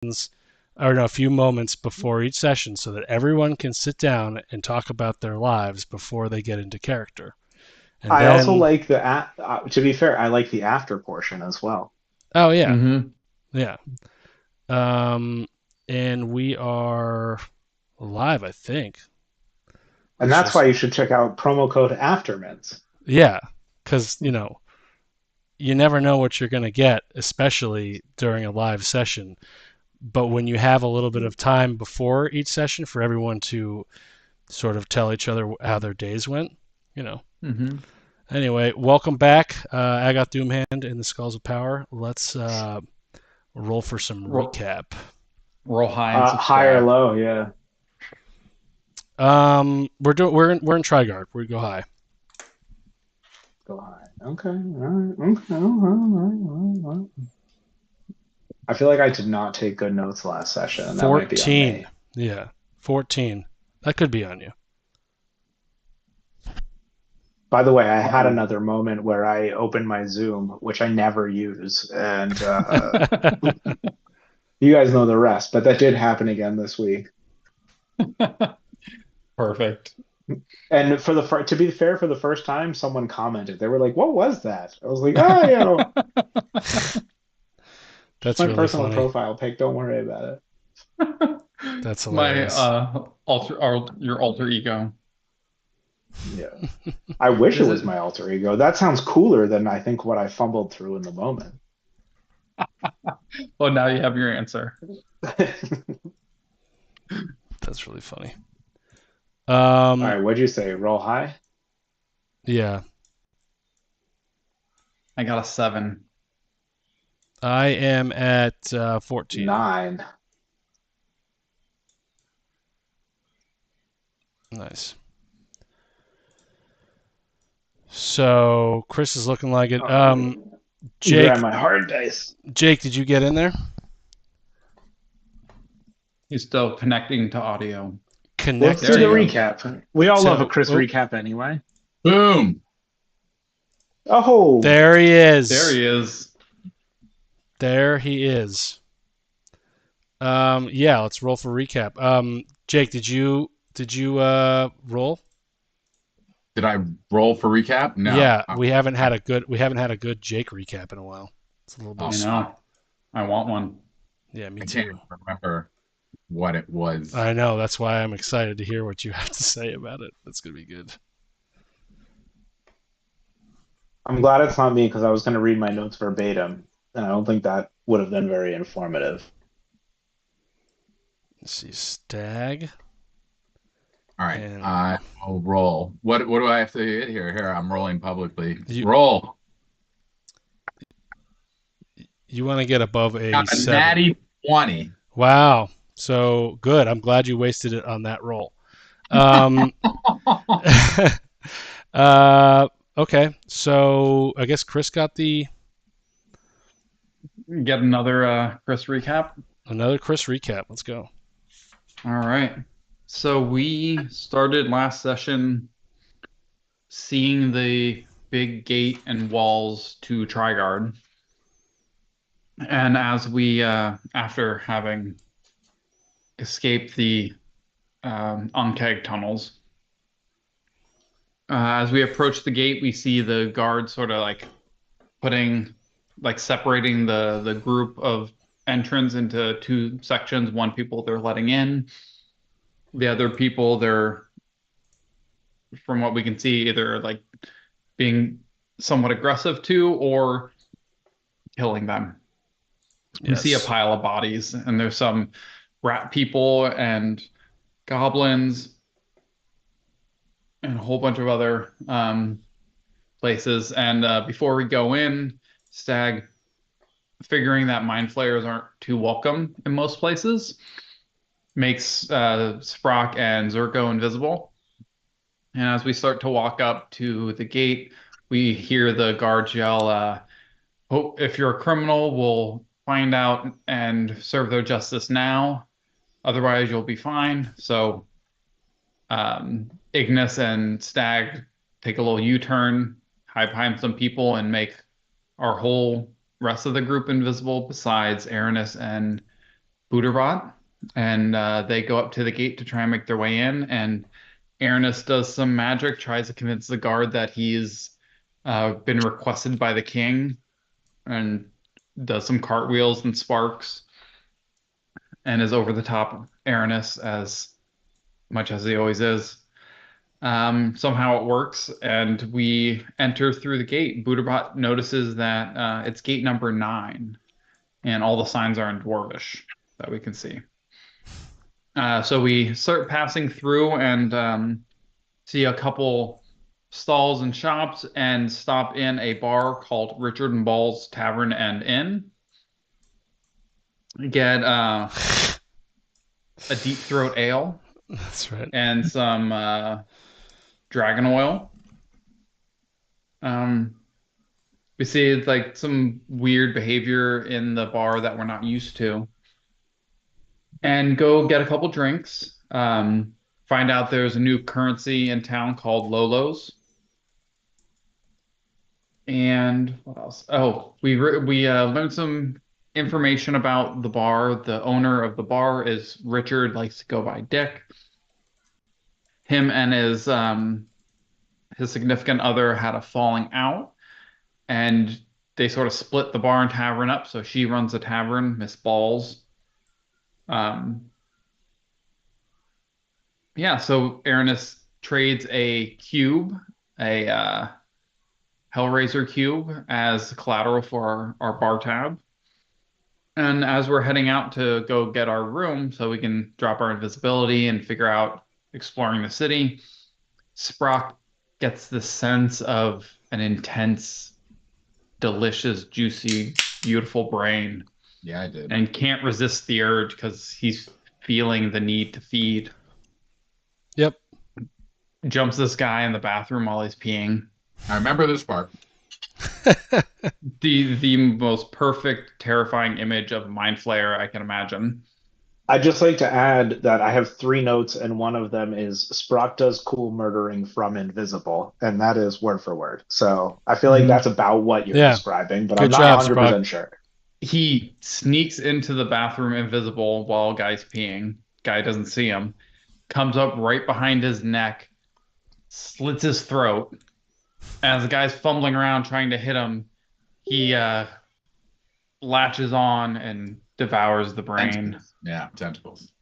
or no, a few moments before each session so that everyone can sit down and talk about their lives before they get into character. And I also then, like to be fair, I like the after portion as well. oh yeah, Mm-hmm. yeah. Um, and we are live, I think. And Let's that's why just, you should check out promo code AFTERMINTS. yeah, because, you never know what you're going to get, especially during a live session. But when you have a little bit of time before each session for everyone to sort of tell each other how their days went, you know. Mm-hmm. Anyway, welcome back. I got Doomhand in the Skulls of Power. Let's roll for some Roll, recap. roll high and High or subscribe. low, yeah. We're in Trigard. We go high. Go high. Okay. All right. Okay. All right. All right. I feel like I did not take good notes last session, and that might be on 14. me. Yeah, 14. That could be on you. By the way, I had Oh. another moment where I opened my Zoom, which I never use, and you guys know the rest. But that did happen again this week. Perfect. And to be fair, for the first time, someone commented. They were like, "What was that?" I was like, "Oh, you know, just That's my really personal funny. profile pic. Don't worry about it." That's My hilarious. your alter ego. Yeah. I wish it Is was it? my alter ego. That sounds cooler than I think what I fumbled through in the moment. Well, now you have your answer. That's really funny. All Um, right, what'd you say? Roll high? yeah, I got a 7. I am at 14. 9. Nice. So Chris is looking like it. Oh, Jake, grab my hard dice. Jake, did you get in there? He's still connecting to audio. Let's do There the he Connecting goes. recap. We all love a to. Chris Oh, recap anyway. Boom. Oh, there he There is. he is. There he is. Yeah, let's roll for recap. Jake, did you roll? Did I roll for recap? No. Yeah, we haven't had a good Jake recap in a while. It's a little bit Oh, I slow. know. I want one. Yeah, me I can't too. even remember what it was. I know. That's why I'm excited to hear what you have to say about it. That's gonna be good. I'm glad it's not me because I was going to read my notes verbatim, and I don't think that would have been very informative. Let's see, Stag All right. and I will roll. What do I have to hit here? Here, I'm rolling publicly. you. Roll. You want to get above a Got a 7. natty 20. Wow. So good. I'm glad you wasted it on that roll. Um, uh, okay. So I guess Chris got the Get another Chris recap. another Chris recap. Let's go. All right. So we started last session seeing the big gate and walls to Trigard. And as we, after having escaped the Ankeg tunnels, as we approach the gate, we see the guards sort of like putting, like separating the group of entrants into two sections. One people they're letting in, the other people they're, from what we can see, either like being somewhat aggressive to or killing them. We see a Yes. pile of bodies, and there's some rat people and goblins and a whole bunch of other places. And before we go in, Stag, figuring that mind flayers aren't too welcome in most places, makes Sprock and Zerko invisible. And as we start to walk up to the gate, we hear the guards yell, "Oh, if you're a criminal, we'll find out and serve their justice now. Otherwise, you'll be fine." So Ignis and Stag take a little U-turn, hide behind some people, and make our whole rest of the group invisible besides Aranis and Booterbot, and they go up to the gate to try and make their way in. And Aranis does some magic, tries to convince the guard that he's been requested by the king, and does some cartwheels and sparks, and is over the top Aranis as much as he always is. Somehow it works, and we enter through the gate. Booterbot notices that it's gate number 9, and all the signs are in Dwarvish that we can see. So we start passing through and see a couple stalls and shops, and stop in a bar called Richard and Ball's Tavern and Inn. Get a deep throat ale That's right. and some dragon oil. We see like some weird behavior in the bar that we're not used to, and go get a couple drinks. Find out there's a new currency in town called Lolos. And what else? Oh, we learned some information about the bar. The owner of the bar is Richard, likes to go by Dick. Him and his significant other had a falling out, and they sort of split the bar and tavern up. So she runs the tavern, Miss Balls. Yeah, so Aranis trades a cube, a Hellraiser cube, as collateral for our bar tab. And as we're heading out to go get our room so we can drop our invisibility and figure out exploring the city, Sprock gets the sense of an intense, delicious, juicy, beautiful brain, Yeah, I did. and can't resist the urge because he's feeling the need to feed. Yep. Jumps this guy in the bathroom while he's peeing. I remember this part. The most perfect, terrifying image of Mind Flayer I can imagine. I'd just like to add that I have 3 notes, and one of them is Sprock does cool murdering from invisible, and that is word for word. So I feel like that's about what you're Yeah. describing, but Good I'm not job, 100% sure. He sneaks into the bathroom invisible while guy's peeing. Guy doesn't see him. Comes up right behind his neck, slits his throat. As the guy's fumbling around trying to hit him, he latches on and devours the brain. Tentacles. Yeah, tentacles.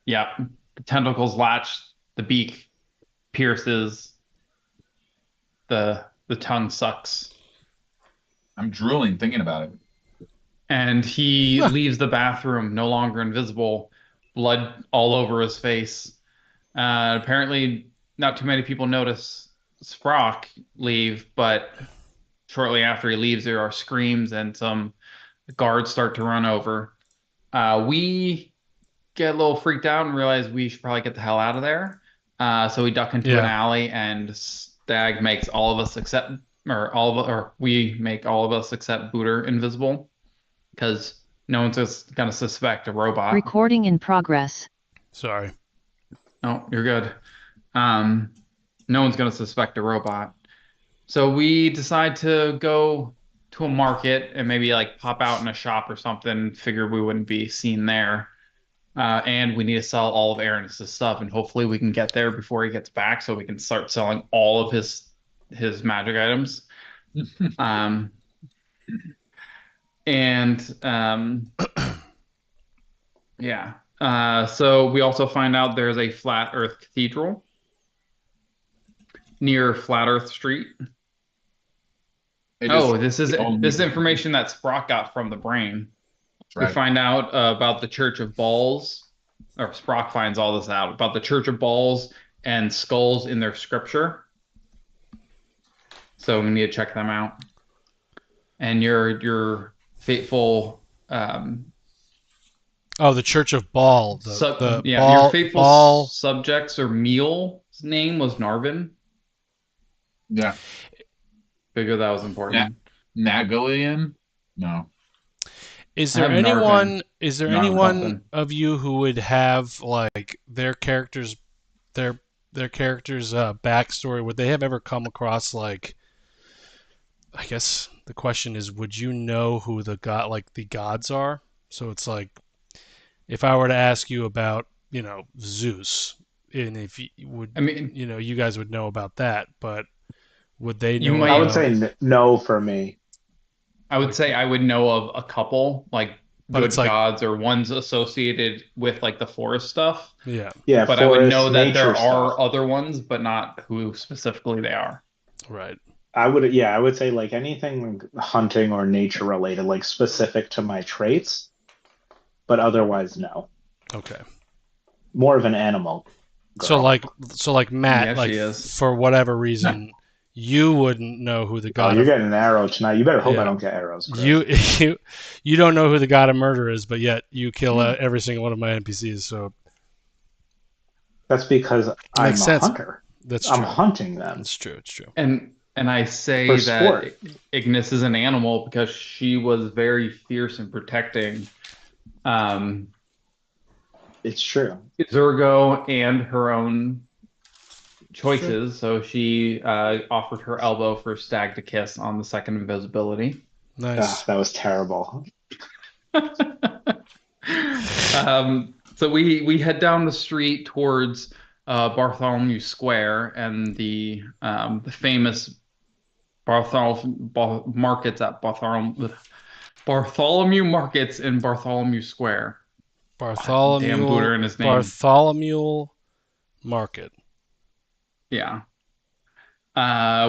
Yeah, the tentacles latch, the beak pierces, the tongue sucks, I'm drooling thinking about it. and he leaves the bathroom, no longer invisible, blood all over his face. Apparently, not too many people notice Sprock leave, but shortly after he leaves, there are screams and some guards start to run over. We get a little freaked out and realize we should probably get the hell out of there. So we duck into an alley, and Stag makes all of us except, or we make all of us except Booter invisible, because no one's just gonna suspect a robot. Recording in progress. Sorry. Oh, you're good. No one's gonna suspect a robot. So we decide to go to a market and maybe like pop out in a shop or something. Figured we wouldn't be seen there. And we need to sell all of Aranis' stuff, and hopefully we can get there before he gets back so we can start selling all of his magic items. Yeah. So we also find out there's a Flat Earth Cathedral near Flat Earth Street. This is information that Sprock got from the brain. Right. We find out about the Church of Balls, or Sprock finds all this out about the Church of Balls and skulls in their scripture. So we need to check them out. And your fateful the Church of Ball. your faithful subjects or meal's name was Narvin. Yeah. Figured that was important. Nagalian? No. Is there anyone of you who would have like their characters backstory? Would they have ever come across, like, I guess the question is, would you know who the gods are? So it's like, if I were to ask you about, Zeus, and if you would, I mean, you guys would know about that, but would they you know I would might. about? say no for me. I would say I would know of a couple like But it's good like, gods or ones associated with like the forest stuff. yeah, Yeah, But I would forest, know that there nature stuff. are other ones, but not who specifically they are. right, I would say like anything hunting or nature related, like specific to my traits, but otherwise no. okay. More of an animal So girl. like, Matt, Yeah, like she is. for whatever reason, you wouldn't know who the Oh, god you're of getting an arrow tonight. You better hope I yeah. don't get arrows, Chris. You don't know who the god of murder is, but yet you kill every single one of my NPCs. So That's because I'm makes a sense. hunter. That's I'm true. hunting them It's true. It's true. And I say for that sport. Ignis is an animal because she was very fierce and protecting It's true. Zergo and her own choices. So she offered her elbow for Stag to kiss on the second invisibility. Nice. That was terrible. So we head down the street towards Bartholomew Square and the famous markets at Bartholomew Markets in Bartholomew Square. Damn Buddha in his name. Bartholomew Market. Yeah.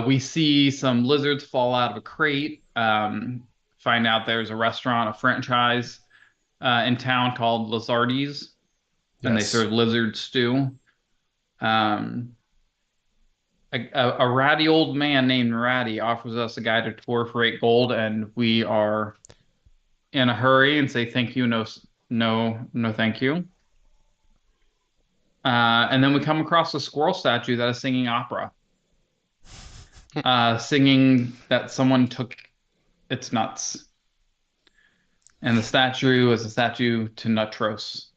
We see some lizards fall out of a crate. Find out there's a restaurant, a franchise in town called Lizardi's, and they Yes. serve lizard stew. A ratty old man named Ratty offers us a guided tour for 8 gold, and we are in a hurry and say thank you, no, thank you. And then we come across a squirrel statue that is singing opera, singing that someone took its nuts, and the statue is a statue to Nutros.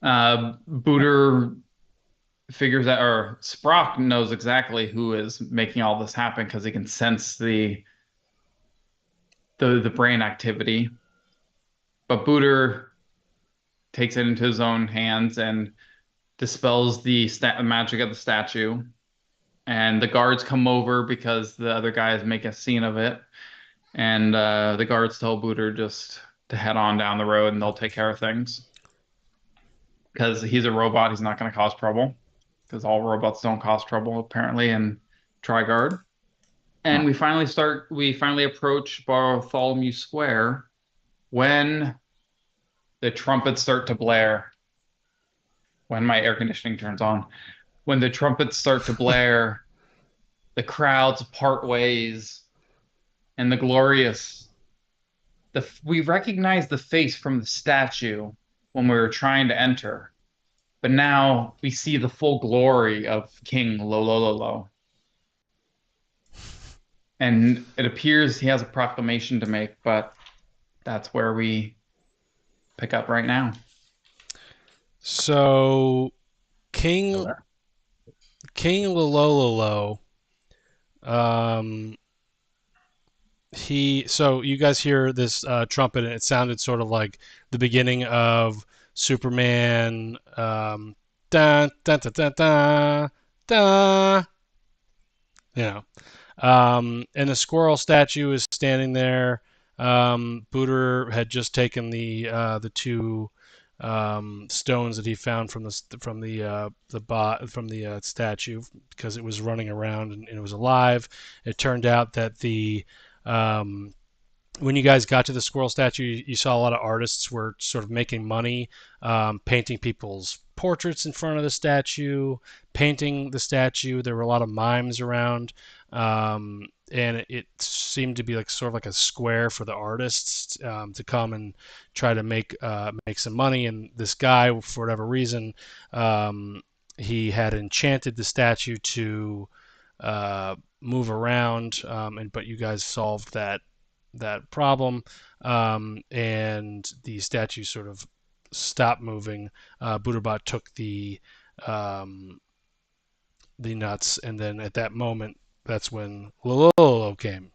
Booter figures out, or Sprock knows exactly who is making all this happen because he can sense the brain activity. But Booter takes it into his own hands and dispels the magic of the statue. And the guards come over because the other guys make a scene of it. And the guards tell Booter just to head on down the road and they'll take care of things. Because he's a robot, he's not going to cause trouble. Because all robots don't cause trouble, apparently, in Trigard. And we finally approach Bartholomew Square when the trumpets start to blare. When my air conditioning turns on. When the trumpets start to blare, the crowds part ways, and we recognize the face from the statue when we were trying to enter. But now we see the full glory of King Lolololo. And it appears he has a proclamation to make, but that's where we pick up right now. So King Lololo, so you guys hear this trumpet, and it sounded sort of like the beginning of Superman, da da da da da da. And the squirrel statue is standing there. Booter had just taken the 2 stones that he found from the statue because it was running around and it was alive. It turned out that when you guys got to the squirrel statue, you saw a lot of artists were sort of making money, painting people's portraits in front of the statue, painting the statue. There were a lot of mimes around, and it seemed to be like sort of like a square for the artists to come and try to make some money. And this guy, for whatever reason, he had enchanted the statue to move around, but you guys solved that problem, and the statue sort of stopped moving. Booterbot took the nuts, and then at that moment, that's when Lololo came.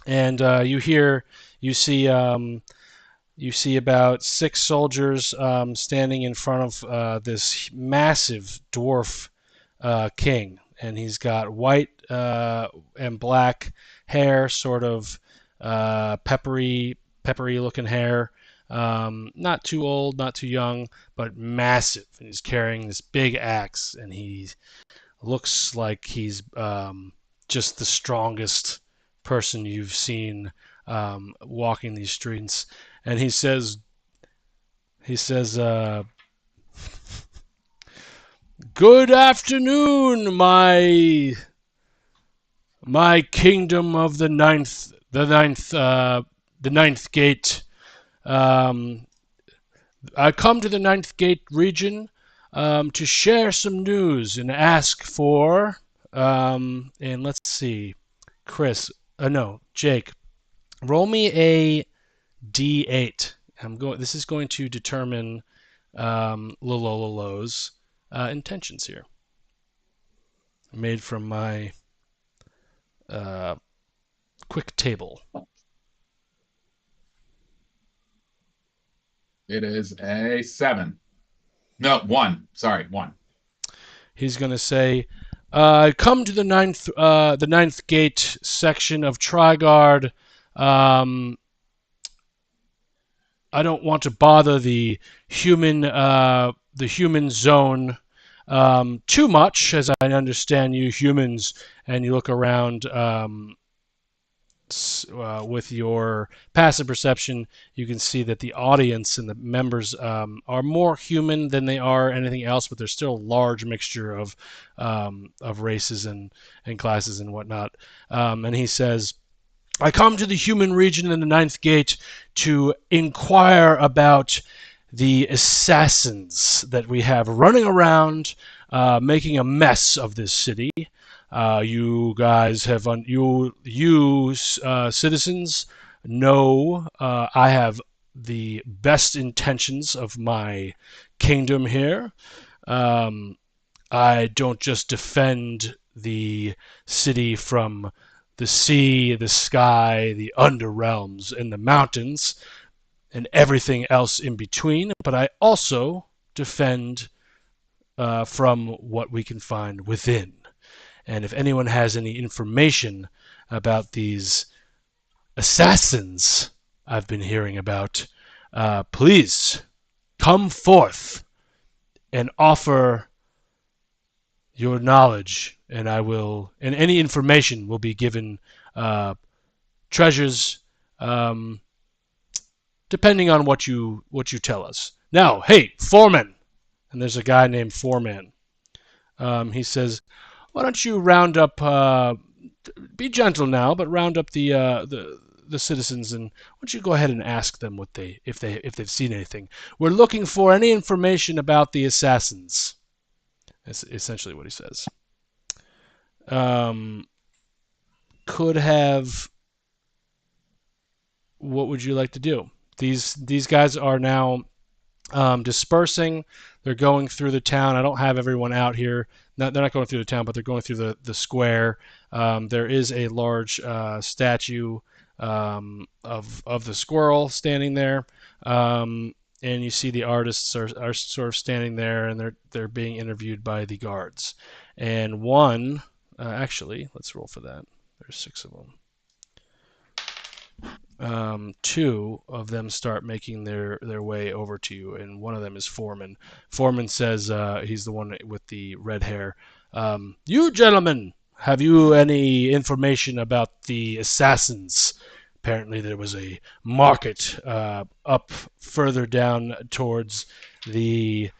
And you see You see about 6 soldiers standing in front of this massive dwarf king, and he's got white and black hair, sort of peppery looking hair. Not too old, not too young, but massive. And he's carrying this big axe, and he looks like he's just the strongest person you've seen walking these streets. And he says, "Good afternoon, my kingdom of the ninth gate. I come to the Ninth Gate region to share some news and ask for, and let's see, Jake, roll me a D8. This is going to determine Lololo's intentions here. Made from my quick table. It is a 7. No, 1. Sorry, 1. He's going to say, "Come to the ninth gate section of Trigard. I don't want to bother the human zone too much, as I understand you humans." And you look around with your passive perception, you can see that the audience and the members are more human than they are anything else, but there's still a large mixture of races and classes and whatnot. And he says, "I come to the human region in the Ninth Gate to inquire about the assassins that we have running around, making a mess of this city. You guys have, citizens know I have the best intentions of my kingdom here. I don't just defend the city from the sea, the sky, the underrealms, and the mountains, and everything else in between, but I also defend from what we can find within. And if anyone has any information about these assassins I've been hearing about, please come forth and offer your knowledge, and any information will be given treasures, depending on what you tell us. Now, hey, Foreman," and there's a guy named Foreman. He says, "Why don't you round up? Be gentle now, but round up the citizens, and why don't you go ahead and ask them if they've seen anything? We're looking for any information about the assassins." That's essentially what he says. What would you like to do? These guys are now dispersing. They're going through the town. I don't have everyone out here. They're not going through the town, but they're going through the square. There is a large statue of the squirrel standing there, and you see the artists are sort of standing there, and they're being interviewed by the guards. And one, actually, let's roll for that. There's 6 of them. 2 of them start making their way over to you, and one of them is Foreman. Foreman says, he's the one with the red hair, "You gentlemen, have you any information about the assassins? Apparently there was a market up further down towards the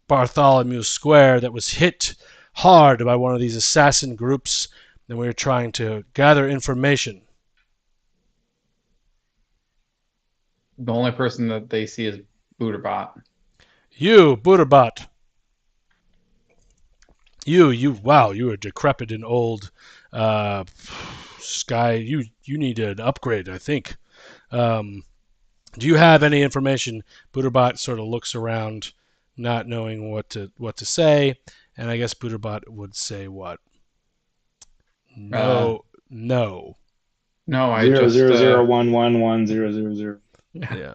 Bartholomew Square that was hit hard by one of these assassin groups, and we were trying to gather information." The only person that they see is Booterbot. "You, Booterbot. Wow, you are decrepit and old. Sky, you need an upgrade, I think. Do you have any information?" Booterbot sort of looks around, not knowing what to say, and I guess Booterbot would say what? No. No, I Zero just zero zero 1 1 1 0 0 0. Yeah.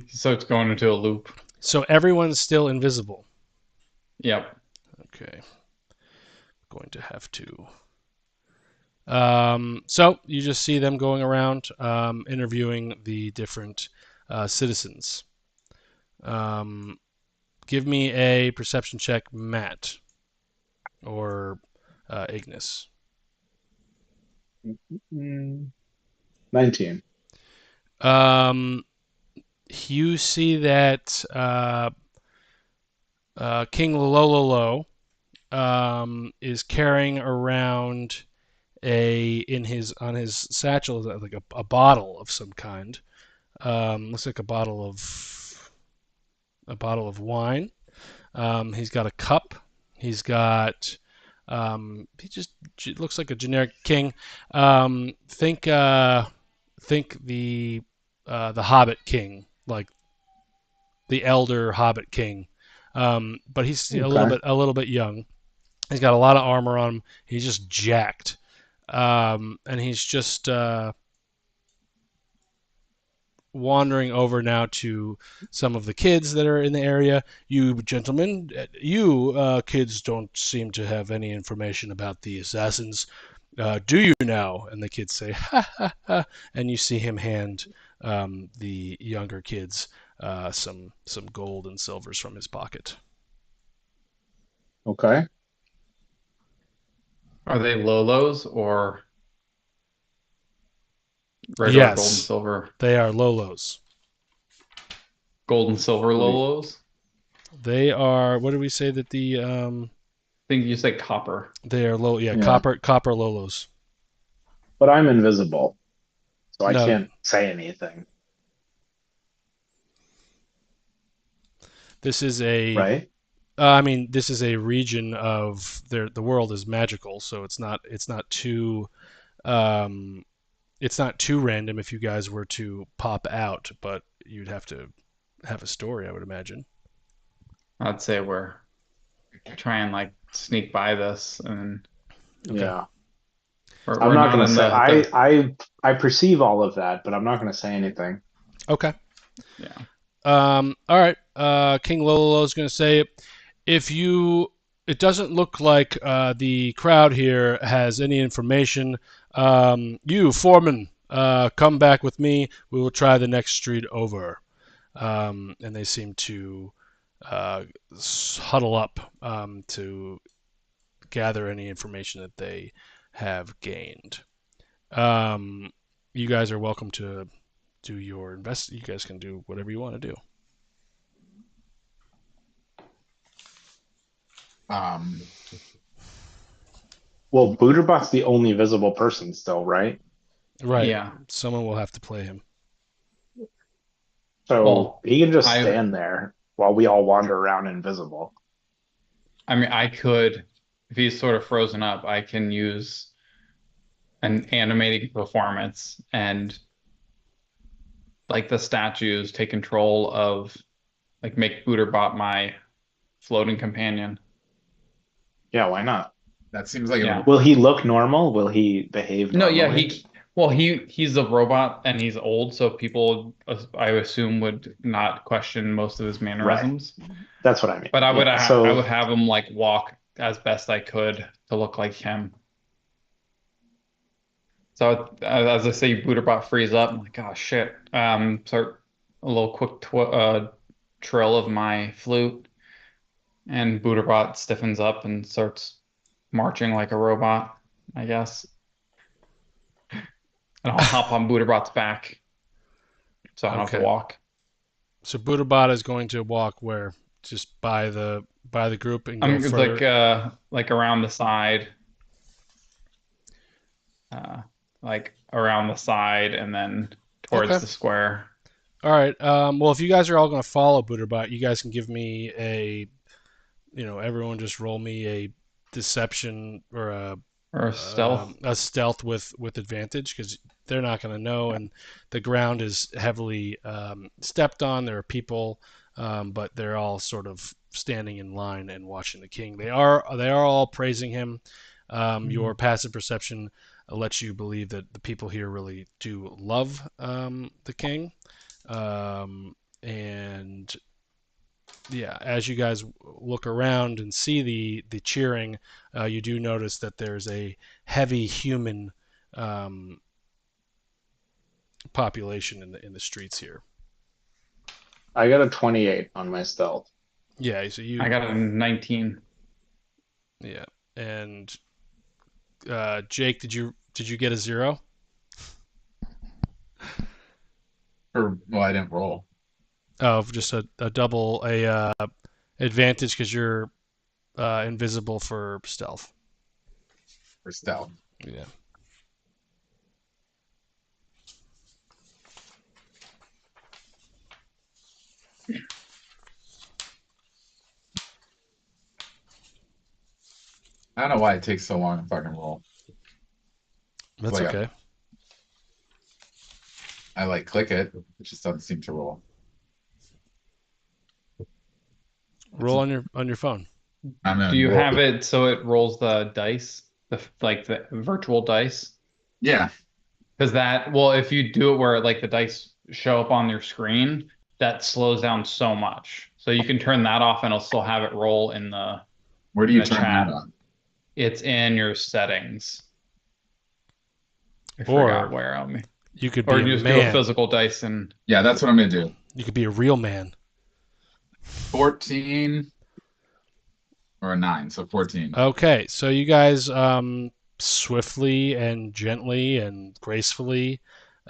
so it's going into a loop. So everyone's still invisible. Yep. Okay. Going to have to. So you just see them going around interviewing the different citizens. Give me a perception check, Matt, or Ignis. 19. You see that King Lololo is carrying around on his satchel like a bottle of some kind. Looks like a bottle of wine. He's got a cup. He's got he just looks like a generic king. Think the Hobbit king, like the elder Hobbit king. But he's a little bit young. He's got a lot of armor on him. He's just jacked, and he's just wandering over now to some of the kids that are in the area. You gentlemen, you kids don't seem to have any information about the assassins. Do you now? And the kids say, ha ha ha. And you see him hand the younger kids some gold and silvers from his pocket. Okay. Are they Lolos or regular gold and Yes, silver? they are Lolos. Gold and silver Lolos? They are. What did we say that the? I think you said copper. They are low. Yeah, Yeah. copper Lolos. But I'm invisible, so I No. can't say anything, This is a. right? I mean, this is a region of the world is magical, so it's not too it's not too random if you guys were to pop out, but you'd have to have a story, I would imagine. I'd say we're trying like sneak by this and Okay. Yeah. we're I'm not going in to say the- I perceive all of that, but I'm not going to say anything. Okay. yeah. All right. King Lololo is going to say, it doesn't look like the crowd here has any information. You, foreman, come back with me. We will try the next street over. And they seem to huddle up to gather any information that they have gained. You guys are welcome to do your invest. You guys can do whatever you want to do. Well, Booterbot's the only visible person still, right? Right. Yeah. Someone will have to play him. So Well, he can just I- stand there while we all wander around invisible. I mean, I could, if he's sort of frozen up, I can use an animating performance and like the statues take control of, like make Booterbot my floating companion. Yeah, why not? That seems like Yeah. Will he look normal? Will he behave No, yeah, normally? he's a robot and he's old, so people I assume would not question most of his mannerisms. That's what I mean. But I would Yeah, I would have him like walk as best I could to look like him. So as I say, Booterbot frees up. I'm like, oh shit. Start a little quick trill of my flute, and Booterbot stiffens up and starts marching like a robot, I guess. And I'll hop on Booterbot's back, so I don't have to Okay. walk. So Butterbot is going to walk where? Just by the group and go I'm further. like around the side, like around the side, and then towards Okay. the square. All right. Well, if you guys are all going to follow Butterbot, you guys can give me everyone just roll me a deception or Or stealth. a stealth with advantage because they're not going to know, and the ground is heavily stepped on. There are people, but they're all sort of standing in line and watching the king. They are all praising him. Your passive perception lets you believe that the people here really do love the king. And yeah, as you guys look around and see the cheering, you do notice that there's a heavy human population in the streets here. I got a 28 on my stealth. Yeah, so you. I got a 19. Yeah, and Jake, did you get a 0? Well, I didn't roll. Oh, just a double advantage because you're invisible for stealth. For stealth. Yeah. I don't know why it takes so long to fucking roll. That's Like, okay. I like click it. It just doesn't seem to roll. Roll on your phone. Do you have it so it rolls the dice, the virtual dice? Yeah. Because if you do it where like the dice show up on your screen, that slows down so much. So you can turn that off and it'll still have it roll in the. Where do you the turn chat. that on? It's in your settings. I Or forgot where on me. You could Or be you a just do a man. physical dice and. Yeah, that's what I'm gonna do. You could be a real man. 14 or a 9, so 14. Okay, so you guys swiftly and gently and gracefully,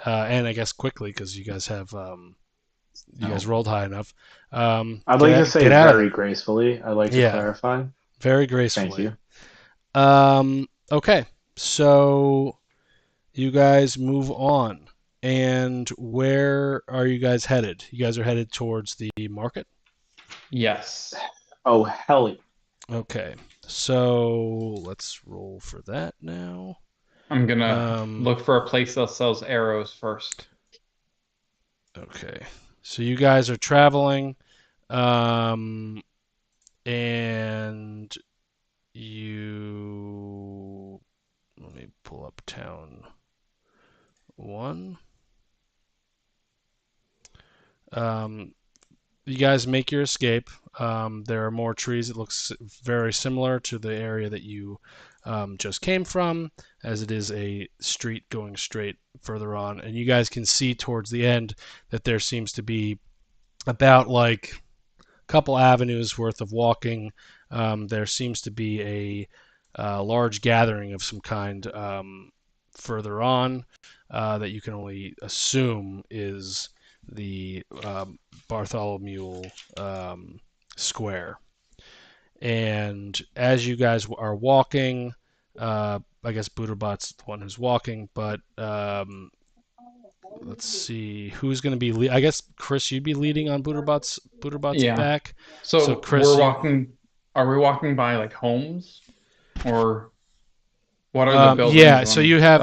and I guess quickly because you guys have you guys rolled high enough. I'd like to say very gracefully. I'd like to clarify. Very gracefully. Thank you. Okay, so you guys move on. And where are you guys headed? You guys are headed towards the market? Yes. Oh, hell yeah. Okay, so let's roll for that now. I'm gonna look for a place that sells arrows first. Okay, so you guys are traveling, and you. Let me pull up town 1. You guys make your escape. There are more trees. It looks very similar to the area that you just came from, as it is a street going straight further on. And you guys can see towards the end that there seems to be about like a couple avenues worth of walking. There seems to be a large gathering of some kind further on that you can only assume is the Bartholomew Square. And as you guys are walking, I guess Butterbot's the one who's walking, but let's see who's going to be. I guess Chris, you'd be leading on Butterbot's back. So Chris, we're walking. Are we walking by like homes, or what are the buildings? Yeah, so you have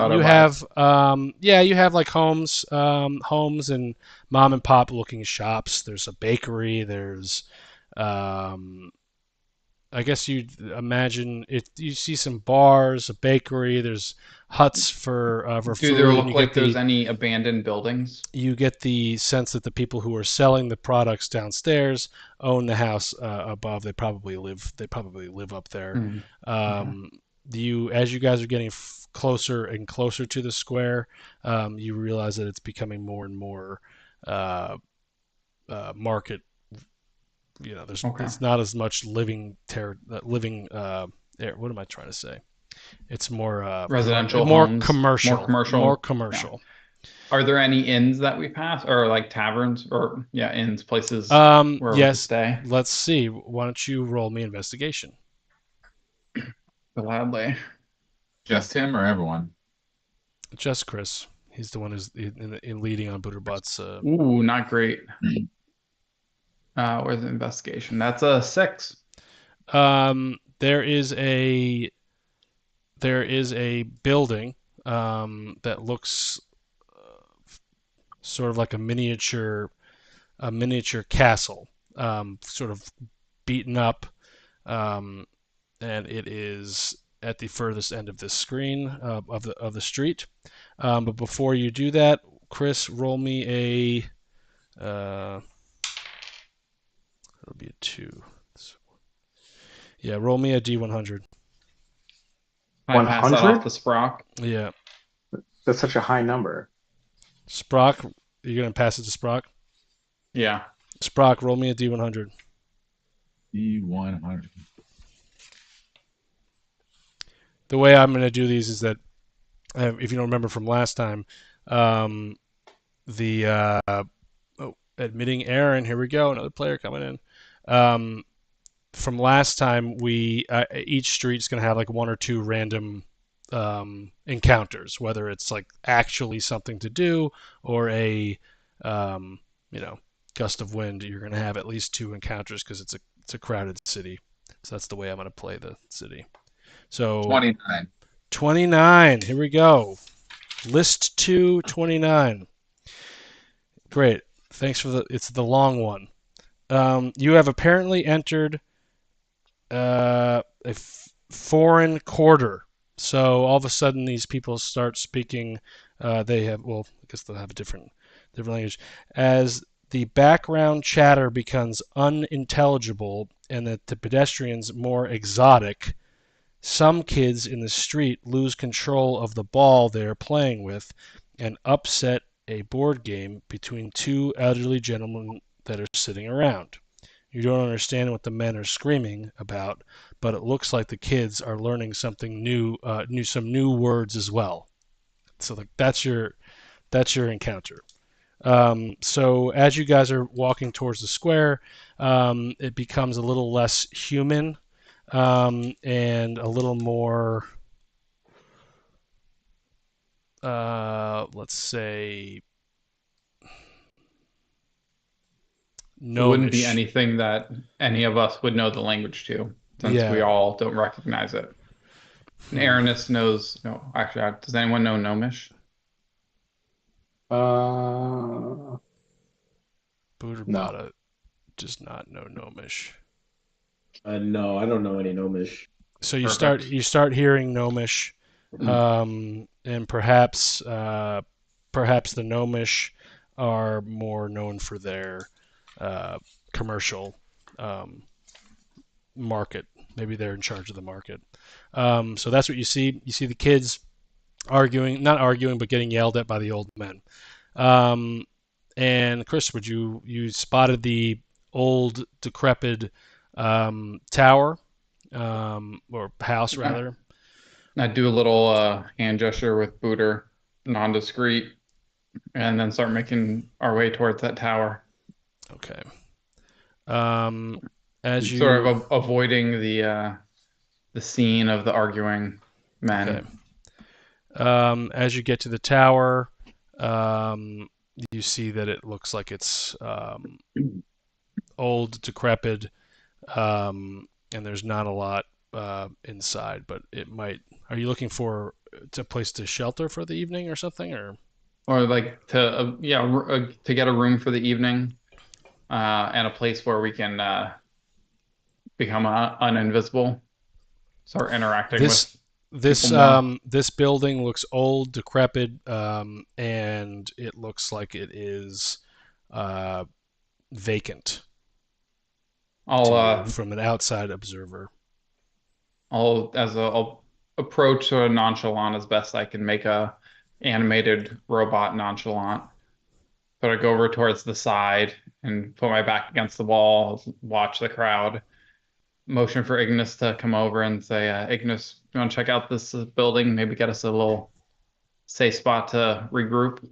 like homes and mom and pop looking shops. There's a bakery. There's I guess you'd imagine you see some bars, a bakery. There's huts for food. Do there look like there's any abandoned buildings? You get the sense that the people who are selling the products downstairs own the house above. They probably live up there. Mm-hmm. As you guys are getting closer and closer to the square, you realize that it's becoming more and more market. It's not as much living air. What am I trying to say? It's more residential, more homes, commercial. Yeah. Are there any inns that we pass, or like taverns, or inns, places where we can stay? Let's see. Why don't you roll me investigation? Gladly. Just him or everyone? Just Chris. He's the one who's in leading on Butterbot's. Ooh, not great. Where's the investigation? That's a 6. There is a building that looks sort of like a miniature castle, sort of beaten up, and it is at the furthest end of this screen of the street. But before you do that, Chris, roll me a. It'll be a 2. Yeah, roll me a D100. I pass that 100? off to Sprock. Yeah, That's such a high number. Sprock, you're gonna pass it to Sprock. Yeah. Sprock, roll me a D100. D100. The way I'm gonna do these is that, if you don't remember from last time, admitting Aaron. Here we go, another player coming in. From last time, we each street's gonna have like 1 or 2 random encounters, whether it's like actually something to do or a gust of wind. You're gonna have at least 2 encounters because it's a crowded city. So that's the way I'm gonna play the city. So 29. 29. Here we go. List 2, 29. Great. Thanks for it's the long one. You have apparently entered a foreign quarter. So all of a sudden these people start speaking. They have, well, I guess they'll have a different language. As the background chatter becomes unintelligible and that the pedestrians more exotic, some kids in the street lose control of the ball they're playing with and upset a board game between 2 elderly gentlemen that are sitting around. You don't understand what the men are screaming about, but it looks like the kids are learning something new, some new words as well. So that's your encounter. So as you guys are walking towards the square, it becomes a little less human and a little more, let's say, It wouldn't be anything that any of us would know the language to, since we all don't recognize it. And Aranis knows. No, actually, does anyone know Gnomish? Buderbada does not know Gnomish. No, I don't know any Gnomish. So you start hearing Gnomish, and perhaps the Gnomish are more known for their commercial market. Maybe they're in charge of the market. So that's what you see. You see the kids not arguing, but getting yelled at by the old men. And Chris, you spotted the old decrepit tower, or house rather. I do a little hand gesture with Booter, non-discreet, and then start making our way towards that tower. Okay. As you sort of avoiding the scene of the arguing men. Okay. As you get to the tower, you see that it looks like it's old, decrepit, and there's not a lot inside. But it might. Are you looking for a place to shelter for the evening or something, or like to get a room for the evening, and a place where we can become uninvisible, start interacting with. This building looks old, decrepit, and it looks like it is vacant. From an outside observer. I'll approach sort of nonchalant as best I can, make a animated robot nonchalant. But I go over towards the side and put my back against the wall, watch the crowd. Motion for Ignis to come over and say, Ignis, you want to check out this building? Maybe get us a little safe spot to regroup.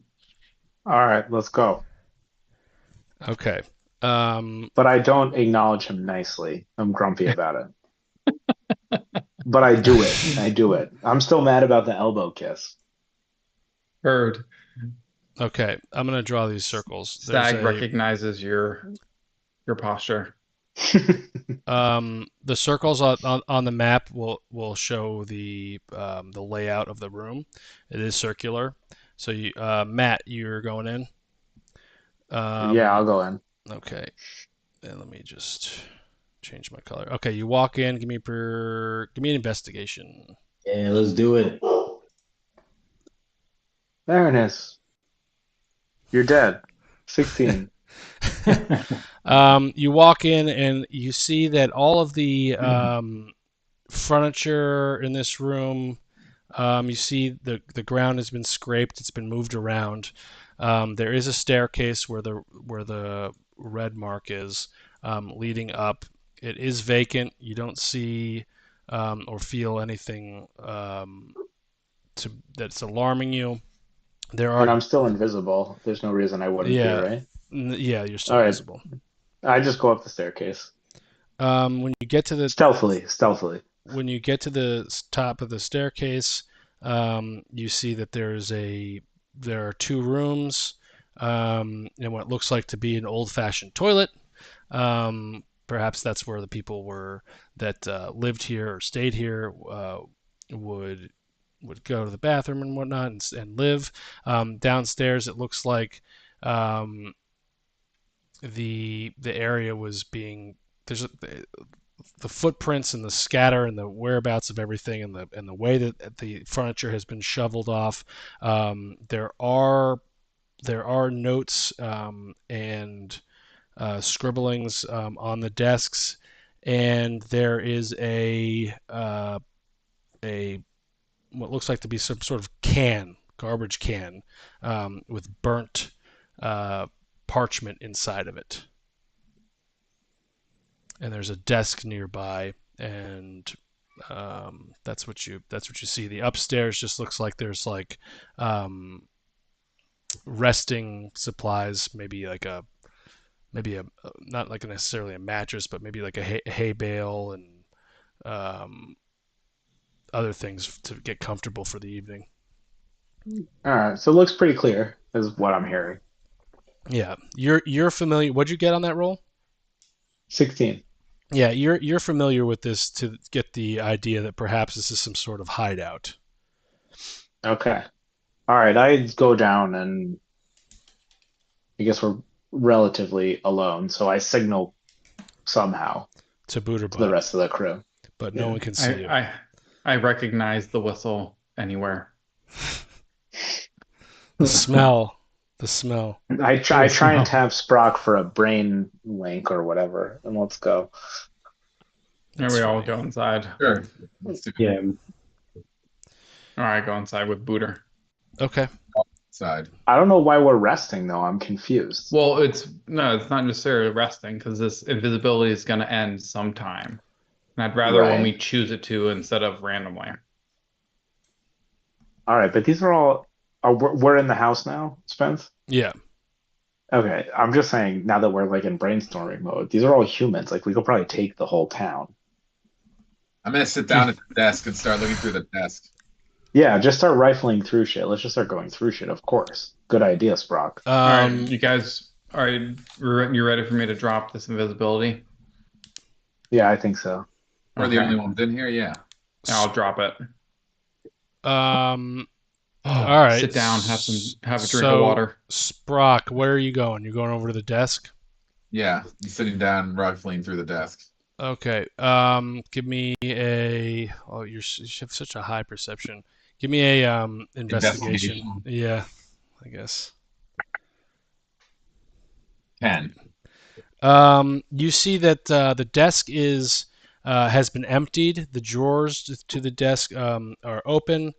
All right, let's go. Okay. But I don't acknowledge him nicely. I'm grumpy about it. But I do it. I'm still mad about the elbow kiss. Heard. Okay, I'm going to draw these circles. Stag recognizes your posture. The circles on the map will show the layout of the room. It is circular. So Matt, you're going in. Yeah, I'll go in. Okay, and let me just change my color. Okay, you walk in. Give me an investigation. Yeah, let's do it. Marinus, you're dead. 16. You walk in and you see that all of the furniture in this room, you see the ground has been scraped. It's been moved around. There is a staircase where the red mark is leading up. It is vacant. You don't see or feel anything that's alarming you. There And are, I'm still invisible. There's no reason I wouldn't be, yeah, right? yeah, you're still All right. visible. I just go up the staircase. When you get to the Stealthily. when you get to the top of the staircase, you see that there are two rooms and what looks like to be an old-fashioned toilet. Perhaps that's where the people were that lived here or stayed here would go to the bathroom and whatnot and live. Downstairs, it looks like the area was being the footprints and the scatter and the whereabouts of everything and the way that the furniture has been shoveled off. There are notes and scribblings on the desks, and there is a what looks like to be some sort of garbage can, with burnt parchment inside of it. And there's a desk nearby, and that's what you see. The upstairs just looks like there's like resting supplies, maybe a not like necessarily a mattress, but maybe like a hay bale and other things to get comfortable for the evening. All right. So it looks pretty clear, is what I'm hearing. Yeah, you're familiar. What'd you get on that roll? 16. Yeah, you're familiar with this to get the idea that perhaps this is some sort of hideout. Okay. All right. I go down, and I guess we're relatively alone, so I signal somehow To to the Booterbutt, rest of the crew. but no Yeah. one can see you. I recognize the whistle anywhere. The smell. I try and tap Sprock for a brain link or whatever, and let's go. Here we all go inside. Sure. Let's do Yeah. All right, go inside with Booter. Okay. side. I don't know why we're resting though. I'm confused. Well, it's not necessarily resting because this invisibility is going to end sometime. And I'd rather when we choose it to instead of randomly. All right, but these are all. We're in the house now, Spence? Yeah. Okay, I'm just saying now that we're like in brainstorming mode, these are all humans. Like we could probably take the whole town. I'm gonna sit down at the desk and start looking through the desk. Yeah, just start rifling through shit. Let's just start going through shit, of course. Good idea, Sprock. All right, you guys, are you ready for me to drop this invisibility? Yeah, I think so. We're the only ones in here, yeah. I'll drop it. All right. Sit down, have a drink of water. Sprock, where are you going? You're going over to the desk? Yeah, I'm sitting down, rifling through the desk. Okay. Give me a. Oh, you have such a high perception. Give me a investigation. Yeah, I guess. 10. You see that the desk has been emptied. The drawers to the desk are open,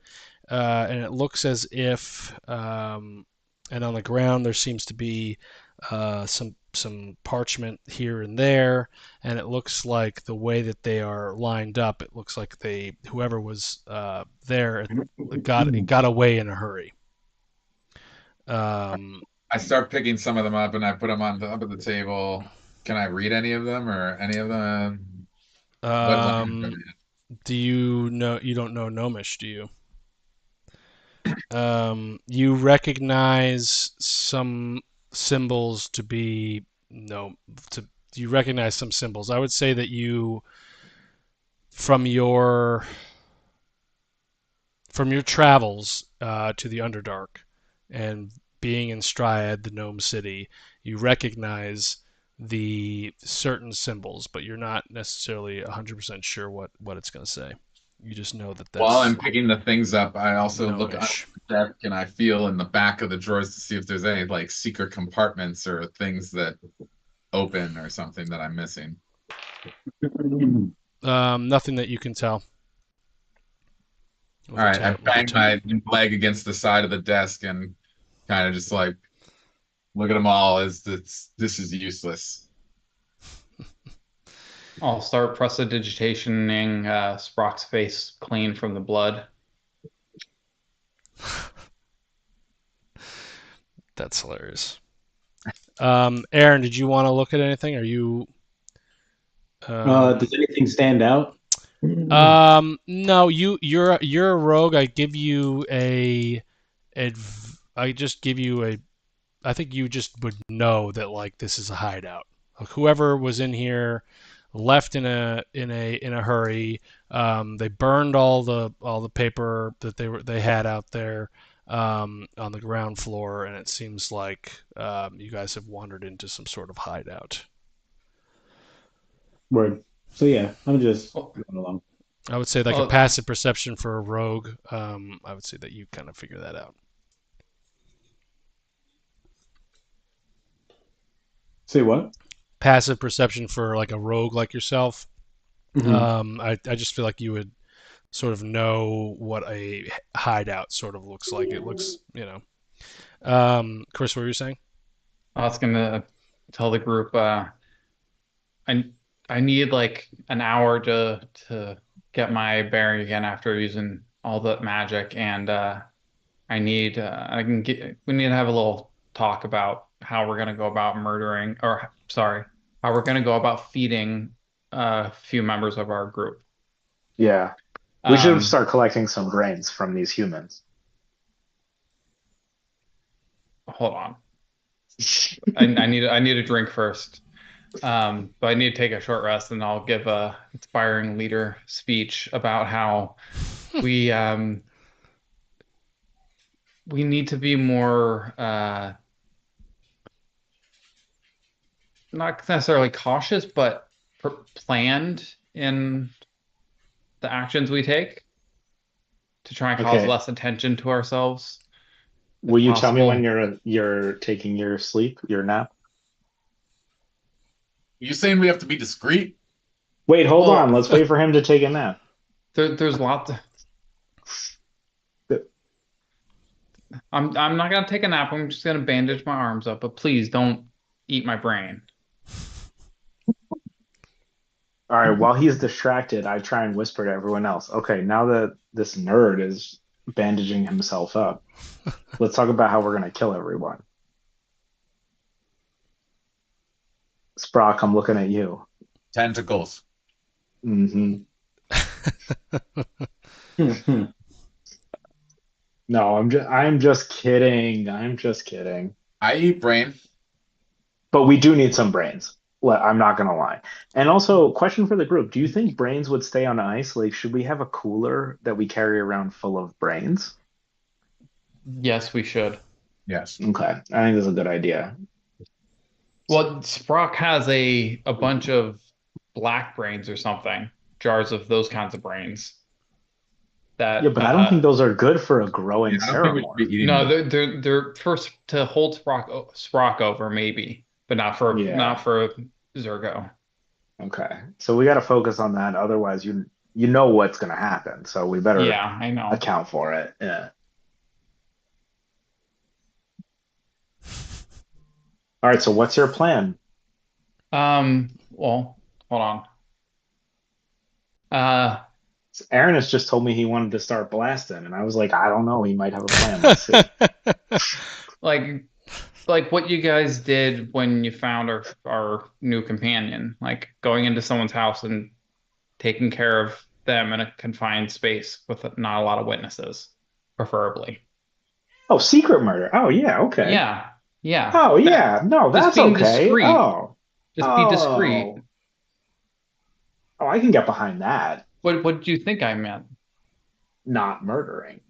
and it looks as if and on the ground there seems to be some parchment here and there, and it looks like the way that they are lined up, it looks like whoever was there got away in a hurry. I start picking some of them up and I put them on top of the table. Can I read any of them or any of them? Do you know? You don't know Gnomish, do you? You recognize some symbols to be you recognize some symbols. I would say that you from your travels to the Underdark and being in Strahd, the Gnome City, you recognize the certain symbols, but you're not necessarily 100% sure what it's going to say. You just know that While I'm that's picking the things up, I also look under gnomish. the desk and I feel in the back of the drawers to see if there's any like secret compartments or things that open or something that I'm missing. Nothing that you can tell. All right, I bang my leg against the side of the desk and kind of just like look at them all as this is useless. I'll start prestidigitationing Sprock's face clean from the blood. That's hilarious. Aaron, did you want to look at anything? Are you? Does anything stand out? No. You're a rogue. I give you a. I just give you a. I think you just would know that like this is a hideout. Like, whoever was in here left in a hurry. They burned all the paper that they had out there on the ground floor, and it seems like you guys have wandered into some sort of hideout. Word. So yeah, I'm just going along. I would say like a passive perception for a rogue. I would say that you kind of figure that out. Say what? Passive perception for like a rogue like yourself. Mm-hmm. I just feel like you would sort of know what a hideout sort of looks like. It looks, Chris, what were you saying? I was gonna tell the group I need like an hour to get my bearing again after using all the magic, and we need to have a little talk about how we're gonna go about how we're gonna go about feeding a few members of our group. Yeah. We should start collecting some brains from these humans. Hold on. I need a drink first. But I need to take a short rest, and I'll give a inspiring leader speech about how we need to be more not necessarily cautious, but planned in the actions we take to try and cause less attention to ourselves. Will you tell me when you're taking your nap? You saying we have to be discreet? Wait, hold on. Let's wait for him to take a nap. There's lots of... I'm not gonna take a nap. I'm just gonna bandage my arms up, but please don't eat my brain. All right, while he's distracted, I try and whisper to everyone else. Okay, now that this nerd is bandaging himself up, let's talk about how we're going to kill everyone. Sprock, I'm looking at you. Tentacles. Mm-hmm. No, I'm just kidding. I'm just kidding. I eat brain. But we do need some brains. I'm not going to lie. And also, question for the group. Do you think brains would stay on ice? Like, should we have a cooler that we carry around full of brains? Yes, we should. Yes. Okay. I think that's a good idea. Well, Sprock has a bunch of black brains or something. Jars of those kinds of brains. Yeah, but I don't think those are good for a growing ceremony. No, they're first to hold Sprock over, maybe. But not for Zergo. Okay, so we got to focus on that. Otherwise, you know what's going to happen. So we better I know. account for it. Yeah. All right. So what's your plan? Well, hold on. Aaron has just told me he wanted to start blasting, and I was like, I don't know. He might have a plan. Let's see. Like what you guys did when you found our new companion, like going into someone's house and taking care of them in a confined space with not a lot of witnesses, preferably. Oh, secret murder. Oh, yeah. Okay. Yeah. Oh, yeah. No, that's okay. Discreet. Oh. Just be discreet. Oh, I can get behind that. What did you think I meant? Not murdering.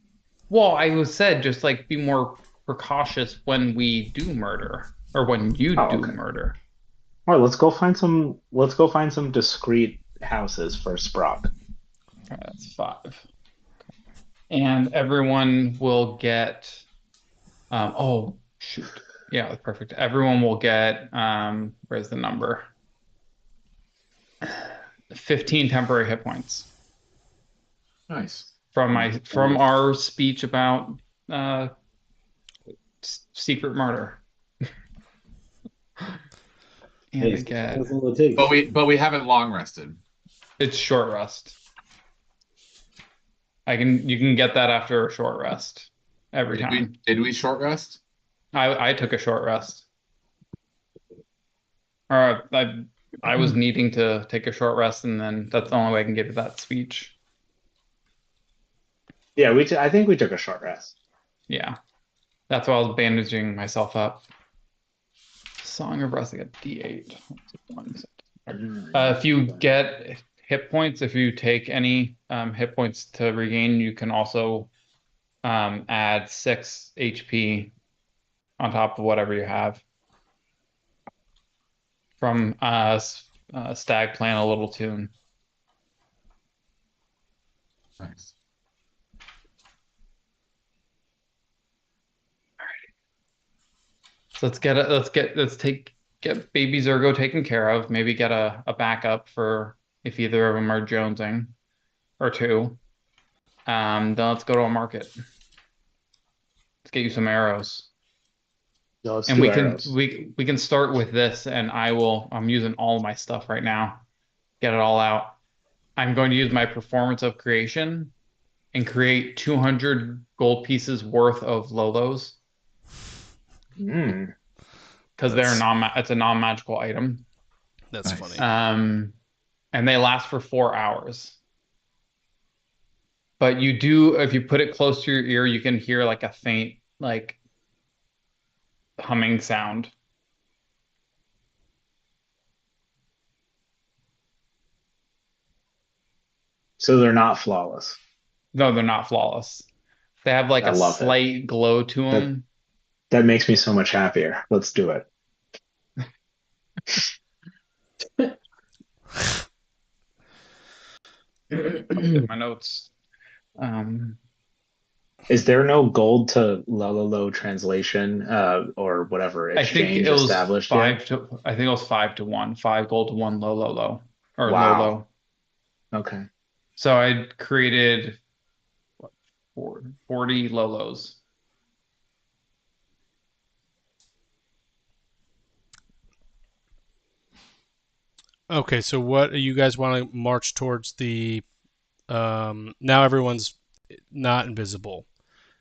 Well, I said just like be more precautious when we do murder or when you do murder. All right, let's go find some. Let's go find some discreet houses for Sprock. Okay, that's 5. And everyone will get. Oh shoot! Yeah, perfect. Everyone will get. Where's the number? 15 temporary hit points. Nice. From our speech about secret murder. And Hey, again, that's all it takes. But we haven't long rested. it's short rest. You can get that after a short rest every time. Did we short rest? I took a short rest. Or I was needing to take a short rest, and then that's the only way I can give you that speech. Yeah, I think we took a short rest. Yeah, that's why I was bandaging myself up. Song of Rest, I got D8. If you get hit points, if you take any hit points to regain, you can also add 6 HP on top of whatever you have. From Stag playing a little tune. Nice. So let's get baby Zergo taken care of. Maybe get a backup for if either of them are jonesing or 2. Then let's go to a market. Let's get you some arrows. And we can start with this, and I'm using all my stuff right now. Get it all out. I'm going to use my performance of creation and create 200 gold pieces worth of Lolos. Because it's a non-magical item. That's funny. And they last for 4 hours. But if you put it close to your ear, you can hear like a faint humming sound. So they're not flawless. No, they're not flawless. They have like a slight glow to them. That makes me so much happier. Let's do it. My notes. Is there no gold to Lololo translation or whatever exchange established? I think it was 5 to 1. 5 gold to 1 Lololo or wow. Lolo. Okay. So I created 40 Lolos. Okay, so what you guys want to march towards the now everyone's not invisible.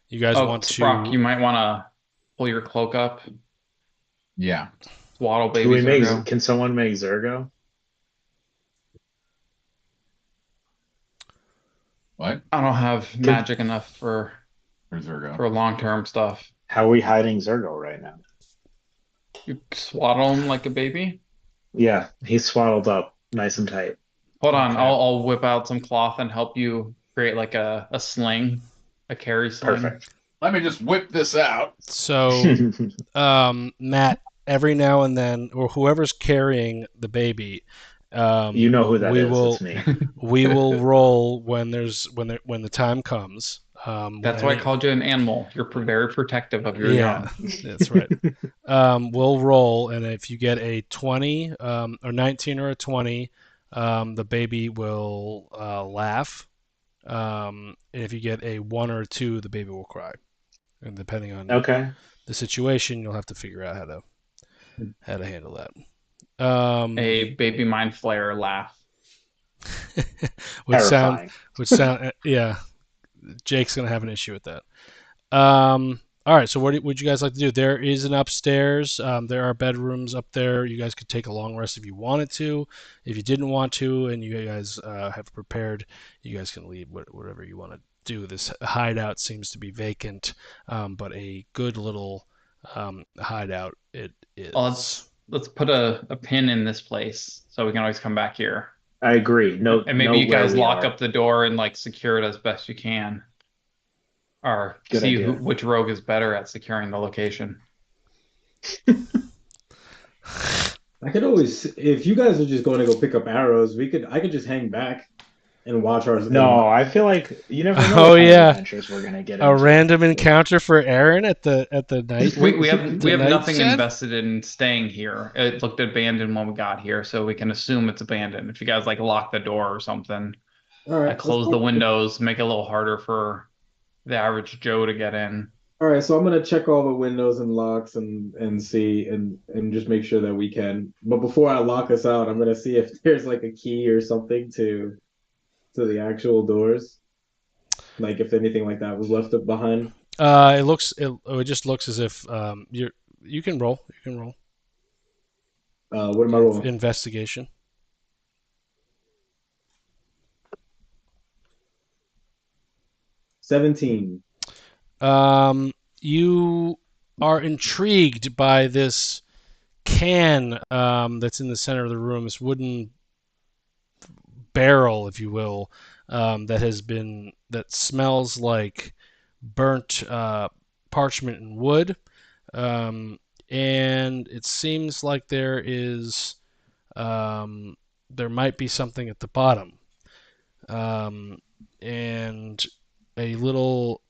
You guys want Sprock, to you might want to pull your cloak up. Yeah. Swaddle baby Zergo. Can someone make Zergo? What? I don't have magic enough for Zergo. For long-term stuff. How are we hiding Zergo right now? You swaddle him like a baby? Yeah, he's swaddled up nice and tight. Hold on, I'll whip out some cloth and help you create like a sling, a carry sling. Perfect. Let me just whip this out. So, Matt, every now and then, or whoever's carrying the baby, you know who that is. It's me. We will roll when the time comes. That's why I called you an animal. You're very protective of your young. That's right. We'll roll, and if you get a 20, or 19 or a 20, the baby will laugh. And if you get a 1 or a 2, the baby will cry. And depending on the situation, you'll have to figure out how to handle that. A baby mind flare laugh. would sound yeah. Jake's gonna have an issue with that. All right, so what would you guys like to do? There is an upstairs. There are bedrooms up there. You guys could take a long rest if you wanted to. If you didn't want to, and you guys have prepared, you guys can leave whatever you want to do. This hideout seems to be vacant, but a good little hideout it is. Well, let's put a pin in this place so we can always come back here. I agree. And maybe you guys lock up the door and secure it as best you can. Or see which rogue is better at securing the location. I could always, if you guys are just going to go pick up arrows, I could just hang back and watch our and No, watch. I feel like you never know Oh what kind of yeah, adventures we're gonna get a into. random encounter for Aaron at the night. We The have night nothing shed? invested in staying here. It looked abandoned when we got here, so we can assume it's abandoned. If you guys like lock the door or something, All right, let's close the go. windows, make it a little harder for the average Joe to get in. All right, so I'm gonna check all the windows and locks and see and just make sure that we can. But before I lock us out, I'm gonna see if there's like a key or something to the actual doors, like if anything like that was left behind. It just looks as if you can roll. You can roll. What am I rolling? Investigation. 17. You are intrigued by this can that's in the center of the room, this wooden barrel, if you will, that smells like burnt parchment and wood, and it seems like there might be something at the bottom, and a little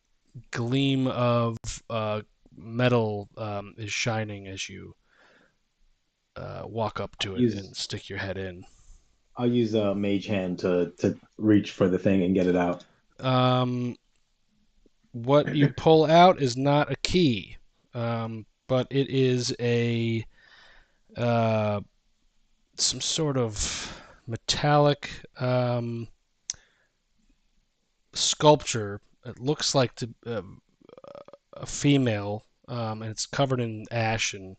gleam of metal is shining as you walk up to it and stick your head in. I'll use a mage hand to reach for the thing and get it out. What you pull out is not a key, but it is some sort of metallic sculpture. It looks like a female, and it's covered in ash, and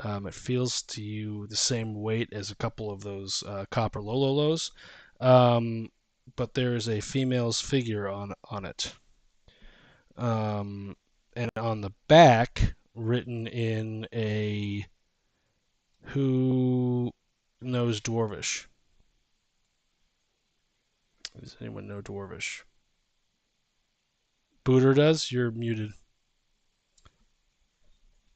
it feels to you the same weight as a couple of those copper Lololos, but there is a female's figure on it. And on the back, written in a "Who knows Dwarvish?" Does anyone know Dwarvish? Booter does? You're muted.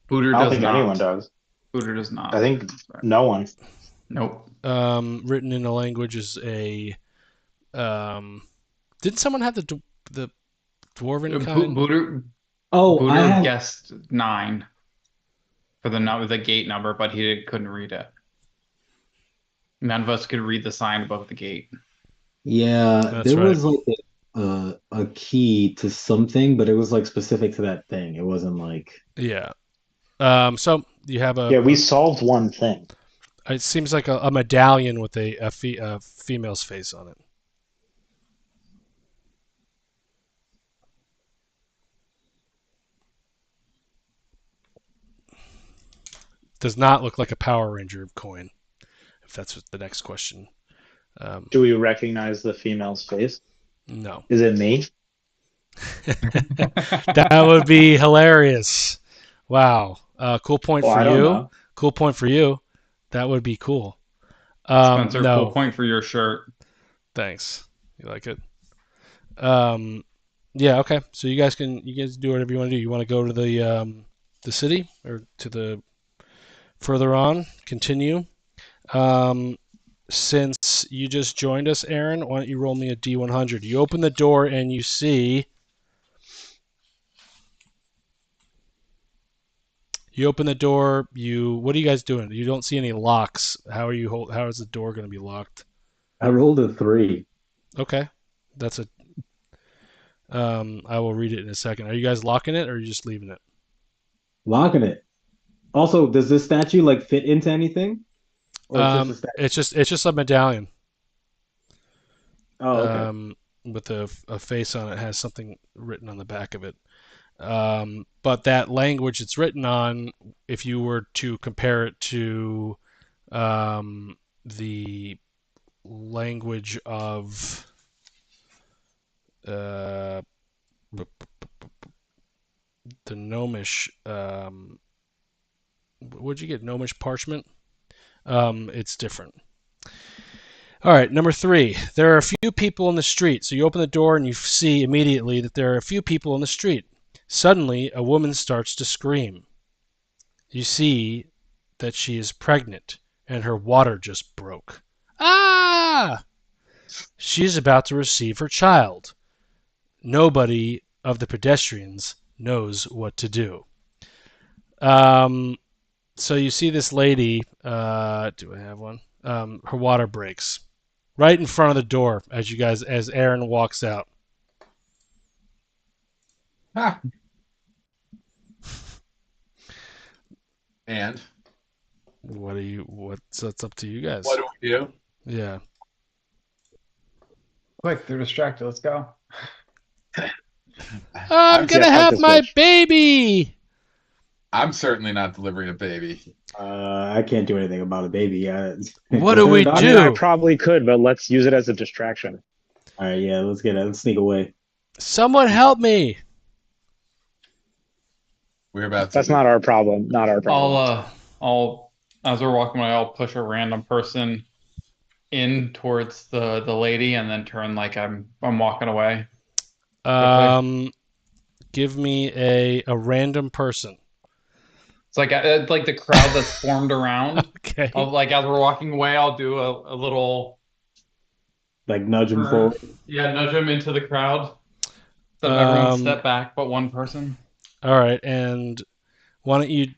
Booter I don't does think not. anyone does. Booter does not. I think no one. Nope. Written in a language is a. Didn't someone have the dwarven kind? Booter. Oh, Booter guessed 9 for the gate number, but he couldn't read it. None of us could read the sign above the gate. Yeah, there was like a key to something, but it was like specific to that thing. It wasn't like Yeah. So you have a. Yeah, we solved one thing. It seems like a medallion with a female's face on it. Does not look like a Power Ranger coin, if that's the next question. Do we recognize the female's face? No. Is it me? That would be hilarious. Wow. Cool point for you. Cool point for you. That would be cool. Spencer, no. Cool point for your shirt. Thanks. You like it? Yeah. Okay. So you guys do whatever you want to do. You want to go to the city or to the further on? Continue. Since you just joined us, Aaron, why don't you roll me a D100? You open the door and you see. You open the door. What are you guys doing? You don't see any locks. How is the door going to be locked? I rolled a 3. Okay, that's a. I will read it in a second. Are you guys locking it or are you just leaving it? Locking it. Also, does this statue like fit into anything? Or it's just a medallion. Oh, okay. With a face on it. It has something written on the back of it. But that language it's written on, if you were to compare it to the language of the Gnomish, what'd you get? Gnomish parchment? It's different. All right, number 3. There are a few people in the street. So you open the door and you see immediately that there are a few people in the street. Suddenly, a woman starts to scream. You see that she is pregnant, and her water just broke. Ah! She's about to receive her child. Nobody of the pedestrians knows what to do. So you see this lady. Do I have one? Her water breaks right in front of the door as Aaron walks out. Ah. And What's up to you guys? what do we do? Yeah. Quick, they're distracted. Let's go. I'm gonna have my baby. I'm certainly not delivering a baby. I can't do anything about a baby. What do we I do? mean, I probably could, but let's use it as a distraction. All right, yeah, let's get it. Let's sneak away. Someone help me. We're about to. That's not our problem. Not our problem. I'll as we're walking away, I'll push a random person in towards the lady and then turn like I'm walking away. Give me a random person. It's like the crowd that's formed around. Okay. Like as we're walking away, I'll do a little Like nudge him forward. Yeah, nudge him into the crowd. So everyone step back, but one person. All right, and why don't you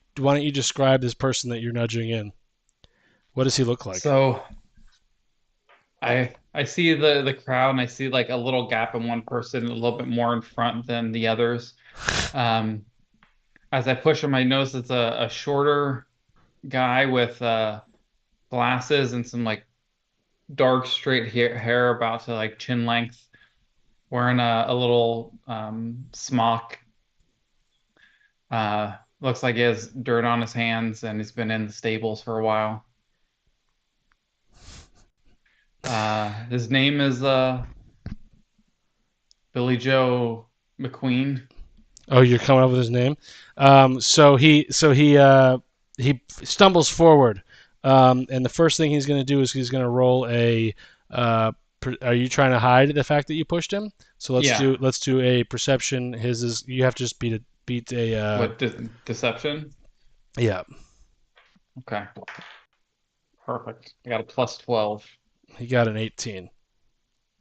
describe this person that you're nudging in? What does he look like? So I see the crowd and I see like a little gap in one person, a little bit more in front than the others. As I push him, I notice it's a shorter guy with glasses and some like dark straight hair about to like chin length, wearing a little smock. Looks like he has dirt on his hands and he's been in the stables for a while. His name is Billy Joe McQueen. Oh, you're coming up with his name. So he stumbles forward, and the first thing he's going to do is he's going to roll a. Are you trying to hide the fact that you pushed him? So let's do a perception. His is you have to just beat a. What deception? Yeah. Okay. Perfect. I got a +12. He got an 18.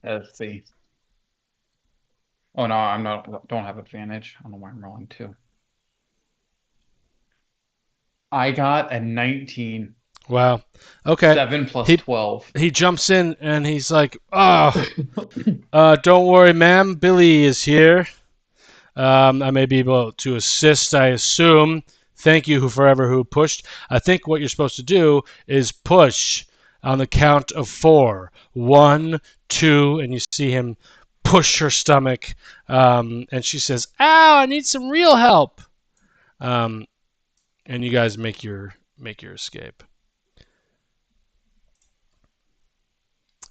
Let's see. Oh no, I'm not. Don't have advantage. I don't know why I'm rolling 2. I got a 19. Wow. Okay. 7 plus 12. He jumps in and he's like, "Oh, don't worry, ma'am. Billy is here. I may be able to assist, I assume. Thank you, who pushed. I think what you're supposed to do is push on the count of 4. 1, 2, and you see him push her stomach, and she says, "Ow! I need some real help." And you guys make your escape.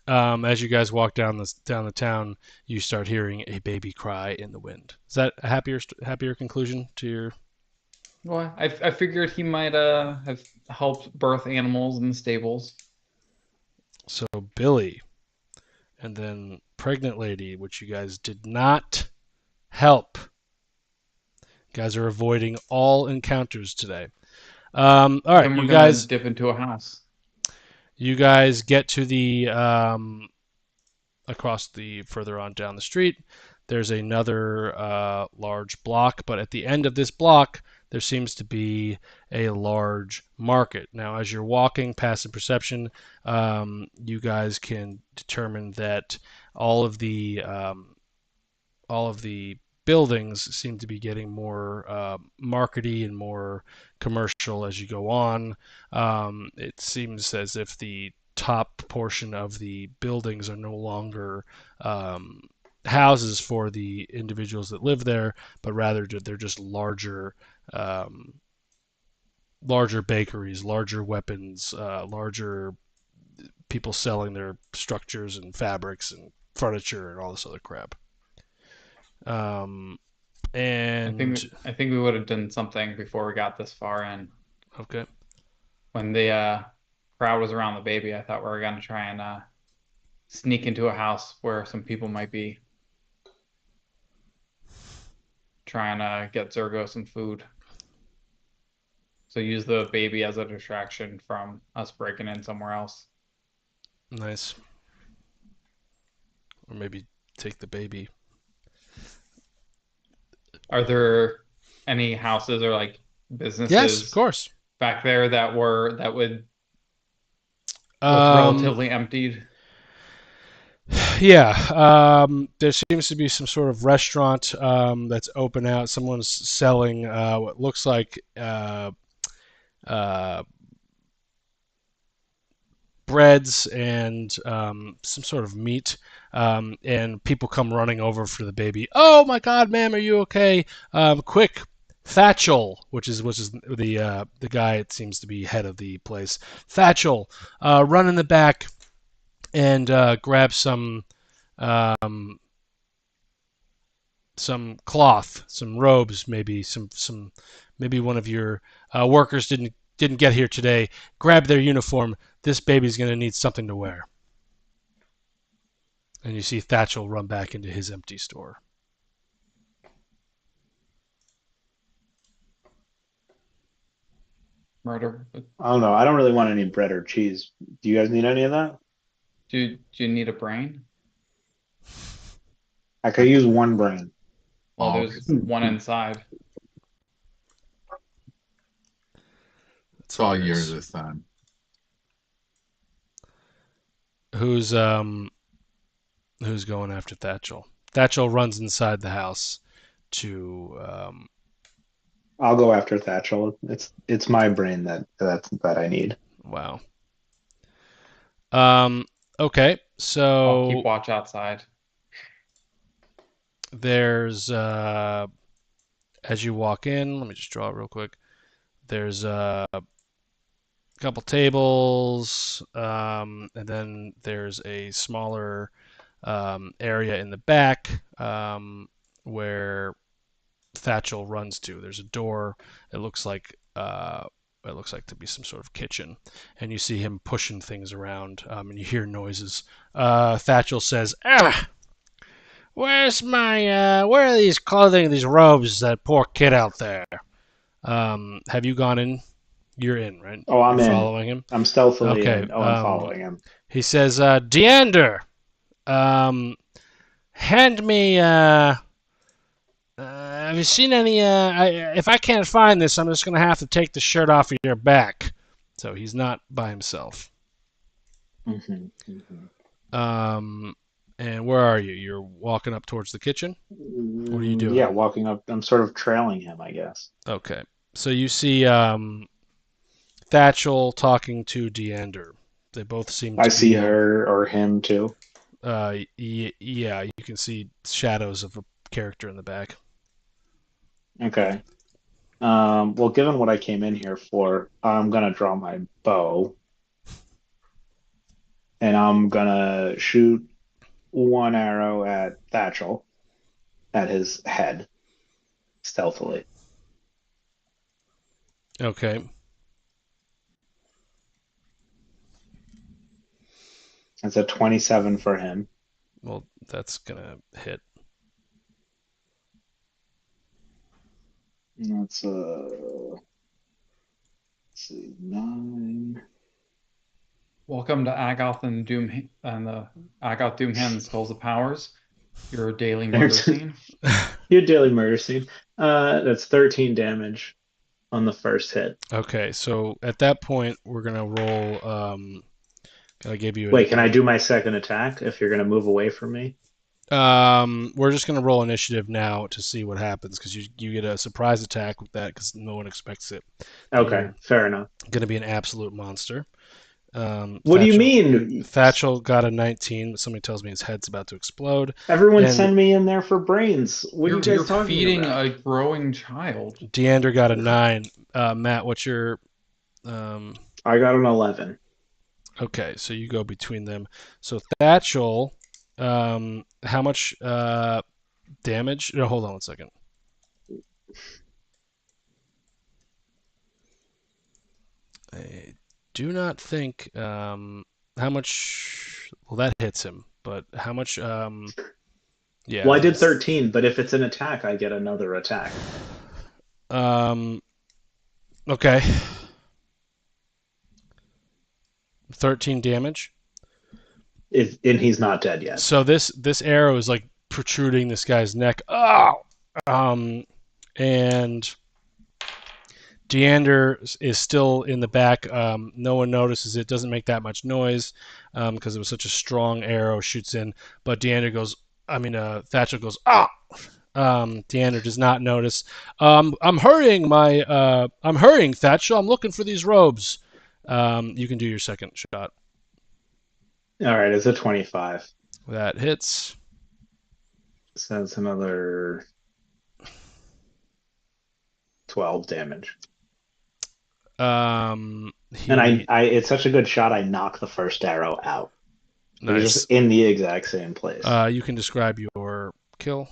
As you guys walk down the town, you start hearing a baby cry in the wind. Is that a happier conclusion to your? Well, I figured he might have helped birth animals in the stables. So Billy, and then pregnant lady, which you guys did not help. You guys are avoiding all encounters today. All right, And we're you gonna guys dip into a house. You guys get to the further on down the street. There's another large block, but at the end of this block, there seems to be a large market. Now, as you're walking past the perception, you guys can determine that all of the buildings seem to be getting more markety and more commercial as you go on. It seems as if the top portion of the buildings are no longer houses for the individuals that live there, but rather they're just larger bakeries, larger weapons, larger people selling their structures and fabrics and furniture and all this other crap. And I think we would have done something before we got this far in. Okay. When the crowd was around the baby, I thought we were gonna try and sneak into a house where some people might be, trying to get Zergo some food. So use the baby as a distraction from us breaking in somewhere else. Nice. Or maybe take the baby. Are there any houses or like businesses Yes, of course. back there that would look Um, relatively emptied? Yeah, there seems to be some sort of restaurant that's open out. Someone's selling what looks like uh, breads and some sort of meat. And people come running over for the baby. Oh my God, ma'am, are you okay? Quick, Thatchel, which is the guy. It seems to be head of the place. Thatchel, run in the back and grab um, some cloth, some robes, maybe one of your workers didn't get here today. Grab their uniform. This baby's gonna need something to wear. And you see Thatchel run back into his empty store. Murder. I don't know. I don't really want any bread or cheese. Do you guys need any of that? Do you need a brain? I could use one brain. Well, Oh, there's one inside. It's all yours this time. Who's going after Thatchel? Thatchel runs inside the house to I'll go after Thatchel. It's my brain that I need. wow. Okay, I'll so keep watch outside. there's as you walk in, let me just draw it real quick. There's a couple tables, and then there's a smaller area in the back where Thatchel runs to. There's a door. It looks like to be some sort of kitchen, and you see him pushing things around, and you hear noises. Thatchel says, "Ah, where's my where are these clothing, these robes, that poor kid out there?" Have you gone in? You're in, right? Oh, I'm You're in. following him. I'm stealthily Okay, in. Oh, I'm following him. He says, "Deander, hand me. Have you seen any? If I can't find this, I'm just gonna have to take the shirt off of your back." So he's not by himself. And where are you? You're walking up towards the kitchen? What are you doing? Yeah, walking up. I'm sort of trailing him, I guess. Okay. So you see Thatchel talking to Deander. They both seem to I see be, her or him too. yeah, you can see shadows of a character in the back. Okay. Well, given what I came in here for, I'm gonna draw my bow, and I'm gonna shoot one arrow at Thatchel, at his head, stealthily. Okay. It's a 27 for him. Well, that's gonna hit. That's let's see, 9. Welcome to Agoth and Doom and the Agoth Doomhand Skulls of Powers. Your daily murder scene. Your daily murder scene. That's 13 damage on the first hit. Okay, so at that point, we're gonna roll. I gave you. Wait, can I do my second attack if you're gonna move away from me? We're just gonna roll initiative now to see what happens because you get a surprise attack with that because no one expects it. Okay, You're fair enough. gonna be an absolute monster. What do you mean? Thatchel got a 19, but somebody tells me his head's about to explode. Everyone And- send me in there for brains. What are you You're guys talking feeding about? a growing child. Deander got a 9. Matt, what's your? I got an 11. Okay, so you go between them. So Thatchel, how much damage? No, hold on one second. I do not think how much. Well, that hits him, but how much? Yeah. Well, I did 13, but if it's an attack, I get another attack. Okay. 13 damage. And he's not dead yet. So this arrow is like protruding this guy's neck. Oh! And Deander is still in the back. No one notices it. Doesn't make that much noise because it was such a strong arrow shoots in. But Thatcher goes, ah! Deander does not notice. I'm hurrying, Thatcher. I'm looking for these robes. You can do your second shot. All right, it's a 25. That hits. So that's another 12 damage. And I it's such a good shot, I knock the first arrow out. Nice. It's just in the exact same place. You can describe your kill.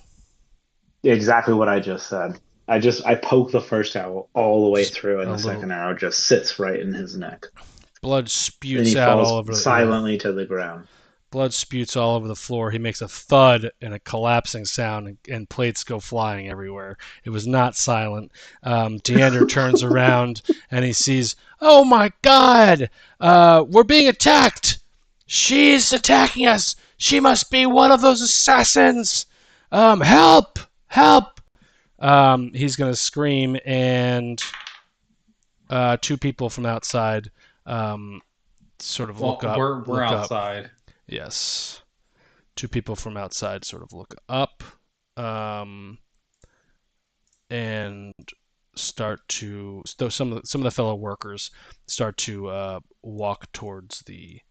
Exactly what I just said. I poke the first arrow all the way through, and the second arrow just sits right in his neck. Blood spewts out all over silently to the ground. Blood spewts all over the floor. He makes a thud and a collapsing sound, and plates go flying everywhere. It was not silent. Deander turns around and he sees, oh my God, we're being attacked. She's attacking us. She must be one of those assassins. Help! Help! He's going to scream, and two people from outside sort of look up. We're outside. Yes. Two people from outside sort of look up and start to some of the fellow workers start to walk towards the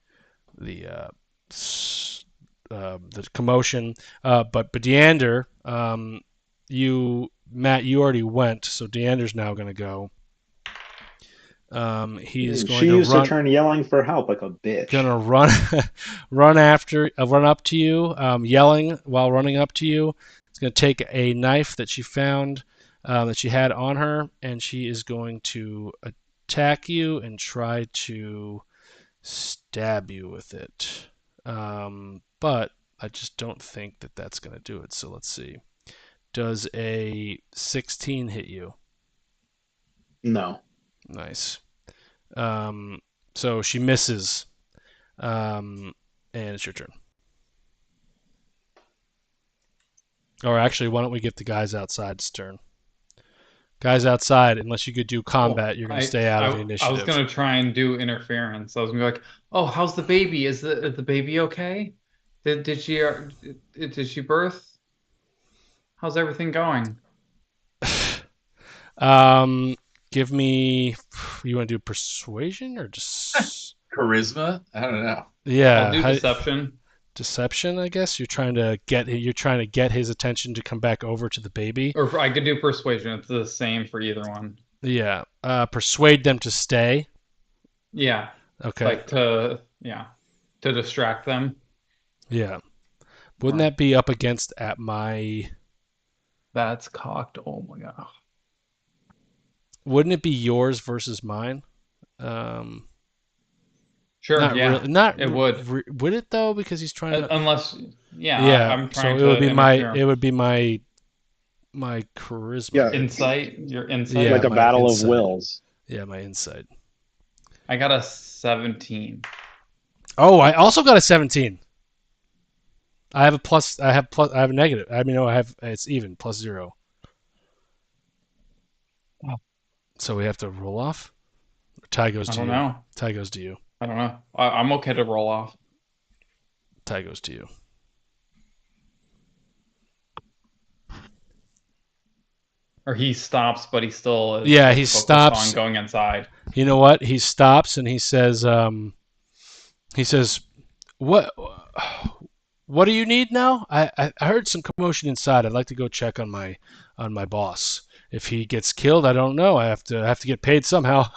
commotion. But Deander, Matt, you already went, so Deander's now going to go. He's going she to used run, to turn yelling for help like a bitch. Gonna run up to you, yelling while running up to you. It's gonna take a knife that she found that she had on her, and she is going to attack you and try to stab you with it. But I just don't think that that's gonna do it. So let's see. Does a 16 hit you? No. Nice. So she misses, and it's your turn. Or actually, why don't we get the guys outside's turn? Guys outside, unless you could do combat, you're going to stay out of the initiative. I was going to try and do interference. I was going to be like, oh, how's the baby? Is the baby okay? Did she birth? How's everything going? Give me. You want to do persuasion or just charisma? I don't know. Yeah, I'll do deception. Deception, I guess. You're trying to get his attention to come back over to the baby. Or I could do persuasion. It's the same for either one. Yeah. Persuade them to stay. Yeah. Okay. Like to distract them. Yeah. Wouldn't that be up against at my? That's cocked. Oh my god. Wouldn't it be yours versus mine? Sure. Not yeah. really, not it would. Would it though? Because he's trying to. Unless. Yeah. Yeah. I'm trying so it would be interfere. It would be my charisma. Yeah. Insight. Your insight. Yeah, like a battle insight. of wills. Yeah, my insight. I got a 17. Oh, I also got a 17. I have a plus. I have a negative. It's even +0. Wow. So we have to roll off. Tie goes to you. I don't know. Tie goes to you. I don't know. I'm okay to roll off. Tie goes to you. Or he stops, but he still is Yeah, he focused stops. on going inside. You know what? He stops and he says, "What do you need now? I heard some commotion inside. I'd like to go check on my boss. If he gets killed, I don't know. I have to get paid somehow."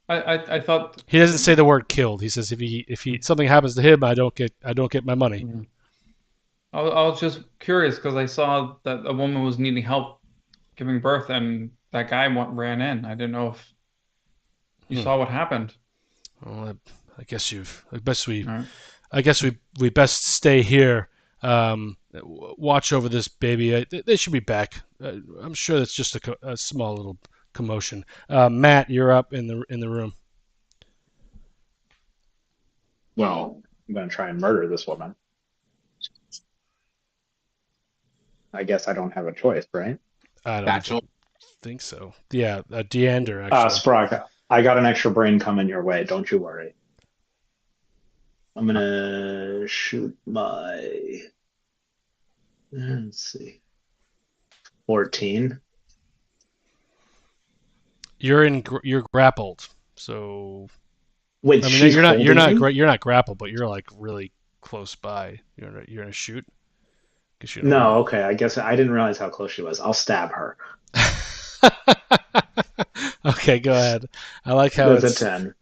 I thought He doesn't say the word killed. He says if something happens to him, I don't get my money. I was just curious because I saw that a woman was needing help giving birth, and that guy ran in. I didn't know if you saw what happened. Well, I guess we best stay here. watch over this baby. They should be back. I'm sure that's just a small little commotion. Matt, you're up in the room. Well, I'm going to try and murder this woman. I guess I don't have a choice, right? I don't Satchel. think so. Yeah, Deander actually. Sprock, I got an extra brain coming your way. Don't you worry. I'm going to shoot my... Let's see. 14. You're grappled. So Wait, I mean she's you're holding me? you're not grappled, but you're like really close by. You're gonna shoot. 'Cause you don't No, okay. I guess I didn't realize how close she was. I'll stab her. Okay, go ahead. I like how That's it's a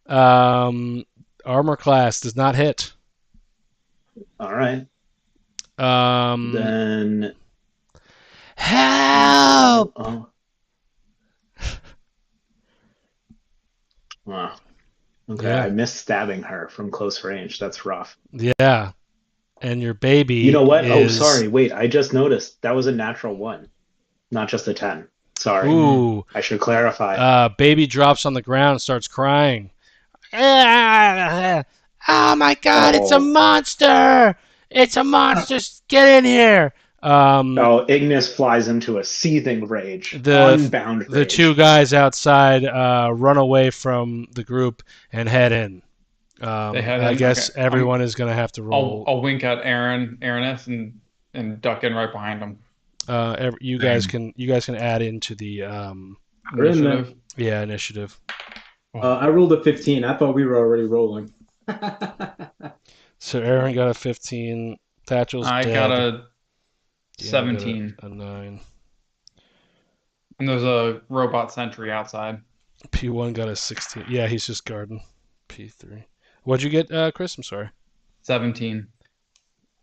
10. armor class does not hit. All right. Then help. oh. Wow. Okay, Yeah. I missed stabbing her from close range. That's rough. Yeah, and your baby. You know what? Oh, is... sorry. Wait, I just noticed that was a natural 1, not just a 10. Sorry. Ooh. I should clarify. Baby drops on the ground and starts crying. Oh my God! It's a Oh. monster! It's a monster! Get in here! Oh, Ignis flies into a seething rage, unbound The rage. two guys outside run away from the group and head in. They head I in? guess Okay. everyone is going to have to roll. I'll wink at Aaroness, and duck in right behind him. You guys can add into the We're in there. Initiative. initiative. I rolled a 15. I thought we were already rolling. So Aaron got a 15. Thatchel's I dead. got a Deanna got 17. a 9. And there's a robot sentry outside. P1 got a 16. Yeah, he's just guarding. P3. What'd you get, Chris? I'm sorry. 17.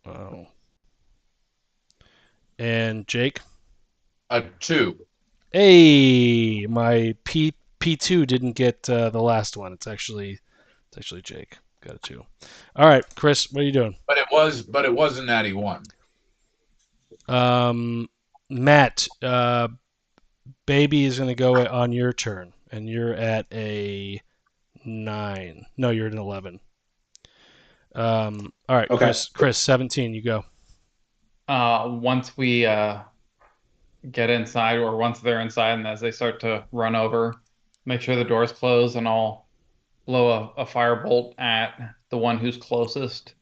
Wow. And Jake? A 2. Hey, my P2 didn't get the last one. It's actually Jake. Got a 2. All right, Chris, what are you doing? But it was a natty 1. Matt, baby is going to go on your turn, and you're at a 9. No, you're at an 11. All right, Okay. Chris, 17, you go. Once we get inside, or once they're inside, and as they start to run over, make sure the door's closed, and I'll blow a firebolt at the one who's closest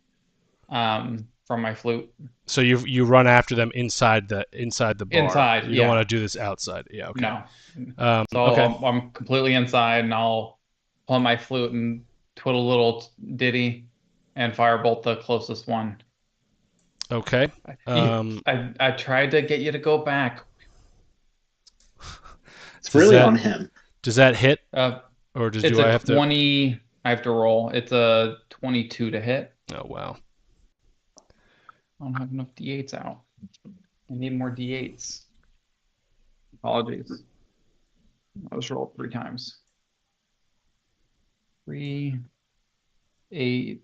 from my flute. So you run after them inside the bar. Inside, You yeah. don't want to do this outside. Yeah, okay. No. So okay. I'm completely inside, and I'll pull my flute and twiddle a little ditty and firebolt the closest one. Okay. I tried to get you to go back. It's really on him. Does that hit? Or It's do I a have to? 20. I have to roll. It's a 22 to hit. Oh wow. I don't have enough D8s out. I need more D8s. Apologies. I was rolled 3 times. 3, 8,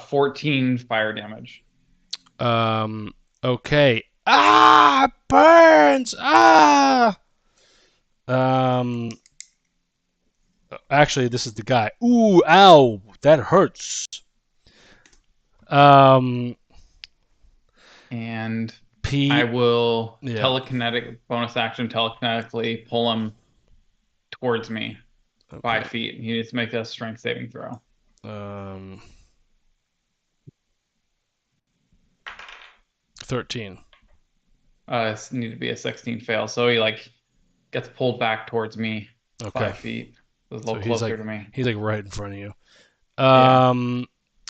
14 fire damage. Okay. Ah, burns. Ah. Actually, this is the guy. Ooh, ow, that hurts. And P. I will Yeah. bonus action telekinetically pull him towards me 5 feet. He needs to make a strength saving throw. 13. It need to be a 16 fail. So he gets pulled back towards me 5 feet. A little closer to me. He's right in front of you. Yeah.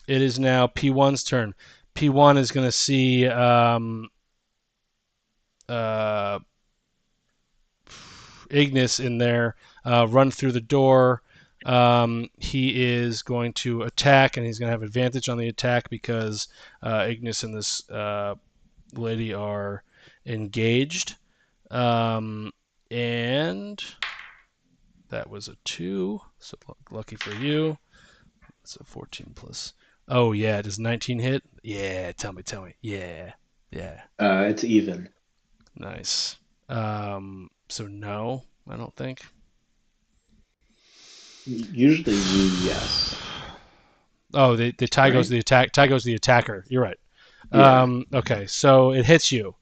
It is now P1's turn. P1 is going to see Ignis in there run through the door. He is going to attack, and he's going to have advantage on the attack because Ignis and this lady are engaged. And that was a 2, so lucky for you. It's a 14 plus Oh yeah, does 19 hit? Yeah, tell me. Yeah, yeah, It's even. nice. So no, I don't think. Usually, yes. Oh, the tie goes Right? to the attack. Tie goes to the attacker. You're right. Yeah. Okay, so it hits you.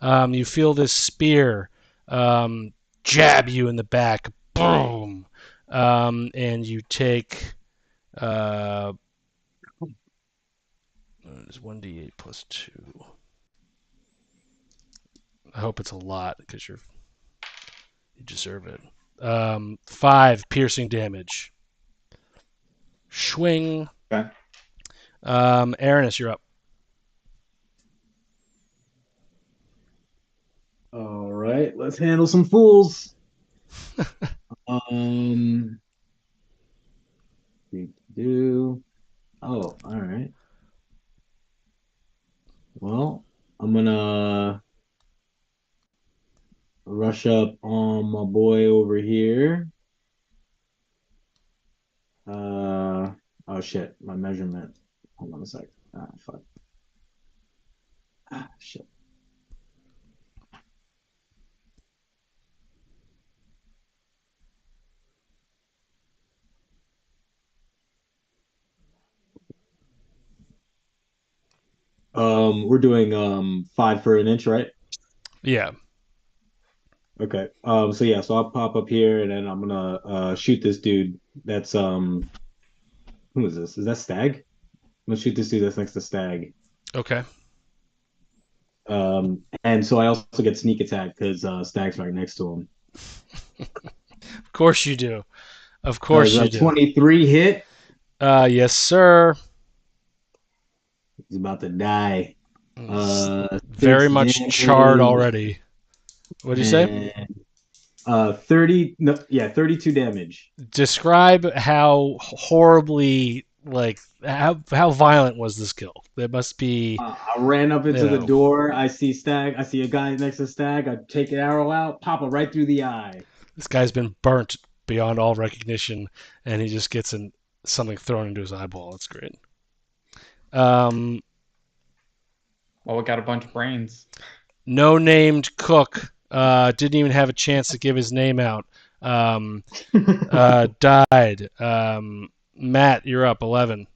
You feel this spear um, jab you in the back. Boom. And you take it's 1d8 plus 2. I hope it's a lot because you deserve it. 5 piercing damage. Swing. Okay. Aranis, you're up. All right, let's handle some fools. Um, do. Oh, all right. Well, I'm gonna rush up on my boy over here. Oh shit, my measurement. Hold on a sec. Ah, fuck. Ah, shit. We're doing 5 for an inch, right? Yeah. Okay. So yeah, so I'll pop up here and then I'm gonna shoot this dude. That's who is this? Is that Stag? I'm gonna shoot this dude that's next to Stag. Okay. And so I also get sneak attack because Stag's right next to him. Of course you do. Of Does course you a do. 23 hit? Yes, sir. He's about to die. Very 6 much charred damage already. What'd you say? and 30 no, yeah, 32 damage. Describe how horribly, like, how violent was this kill? There must be, I ran up into the know. door. I see Stag. I see a guy next to Stag. I take an arrow out, pop it right through the eye. This guy's been burnt beyond all recognition, and he just gets something thrown into his eyeball. That's great. Well, we got a bunch of brains. No named cook didn't even have a chance to give his name out. Died. Matt, you're up. 11.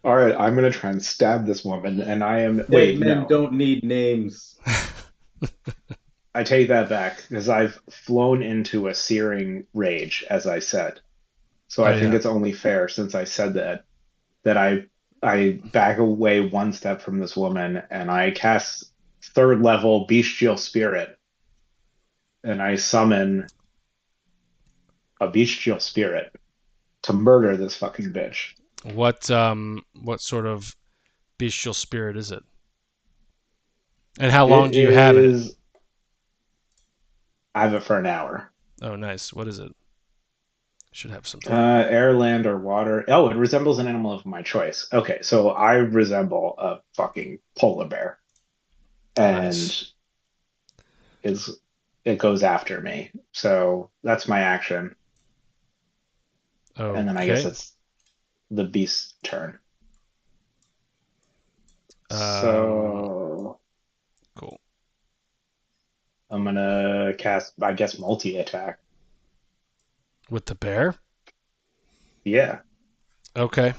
All right, I'm gonna try and stab this woman, and I am. Dead Wait, men no. don't need names. I take that back because I've flown into a searing rage, as I said. So I think Yeah. it's only fair, since I said that I back away one step from this woman, and I cast 3rd level bestial spirit, and I summon a bestial spirit to murder this fucking bitch. What sort of bestial spirit is it? And how long do you have it? I have it for an hour. Oh, nice. What is it? Should have some. Air, land, or water. Oh, it resembles an animal of my choice. Okay, so I resemble a fucking polar bear, and Nice. it goes after me. So that's my action, and then I guess Okay. it's the beast's turn. Um, So Cool. I'm gonna cast, I guess, multi-attack. With the bear? Yeah, Okay.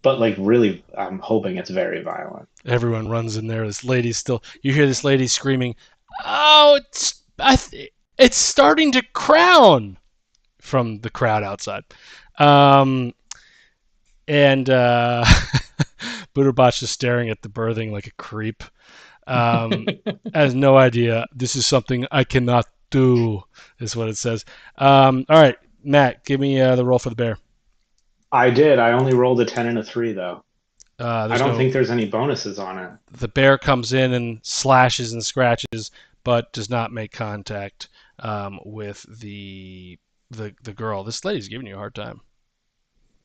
but like really, I'm hoping it's very violent. Everyone runs in there. This lady's still. You hear this lady screaming, "Oh, it's starting to crown!" from the crowd outside. And Buddhabotch is staring at the birthing like a creep. Has no idea. This is something I cannot do, is what it says. All right, Matt, give me the roll for the bear. I did. I only rolled a 10 and a 3 though. I There's don't no. think there's any bonuses on it. The bear comes in and slashes and scratches, but does not make contact with the girl. This lady's giving you a hard time.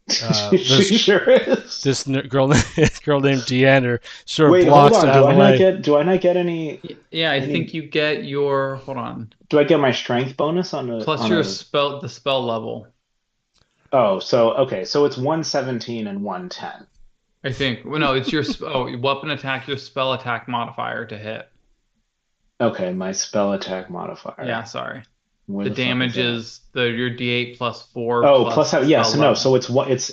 She sure is. This girl named Deander sort of Wait, blocks hold on. out of the way. Do I not get any? Yeah, I think you get your hold on. Do I get my strength bonus on the Plus on your a- the spell level. Oh, so okay, so it's 117 and 110. I think. Well, no, it's your weapon attack, your spell attack modifier to hit. Okay, my spell attack Yeah, modifier. sorry. Where The the fuck is damage that? is your D8 plus 4 Oh, plus plus how? Yeah, spell so no, level. so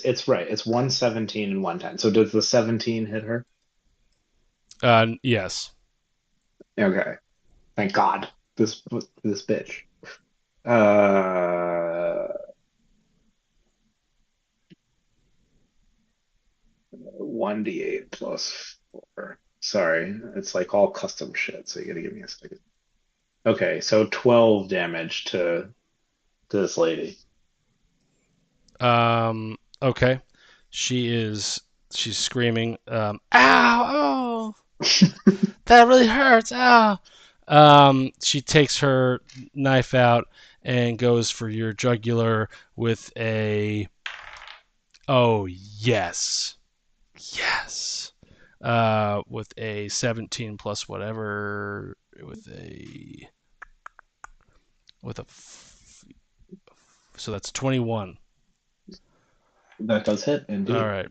it's right. It's 117 and 110. So does the 17 hit her? Yes. Okay, thank God. This bitch. Uh, 1d8 plus 4. Sorry, it's like all custom shit, so you gotta give me a second. Okay, so 12 damage to this lady. Okay. She's screaming, ow, oh, that really hurts, ow. She takes her knife out and goes for your jugular with a, oh, yes. Yes. With a 17 plus whatever, with a, so that's 21. That does hit, All indeed. right.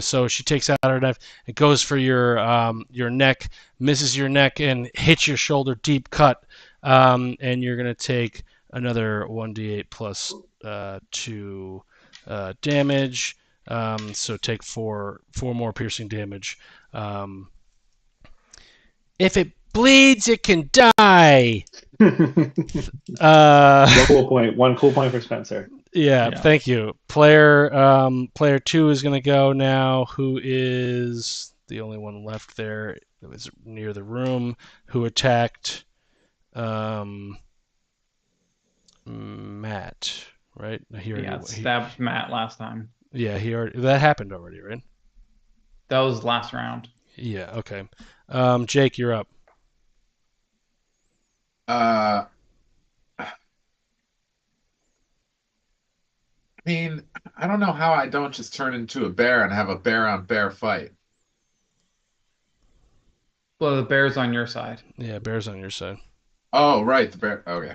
So she takes out her knife. It goes for your neck, misses your neck, and hits your shoulder deep cut. And you're gonna take another 1d8 plus 2 damage. So take four more piercing damage. If it bleeds, it can die. One cool point for Spencer. Yeah, Yeah. thank you. Player 2 is going to go now, who is the only one left there that was near the room, who attacked Matt, right? Yeah, it stabbed Matt last time. Yeah, that happened already, right? That was last round. Yeah, okay. Jake, you're up. I mean, I don't know how I don't just turn into a bear and have a bear on bear fight. Well, the bear's on your side. Yeah, bear's on your side. Oh, right, the bear. Okay.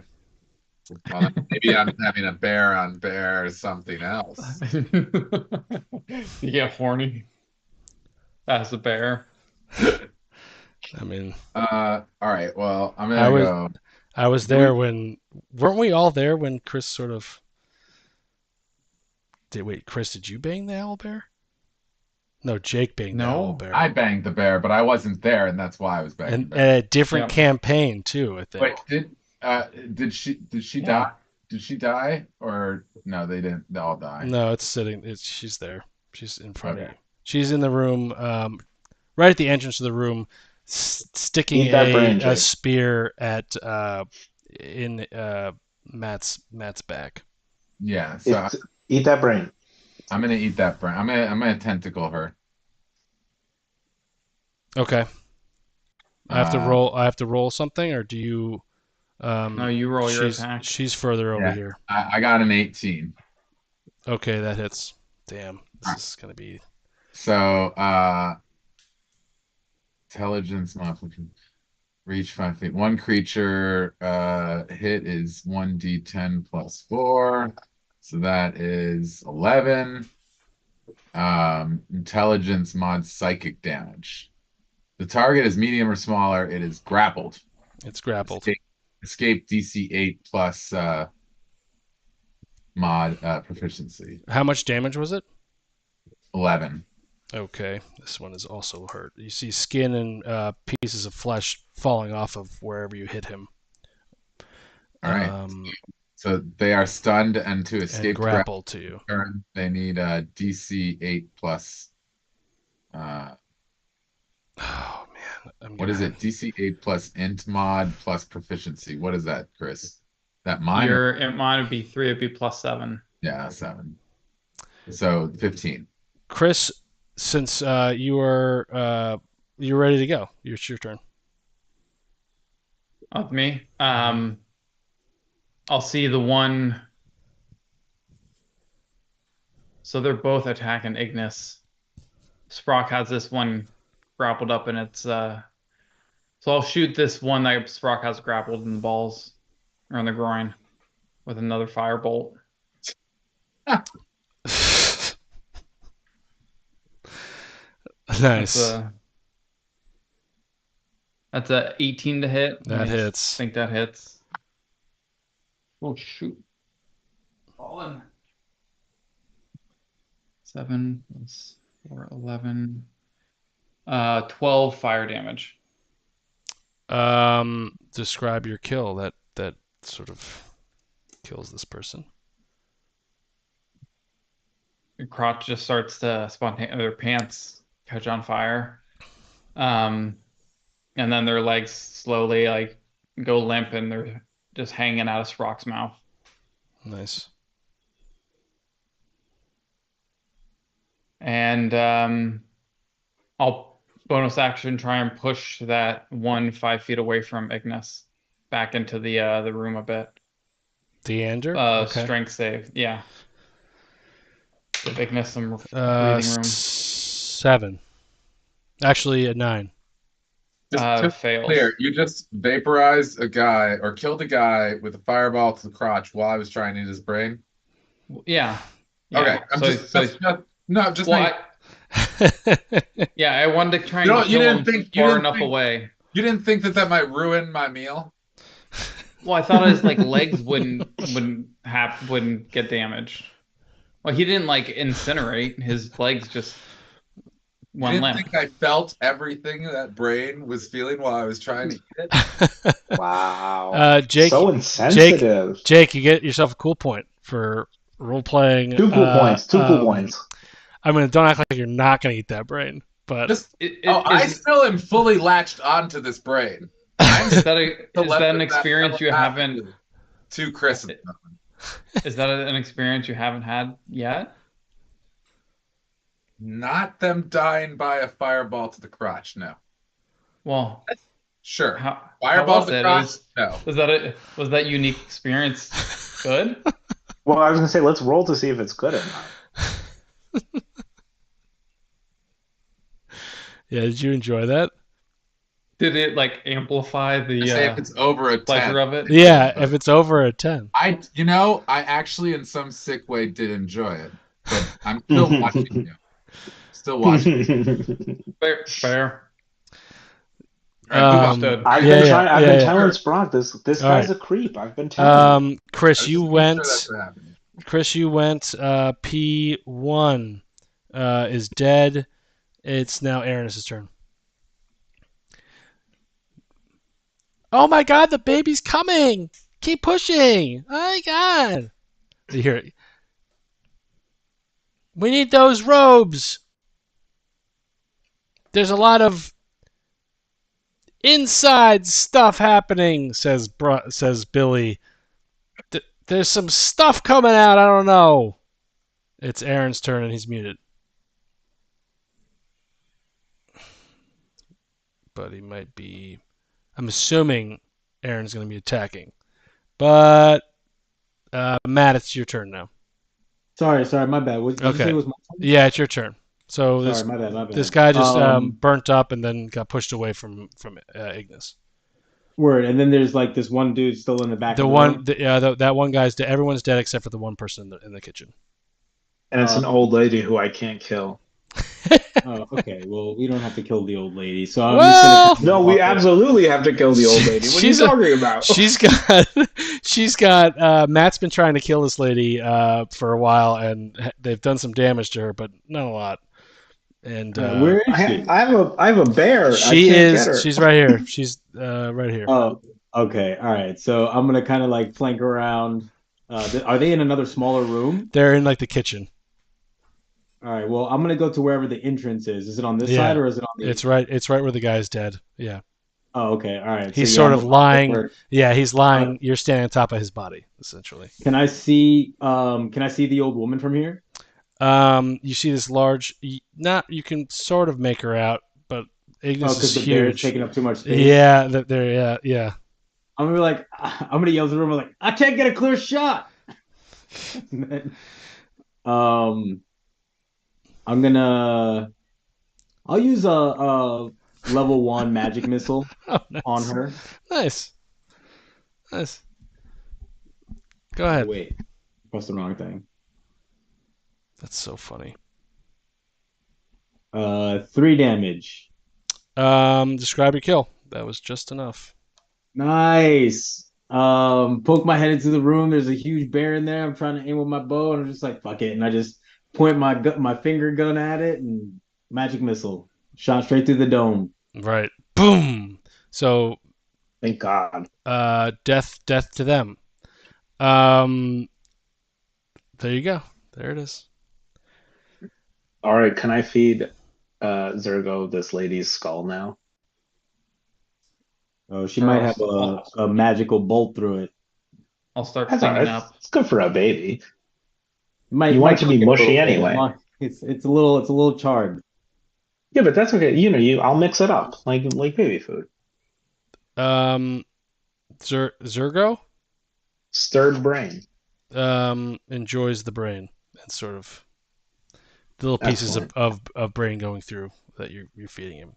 Well, then maybe I'm having a bear on bear or something else. You get horny as a bear. I mean, All right. Well, I'm I gonna was go. I was Do there we- when weren't we all there when Chris sort of Chris, did you bang the owl bear? No, Jake banged the owl No. bear. I banged the bear, but I wasn't there, and that's why I was banging And the bear. a different Yep. campaign too, I think. Wait, did she Yeah. die? Did she die? Or no, they didn't. They all die. No, it's sitting. She's there. She's in front of Okay. you. She's in the room, right at the entrance of the room, sticking Eat that brain, a Jake. spear at in Matt's back. Yeah. So Eat that brain. I'm gonna eat that brain. I'm gonna tentacle her. Okay. I have to Uh, roll. I have to roll something, or do you? No, you roll your she's attack. she's further over Yeah. here. I got an 18. Okay, that hits. Damn, this is gonna be. So intelligence modification. Reach 5 feet. One creature hit is 1d10 plus 4. So that is 11. Intelligence mod psychic damage. The target is medium or smaller. It is grappled. It's grappled. Escape DC 8 plus mod proficiency. How much damage was it? 11. Okay, this one is also hurt. You see skin and pieces of flesh falling off of wherever you hit him. All right. So they are stunned and to And escape grappled to you. turn, they need a DC 8 plus. Oh man, What is it? DC 8 plus int mod plus proficiency. What is that, Chris? That mine? It might be 3, it'd be plus 7. Yeah, 7. So 15. Chris, since you're ready to go, it's your turn. Of me. I'll see the one. So they're both attacking Ignis. Sprock has this one grappled up, and it's so I'll shoot this one that Sprock has grappled in the balls or in the groin with another firebolt. Nice. That's a 18 to hit. That Nice. hits. I think that hits. Oh shoot. Fallen. 7 plus 4, 11. 12 fire damage. Describe your kill. That sort of kills this person. Your crotch just starts to their pants catch on fire. And then their legs slowly like go limp and they're just hanging out of Sprock's mouth. Nice. And I'll bonus action try and push that one 5 feet away from Ignis back into the room a bit. Deander? Okay. Strength save, yeah. Give Ignis some breathing room. 7. Actually, a 9. Just to be Fails. clear, you just vaporized a guy or killed a guy with a fireball to the crotch while I was trying to eat his brain. Yeah. Okay. Yeah, I wanted to try and You kill him didn't far enough think- away. You didn't think that might ruin my meal? Well, I thought his like legs wouldn't get damaged. Well, he didn't like incinerate. His legs just You went didn't limp. think I felt everything that brain was feeling while I was trying to eat it? Wow. Jake, So insensitive. Jake, you get yourself a cool point for role playing. 2 cool points. 2 cool points. I mean, don't act like you're not going to eat that brain, but I still am fully latched onto this brain. Is that an experience you haven't? To Chris. Is that an experience you haven't had yet? Not them dying by a fireball to the crotch, no. Well, Sure. how Fireball was to the it? crotch, no. Was that unique experience good? Well, I was gonna say let's roll to see if it's good or not. Yeah, did you enjoy that? Did it like amplify the Say if it's over a 10. pleasure of it? Yeah, if it's over a 10. I actually in some sick way did enjoy it, but I'm still watching you. Still watching. Fair. Um, I've Yeah, been yeah, trying. I've yeah, been yeah. telling Sprock this guy's right. a creep. I've been telling him. Chris, you went. Chris, P1 is dead. It's now Aranis' turn. Oh my God, the baby's coming! Keep pushing! Oh my God! You hear it? We need those robes. There's a lot of inside stuff happening, says Billy. There's some stuff coming out. I don't know. It's Aaron's turn, and he's muted. But he might be. I'm assuming Aaron's going to be attacking. But Matt, it's your turn now. Sorry, my bad. What did you Okay. say was my turn? Yeah, it's your turn. So Sorry, my bad. this guy just burnt up and then got pushed away from Ignis. Word, and then there's like this one dude still in the back. The of one, room. that one guy's dead. Everyone's dead except for the one person in the kitchen. And it's an old lady who I can't kill. Oh, okay. Well, we don't have to kill the old lady. So I'm Well- just gonna No, we absolutely have to kill the old lady. What are you She's a- talking about? She's got. Matt's been trying to kill this lady for a while, and they've done some damage to her, but not a lot. And where is she? I have a bear. she I can't is. get her. She's right here. She's right here. Oh, okay. All right. So I'm gonna kind of like flank around. Are they in another smaller room? They're in like the kitchen. All right. Well, I'm gonna go to wherever the entrance is. Is it on this Yeah. side or is it on the? It's right. It's right where the guy's dead. Yeah. Oh, okay. All right. He's So, sort I'm of gonna- lying. Yeah, he's lying. You're standing on top of his body, essentially. Can I see? Can I see the old woman from here? You see this large. You can sort of make her out, but Ignis because is the bear is huge. taking up too much space. Yeah, there. Yeah. I'm gonna be like, I'm gonna yell to the room like, I can't get a clear shot. And then, I'll use a level 1 magic missile Oh, nice. on her. Nice. Go ahead. Wait, press the wrong thing. That's so funny. 3 damage. Describe your kill. That was just enough. Nice. Poke my head into the room. There's a huge bear in there. I'm trying to aim with my bow, and I'm just like, fuck it. And I just point my finger gun at it and magic missile. Shot straight through the dome. Right. Boom. So, Thank God. death to them. There you go. There it is. All right, can I feed Zergo this lady's skull now? Oh, she might have a magical bolt through it. I'll start That's all cleaning right. up. It's good for a baby. You want it to be mushy anyway. It's a little charred. Yeah, but that's okay. I'll mix it up like baby food. Zergo Stirred brain. enjoys the brain and sort of the little pieces Excellent. of brain going through that you're feeding him.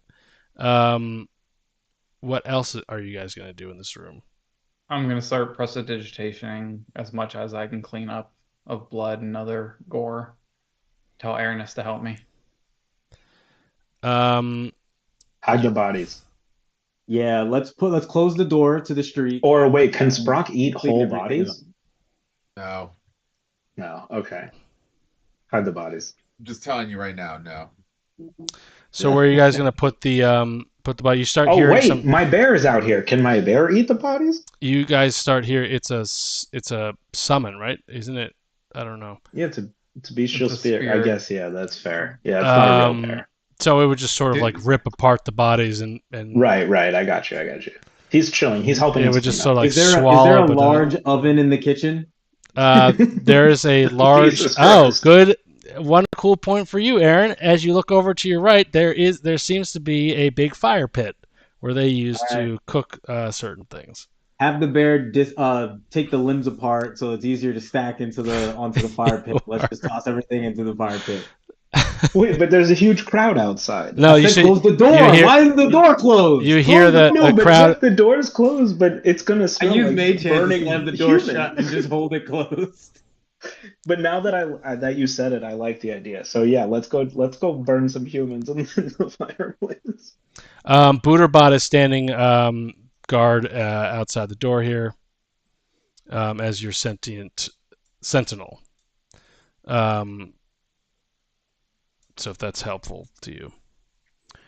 What else are you guys gonna do in this room? I'm gonna start prestidigitating as much as I can clean up of blood and other gore. Tell Aranis to help me. Hide the bodies. Yeah, let's close the door to the street. Or wait, can Sprock eat Clean whole everything bodies? No. No. Okay. Hide the bodies. I'm just telling you right now, no. So where are you guys gonna put the body? You start Oh hearing wait, some. my bear is out here. Can my bear eat the bodies? You guys start here. It's a summon, right? Isn't it? I don't know. Yeah, it's a bestial It's a spear. I spear. guess that's fair. Yeah, it's not a real bear. So it would just sort of like rip apart the bodies and Right. I got you. He's chilling. He's helping. It us would just clean sort up. of like Is there swallow. a large oven in the kitchen? There is a large. Jesus Oh, Christ. good. One cool point for you, Aaron. As you look over to your right, there seems to be a big fire pit where they used to cook certain things. Have the bear take the limbs apart so it's easier to stack onto the fire pit. Let's just toss everything into the fire pit. Wait, but there's a huge crowd outside. No, I said close the door. Why is the door closed? You hear the but crowd. look, the door's closed, but it's gonna I smell use like mage hand to burning slam the door human. shut and just hold it closed. But now that you said it, I like the idea. So yeah, let's go burn some humans in the fireplace. Booterbot is standing guard outside the door here as your sentient sentinel. So if that's helpful to you.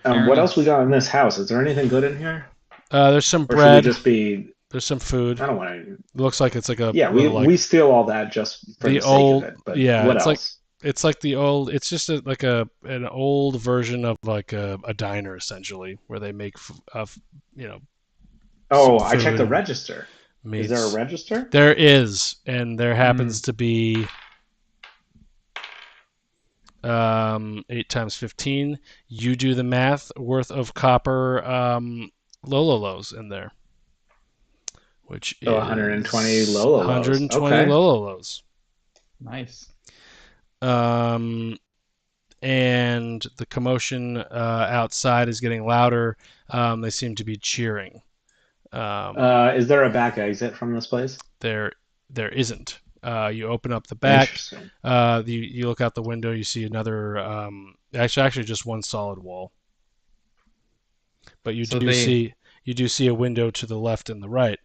What else we got in this house? Is there anything good in here? There's some Or should we bread. just be? There's some food. I don't want to. Looks like it's like a Yeah, we steal all that just for the the sake old- of it. But yeah, what it's else? it's like the old. It's just like an old version of like a diner essentially, where they make Oh, some I checked the food, register. meats. Is there a register? There is, and there happens to be 8 times 15. You do the math. Worth of copper Lololos in there, which So is 120 Lololos. 120 Okay. Lololos. Nice. And the commotion outside is getting louder. They seem to be cheering. Is there a back exit from this place? There isn't. You open up the back. Interesting. You look out the window. You see another. Actually, just one solid wall. But you So do see a window to the left and the right.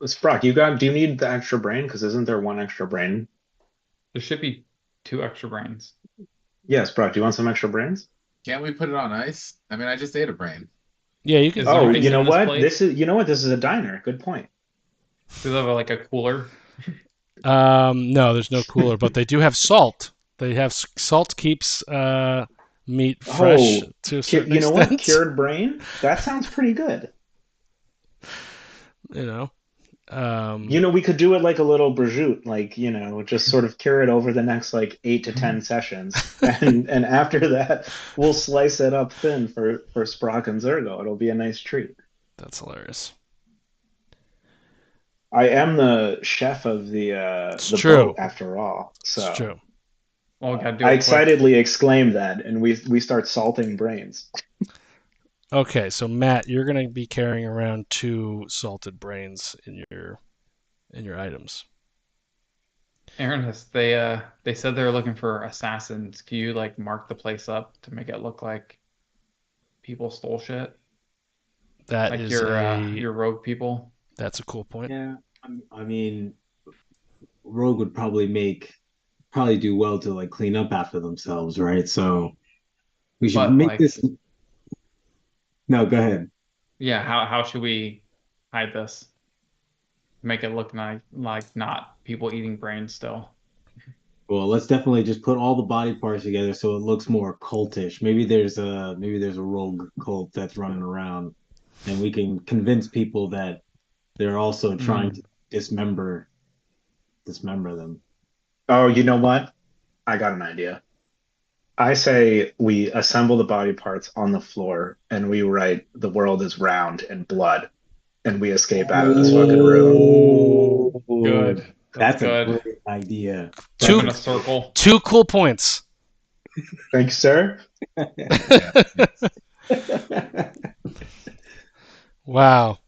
Sprock, do you need the extra brain? Because isn't there one extra brain? There should be 2 extra brains. Yes, Sprock, do you want some extra brains? Can't we put it on ice? I mean, I just ate a brain. Yeah, you can. Is there Oh, ice you know in this what? place? This is a diner. Good point. Do they have like a cooler? No, there's no cooler, but they do have salt. They have salt keeps meat fresh to a certain You know extent. what? Cured brain? That sounds pretty good. You know. We could do it like a little prosciutto, like, just sort of cure it over the next like 8 to 10 sessions. And after that, we'll slice it up thin for Sprock and Zergo. It'll be a nice treat. That's hilarious. I am the chef of the true. boat after all. So It's true. Well, we gotta do I it quick. excitedly exclaim that, and we start salting brains. Okay, so Matt, you're gonna be carrying around 2 salted brains in your items. Ernest, they said they were looking for assassins. Can you like mark the place up to make it look like people stole shit? That Like is your rogue people? that's a cool point. Yeah, I mean, Rogue would probably do well to like clean up after themselves, right? So we should But make like, this. No, go ahead. yeah, how should we hide this? Make it look like not people eating brains still. Well, let's definitely just put all the body parts together so it looks more cultish. Maybe there's a rogue cult that's running around, and we can convince people that they're also trying to dismember them. Oh, you know what? I got an idea. I say we assemble the body parts on the floor and we write "The world is round" in blood, and we escape out of this fucking room. Good. That's a good. great idea. Put them Two in a circle. two cool points. Thank you, sir. Wow.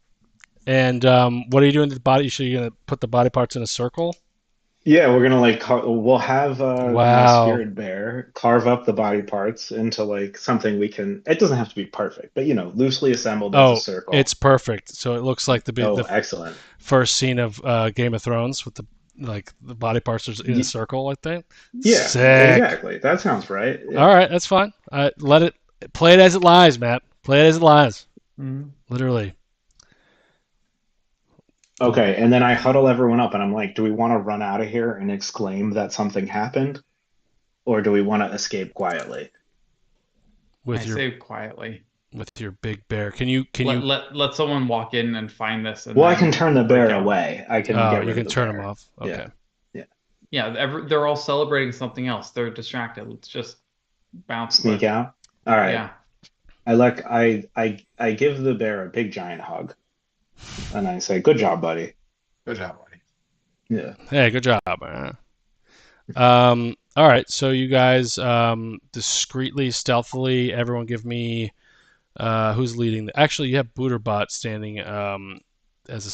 And what are you doing to the body? So you're gonna put the body parts in a circle? Yeah, we're gonna like we'll have my Wow. spirit bear carve up the body parts into like something we can. It doesn't have to be perfect, but loosely assembled as a Oh, circle. it's perfect. So it looks like Oh, the excellent. first scene of Game of Thrones with the body parts are in Ye- a circle, I think. Yeah, Sick. exactly. That sounds right. Yeah. All right, that's fine. Let it play it as it lies, Matt. Play it as it lies. Mhm. Literally. Okay, and then I huddle everyone up and I'm like, do we want to run out of here and exclaim that something happened? Or do we want to escape quietly? With I your say quietly. big bear. Can you Let someone walk in and find this, and Well, I then can turn the break bear out. away. I can oh, get you rid can of the turn them bear. off. Yeah. Okay. Yeah, they're all celebrating something else. They're distracted. Let's just bounce. Sneak But out. All right. yeah, I give the bear a big giant hug and I say, "Good job, buddy." Good job, buddy. Yeah. Hey, good job. All right. So you guys, discreetly, stealthily, everyone give me, who's leading? Actually, you have Booterbot standing, as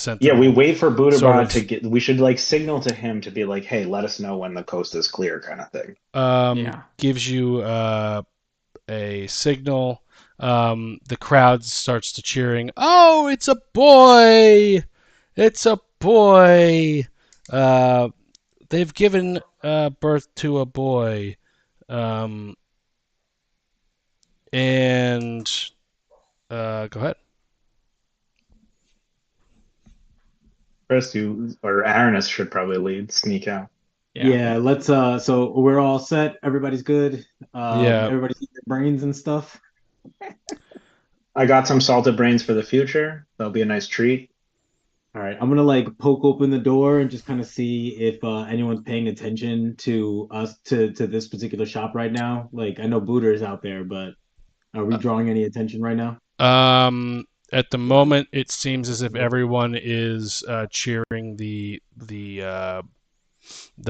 a Yeah, we sentinel. wait for Sort Butterbot of. to get. We should like signal to him to be like, "Hey, let us know when the coast is clear," kind of thing. yeah. Gives you a signal. The crowd starts to cheering. Oh, it's a boy! It's a boy! They've given birth to a boy. And go ahead. Chris, you or Aranis should probably lead. Sneak out. Yeah, let's so we're all set. Everybody's good. Yeah. Everybody's eating their brains and stuff. I got some salted brains for the future. That'll be a nice treat. All right, I'm gonna like poke open the door and just kind of see if anyone's paying attention to us to this particular shop right now. Like I know Booter's out there, but are we drawing any attention right now? At the moment, it seems as if everyone is cheering the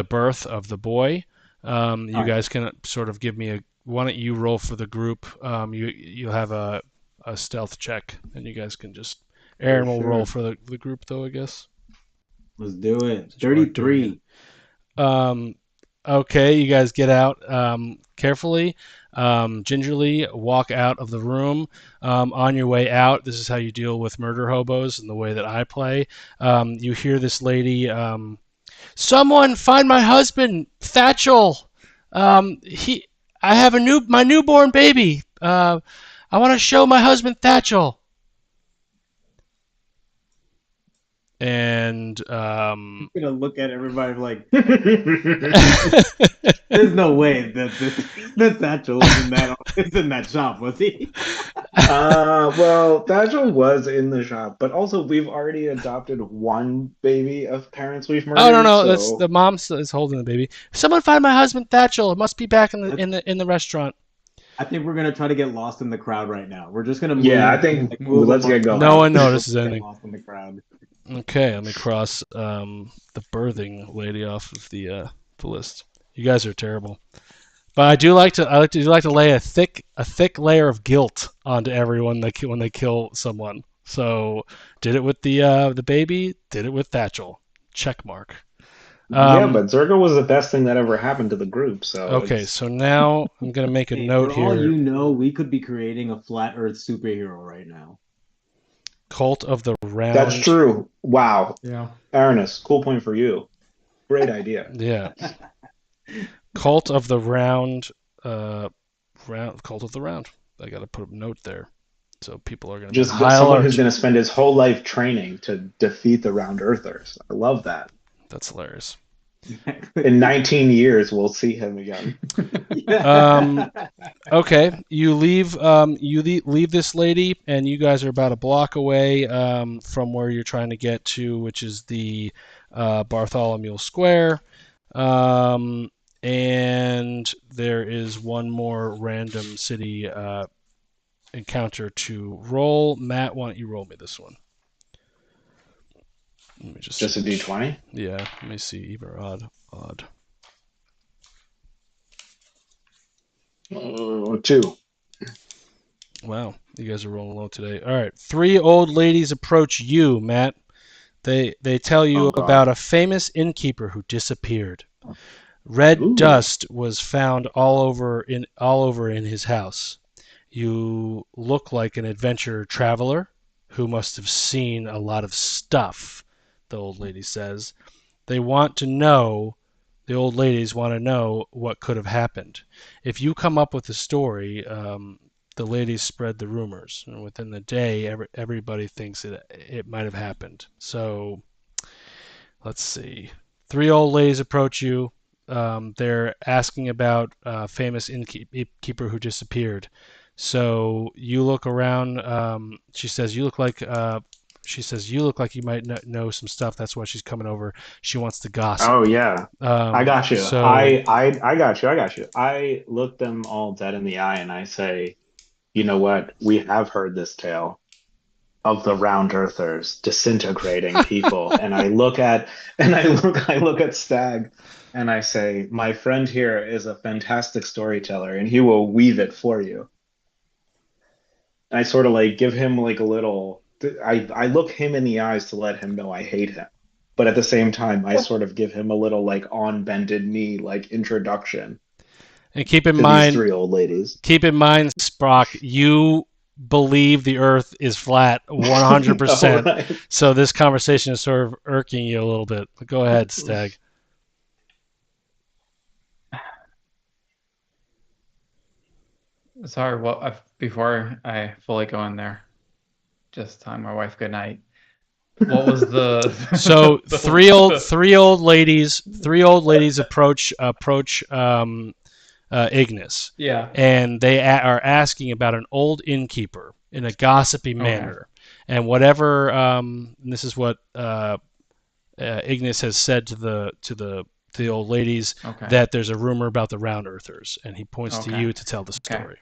birth of the boy. You Alright. guys can sort of give me a. Why don't you roll for the group? You'll have a stealth check, and you guys can just. Aaron will sure. roll for the group, though, I guess. Let's do it. Since you aren't doing 33. Okay, you guys get out carefully, gingerly walk out of the room. On your way out, this is how you deal with murder hobos and the way that I play. You hear this lady, someone find my husband, Thatchel. I have my newborn baby. I want to show my husband Thatchel. And I'm gonna look at everybody like, Well, there's no way that Satchel is in that shop, was he? Thatchel was in the shop, but also we've already adopted one baby of parents we've murdered. oh no, that's so the mom is holding the baby. Someone find my husband Thatchel. It must be back in the restaurant. I think we're gonna try to get lost in the crowd right now. We're just gonna move. Yeah, I think like, move let's among- get going. No one notices Get anything. lost in the crowd. Okay, let me cross the birthing lady off of the list. You guys are terrible. But I like to lay a thick layer of guilt onto everyone when they kill someone. So did it with the baby, did it with Thatchel. Check mark. Yeah, but Zergo was the best thing that ever happened to the group. So Okay, so now I'm gonna make a Hey, note for all here. you know, we could be creating a flat Earth superhero right now. Cult of the Round. that's true. Wow, Yeah. Aranus, cool point for you. Great idea. Yeah. Cult of the Round. Cult of the Round. I gotta put a note there, so people are gonna be Just high someone alert. who's going to spend his whole life training to defeat the Round Earthers. I love that. That's hilarious. In 19 years, we'll see him again. Okay, you leave. Leave this lady, and you guys are about a block away from where you're trying to get to, which is the Bartholomew Square. And there is one more random city encounter to roll. Matt, why don't you roll me this one? Let me Just a D20? Yeah, let me see. Even odd. 2. Wow, you guys are rolling low today. All right, 3 old ladies approach you, Matt. They tell you Oh, God. about a famous innkeeper who disappeared. Red Ooh. dust was found all over in his house. You look like an adventure traveler who must have seen a lot of stuff, the old lady says. The old ladies want to know what could have happened. If you come up with a story, the ladies spread the rumors, and within the day, everybody thinks it might have happened. So, let's see. 3 old ladies approach you. They're asking about a famous innkeeper who disappeared. So you look around. She says you look like you might know some stuff. That's why she's coming over. She wants to gossip. Oh, yeah. I got you. So I got you. I look them all dead in the eye and I say, you know what? We have heard this tale of the Round Earthers disintegrating people. And I look at Stag and I say, my friend here is a fantastic storyteller and he will weave it for you. And I sort of like give him like a little I look him in the eyes to let him know I hate him. But at the same time, I sort of give him a little like on bended knee like introduction and keep in to these mind, 3 old ladies. Sprock, you believe the Earth is flat 100%. All right. So this conversation is sort of irking you a little bit. But go ahead, Stag. Sorry, before I fully go in there, just telling my wife good night. What was the So three old ladies approach Ignis, Yeah. and they are asking about an old innkeeper in a gossipy manner, and whatever. And this is what Ignis has said to the old ladies, Okay. that there's a rumor about the Round Earthers, and he points to Okay. you to tell the story.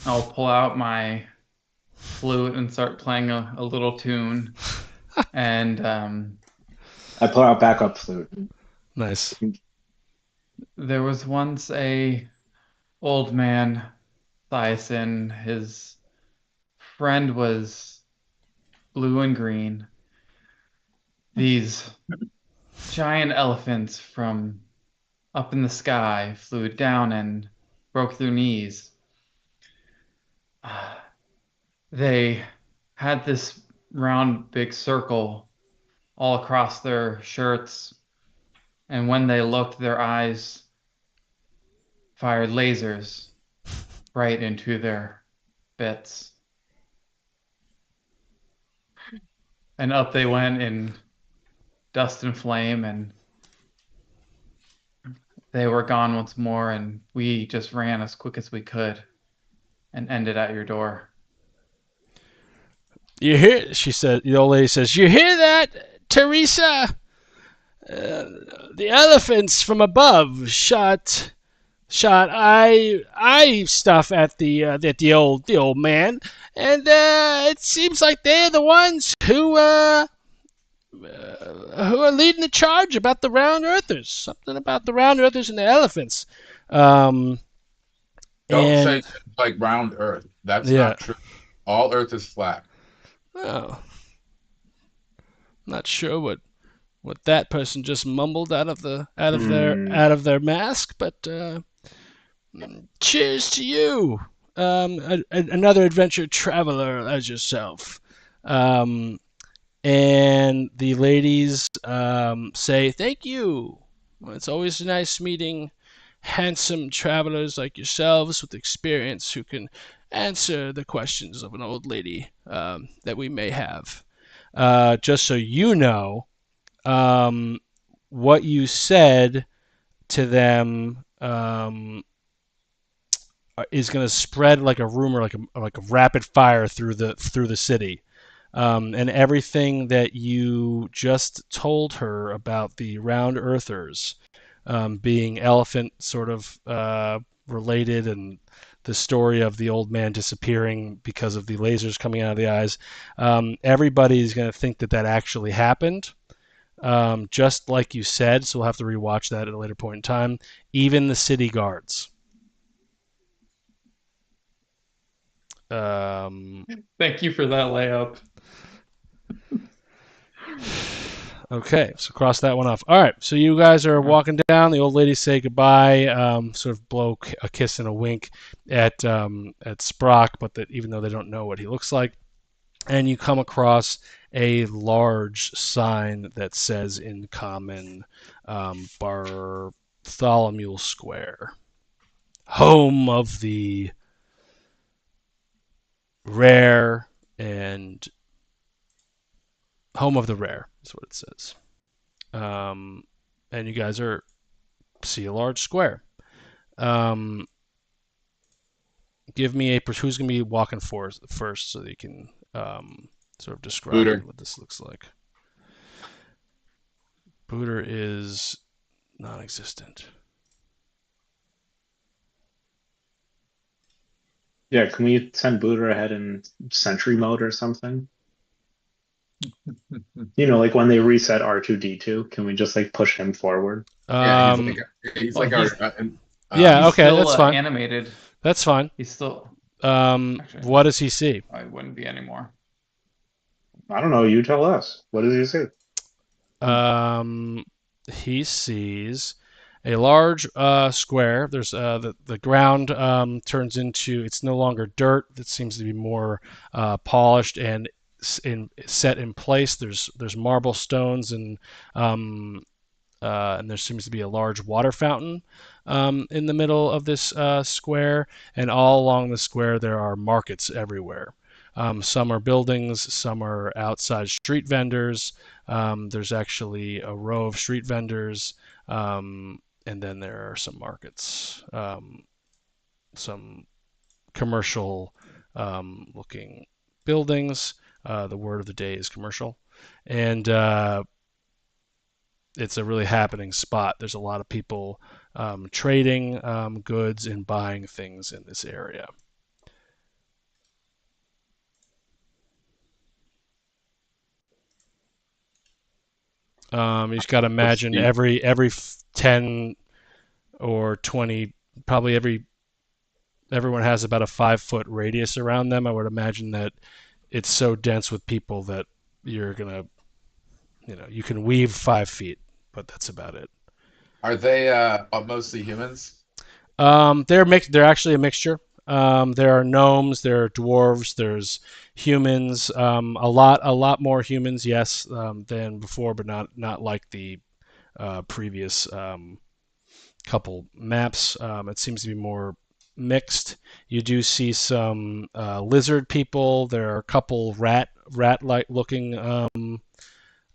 I'll pull out my flute and start playing a little tune, and I pull out backup flute. Nice. there was once a old man, Thyson. His friend was blue and green. These giant elephants from up in the sky flew down and broke their knees. They had this round big circle all across their shirts, and when they looked, their eyes fired lasers right into their bits. And up they went in dust and flame, and they were gone once more, and we just ran as quick as we could and ended at your door. You hear? She said. The old lady says, "You hear that, Teresa? The elephants from above shot eye stuff at the old man, and it seems like they're the ones who are leading the charge about the Round Earthers. Something about the Round Earthers and the elephants." Don't And say like round Earth. That's Yeah. not true. All Earth is flat. Oh, not sure what that person just mumbled out of their mask, but cheers to you, another adventure traveler as yourself. Um, and the ladies say, "Thank you. Well, it's always nice meeting handsome travelers like yourselves with experience who can answer the questions of an old lady that we may have." Just so you know, um, what you said to them is going to spread like a rumor, like a rapid fire through the city. And everything that you just told her about the round earthers being elephant sort of related, and the story of the old man disappearing because of the lasers coming out of the eyes, everybody's going to think that actually happened. Just like you said, so we'll have to rewatch that at a later point in time. Even the city guards. Thank you for that layup. Okay, so cross that one off. All right, so you guys are walking down. The old ladies say goodbye, sort of blow a kiss and a wink at Sprock, but that even though they don't know what he looks like, and you come across a large sign that says in common, Bartholomew Square, home of the rare and home of the rare is what it says. And you guys see a large square. Give me who's going to be walking first so that you can sort of describe Booter. what this looks like. Booter is non-existent. Yeah, can we send Booter ahead in sentry mode or something? You know, like when they reset R2D2, can we just like push him forward? Yeah, he's Well, like he's- our. Yeah, He's okay, still, that's fine. Animated. That's fine. He's still. What does he see? I wouldn't be anymore. I don't know. You tell us. What does he say? He sees a large square. There's the ground turns into, it's no longer dirt. It seems to be more polished and set in place. There's marble stones, and there seems to be a large water fountain in the middle of this square. And all along the square there are markets everywhere. Some are buildings, some are outside street vendors. There's actually a row of street vendors, and then there are some markets, some commercial looking buildings. The word of the day is commercial. And it's a really happening spot. There's a lot of people trading goods and buying things in this area. You just got to imagine every 10 or 20, probably everyone has about a 5-foot radius around them. I would imagine that it's so dense with people that you're gonna, you can weave 5 feet, but that's about it. Are they mostly humans? They're mixed. They're actually a mixture. There are gnomes, there are dwarves, there's humans. A lot more humans, yes, than before, but not like the previous couple maps. It seems to be more mixed. You do see some lizard people. There are a couple rat-like looking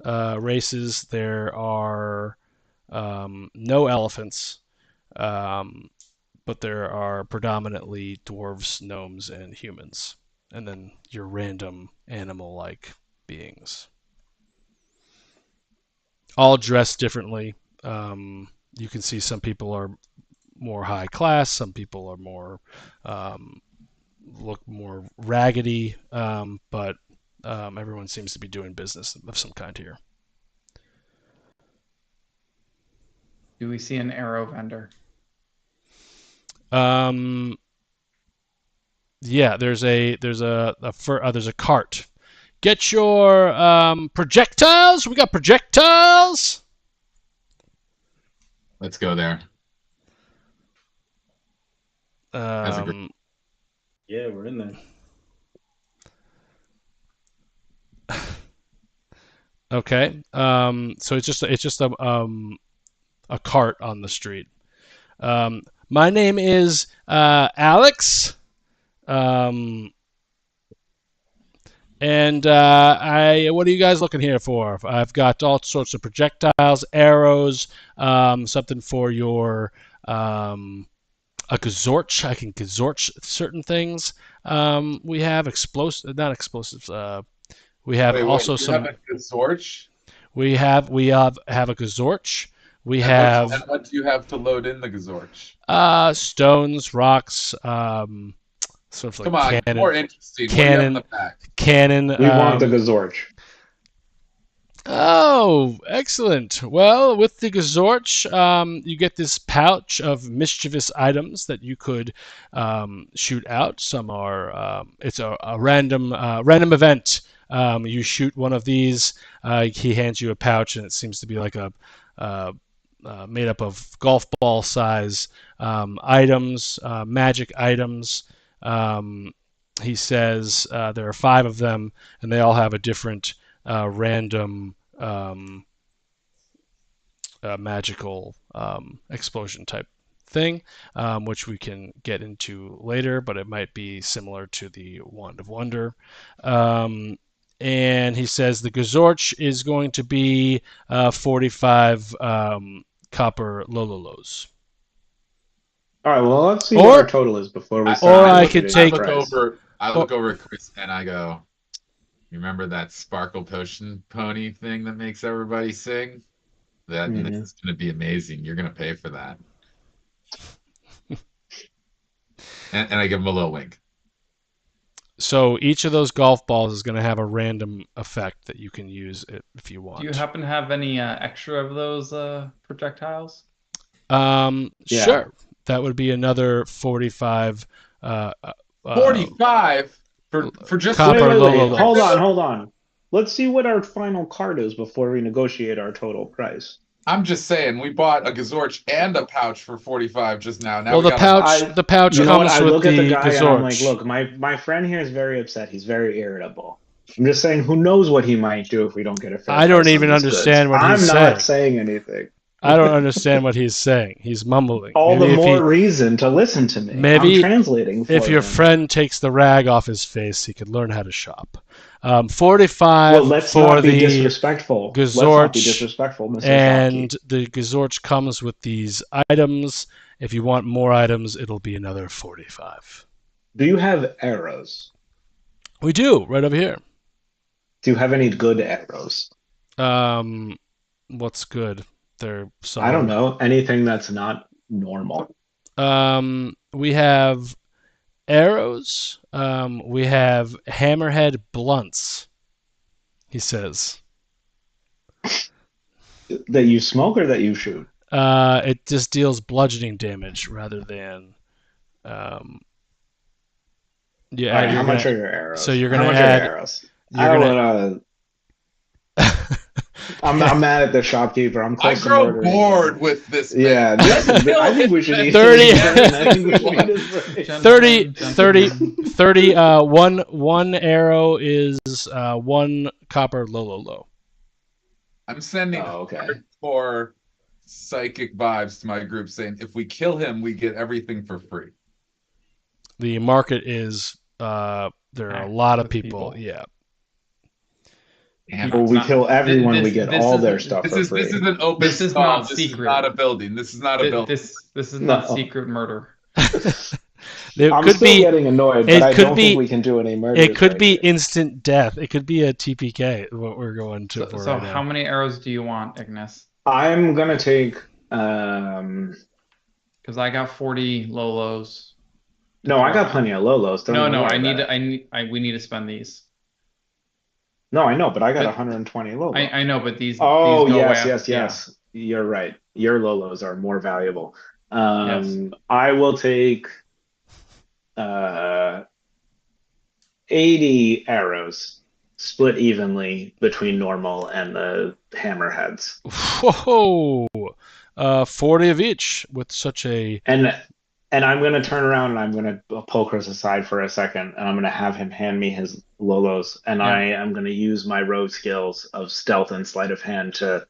races. There are no elephants. But there are predominantly dwarves, gnomes, and humans, and then your random animal-like beings, all dressed differently. You can see some people are more high class, some people are more look more raggedy, but everyone seems to be doing business of some kind here. Do we see an arrow vendor? Yeah, there's a cart get your projectiles. We got projectiles. Let's go there. That's a Um, Yeah, we're in there. okay. So it's just a cart on the street. My name is Alex. And what are you guys looking here for? I've got all sorts of projectiles, arrows, something for your a gazorch. I can gazorch certain things. We have not explosives. We have also you some. have a Gazorch? We have a gazorch. We And have what do you have to load in the Gazorch? stones, rocks, sort of Come like on, cannon. more interesting. What do you have in the Cannon. back? Cannon. We want the Gazorch. Oh, excellent. Well, with the Gazorch, you get this pouch of mischievous items that you could shoot out. Some are, it's a random event. You shoot one of these, he hands you a pouch, and it seems to be like a made up of golf ball size items, magic items. He says there are 5 of them, and they all have a different random magical explosion type thing, which we can get into later, but it might be similar to the Wand of Wonder. And he says the Gazorch is going to be 45 copper Lololos. All right, well, let's see Or- what our total is before we start. or I negotiating could the take- price. I look over at Chris and I go, "You remember that sparkle potion pony thing that makes everybody sing? This is going to be amazing. You're going to pay for that." and I give him a little wink. So each of those golf balls is going to have a random effect that you can use if you want. Do you happen to have any extra of those projectiles? Yeah. Sure. That would be another 45. 45 for just Copper Wait, Lolo. hold on. Let's see what our final card is before we negotiate our total price. I'm just saying, we bought a Gazorch and a pouch for 45 just now. Now Well, we the got the pouch You know what? comes I with look at the the guy and I'm like, Gazorch. look, my friend here is very upset. He's very irritable. I'm just saying, who knows what he might do if we don't get a fair I don't price on even these understand goods. what he's I'm not saying anything. I don't understand what he's saying. He's mumbling. All Maybe the more reason to listen to me. maybe I'm translating for if your him. friend takes the rag off his face, he could learn how to shop. 45 Well, let's for not be the disrespectful. Let's not be Gazorch, disrespectful, Mr. and Shockey. the Gazorch comes with these items. If you want more items, it'll be another 45. Do you have arrows? We do, right over here. Do you have any good arrows? What's good? They're I don't know. Anything that's not normal. We have arrows. We have hammerhead blunts. He says. That you smoke or that you shoot? It just deals bludgeoning damage rather than. Yeah. All right, you're how much gonna- are your arrows? so you're How gonna much add- are your arrows? you're I don't gonna- wanna. I'm mad at the shopkeeper. I'm I close to grow murdering him. bored with this. Yeah, I think we should eat 30. I think we should eat his brain. 30, Gentlemen. 30, one arrow is 1 copper Lolo. I'm sending Oh, okay. hardcore psychic vibes to my group saying, if we kill him, we get everything for free. The market is there are a lot of With people. people. Yeah. Damn, Well, it's we not- kill everyone, we this- get this all is- their stuff this for is free. this is an open This is stall. not This is secret. not a building. This is not a building. This is No. not secret murder. It I'm could still be getting annoyed, it but I could don't be- think we can do any murders. it could right be here. instant death. It could be a TPK. What we're going to So, for so right how now. many arrows do you want, Ignis? I'm gonna take. Because I got 40 Lolos. No, I got plenty of Lolos. Don't No, even no, worry I need about it. we need to spend these. No, I know, but I got But- 120 Lolos. I know, but these. Oh, these go yes, away. yes, yes. You're right. Your Lolos are more valuable. Yes. I will take 80 arrows. split evenly between normal and the hammerheads. Whoa! 40 of each with such a. And I'm gonna turn around and I'm gonna pull Chris aside for a second, and I'm gonna have him hand me his Lolos, and Yeah. I am gonna use my rogue skills of stealth and sleight of hand to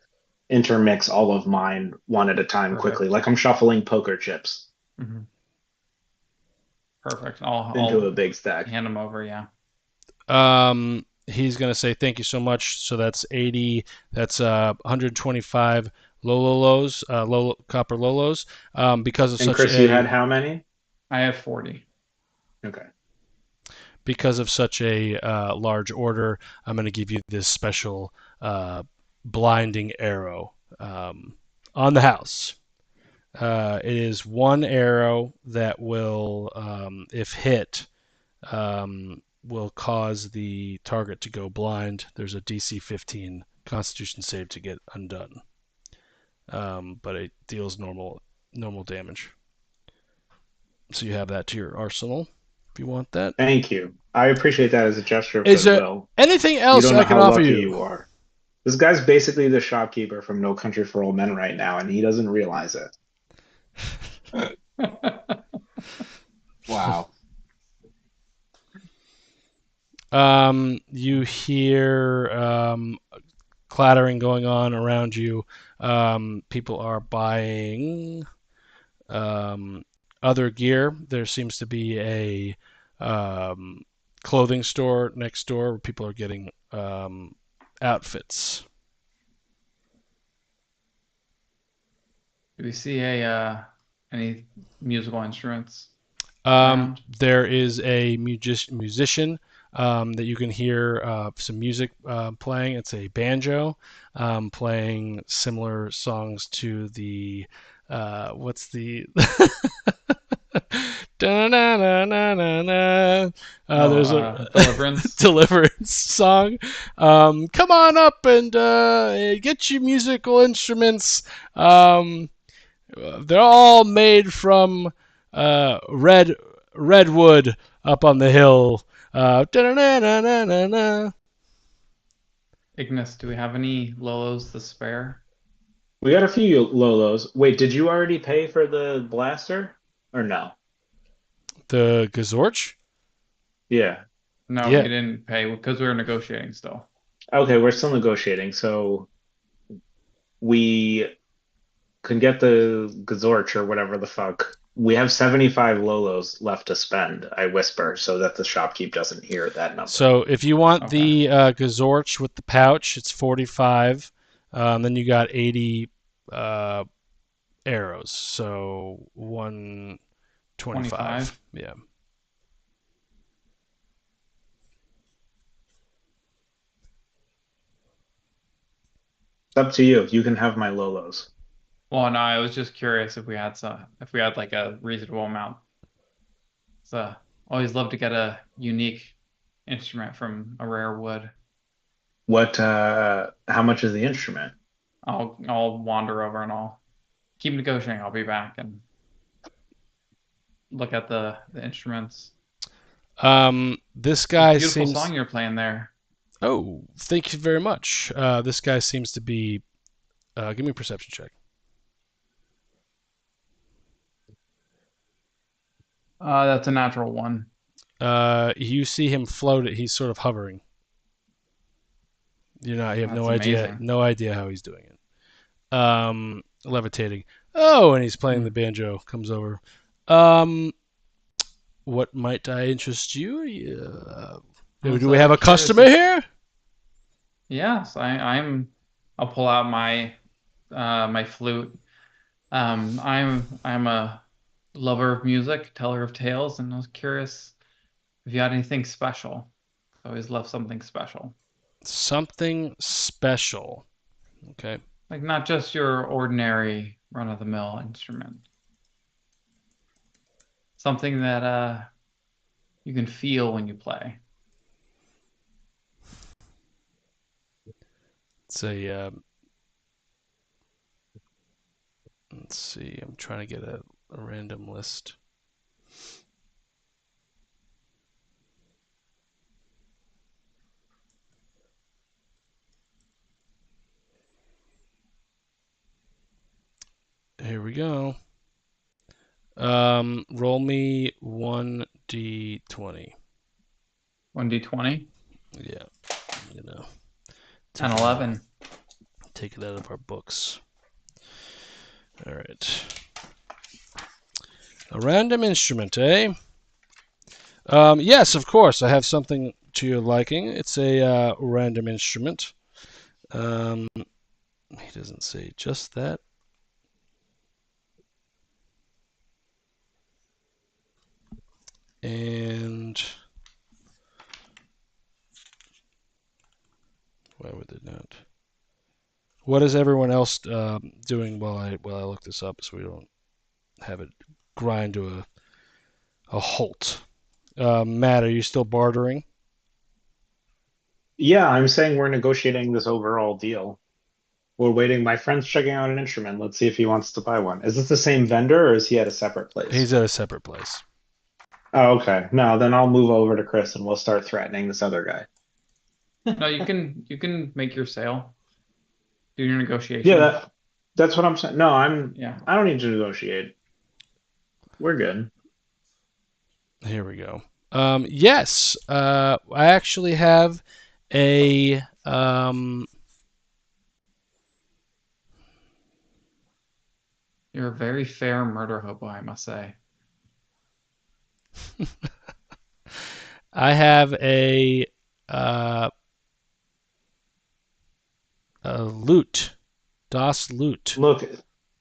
intermix all of mine one at a time Perfect. quickly, like I'm shuffling poker chips Hmm. Perfect. into a I'll big stack. hand them over. Yeah. He's gonna say thank you so much. So that's 80. That's 125 Lololos, copper Lolos. Because of And such Chris, you had a how many? I have 40. Okay. large order, I'm gonna give you this special blinding arrow on the house. It is one arrow that will, if hit, will cause the target to go blind. There's a DC 15 Constitution save to get undone, but it deals normal damage. So you have that to your arsenal if you want that. Thank you. I appreciate that as a gesture of Is there goodwill. anything You else don't know I can how offer lucky you? you are. This guy's basically the shopkeeper from No Country for Old Men right now, and he doesn't realize it. Wow. You hear clattering going on around you. People are buying other gear. There seems to be a clothing store next door where people are getting outfits. Do we see any musical instruments around? There is a musician that you can hear some music playing. It's a banjo playing similar songs to the what's the Da-na-na-na-na-na. There's a Deliverance. Deliverance song. Come on up and get your musical instruments. They're all made from redwood up on the hill. Da-na-na-na-na-na. Ignis, do we have any Lolos to spare? We got a few Lolos. Wait, did you already pay for the blaster? Or no? The Gazorch? Yeah. No, Yeah. we didn't pay because we were negotiating still. Okay, we're still negotiating, so we can get the Gazorch or whatever the fuck. We have 75 Lolos left to spend, I whisper, so that the shopkeep doesn't hear that number. So if you want Okay. the Gazorch with the pouch, it's 45. Then you got 80 arrows, so 125. 25? Yeah. It's up to you. You can have my Lolos. Well, no, I was just curious if we had like a reasonable amount. So always love to get a unique instrument from a rare wood. How much is the instrument? I'll wander over and I'll keep negotiating. I'll be back and look at the instruments. This guy Beautiful seems. song you're playing there. Oh, thank you very much. This guy seems to be. Give me a perception check. That's a natural one. You see him float. He's sort of hovering. You have no That's idea. amazing. No idea how he's doing it. Levitating. Oh, and he's playing Hmm. the banjo. Comes over. What might I interest you? Do we have a curious customer here? Yes, I'll pull out my my flute. I'm a lover of music, teller of tales, and I was curious if you had anything special. I always love something special. Something special. Okay. Like not just your ordinary run-of-the-mill instrument. Something that you can feel when you play. It's a. Let's see. I'm trying to get a random list. Here we go. Roll me 1d20. 1d20 Yeah, you know. and 11. Take it out of our books. All right. A random instrument, eh? Yes, of course. I have something to your liking. It's a random instrument. He doesn't say just that. And why would they not? What is everyone else doing while I look this up, so we don't have it grind to a halt? Matt, are you still bartering? Yeah, I'm saying we're negotiating this overall deal. We're waiting. My friend's checking out an instrument. Let's see if he wants to buy one. Is this the same vendor or is he at a separate place? He's at a separate place. Oh, okay. No, then I'll move over to Chris and we'll start threatening this other guy. No, you can make your sale. Do your negotiation. Yeah, that's what I'm saying. No, Yeah. I don't need to negotiate. We're good. Here we go. Yes, I actually have a You're a very fair murder hobo, I must say. I have a lute, Das Lute. Look,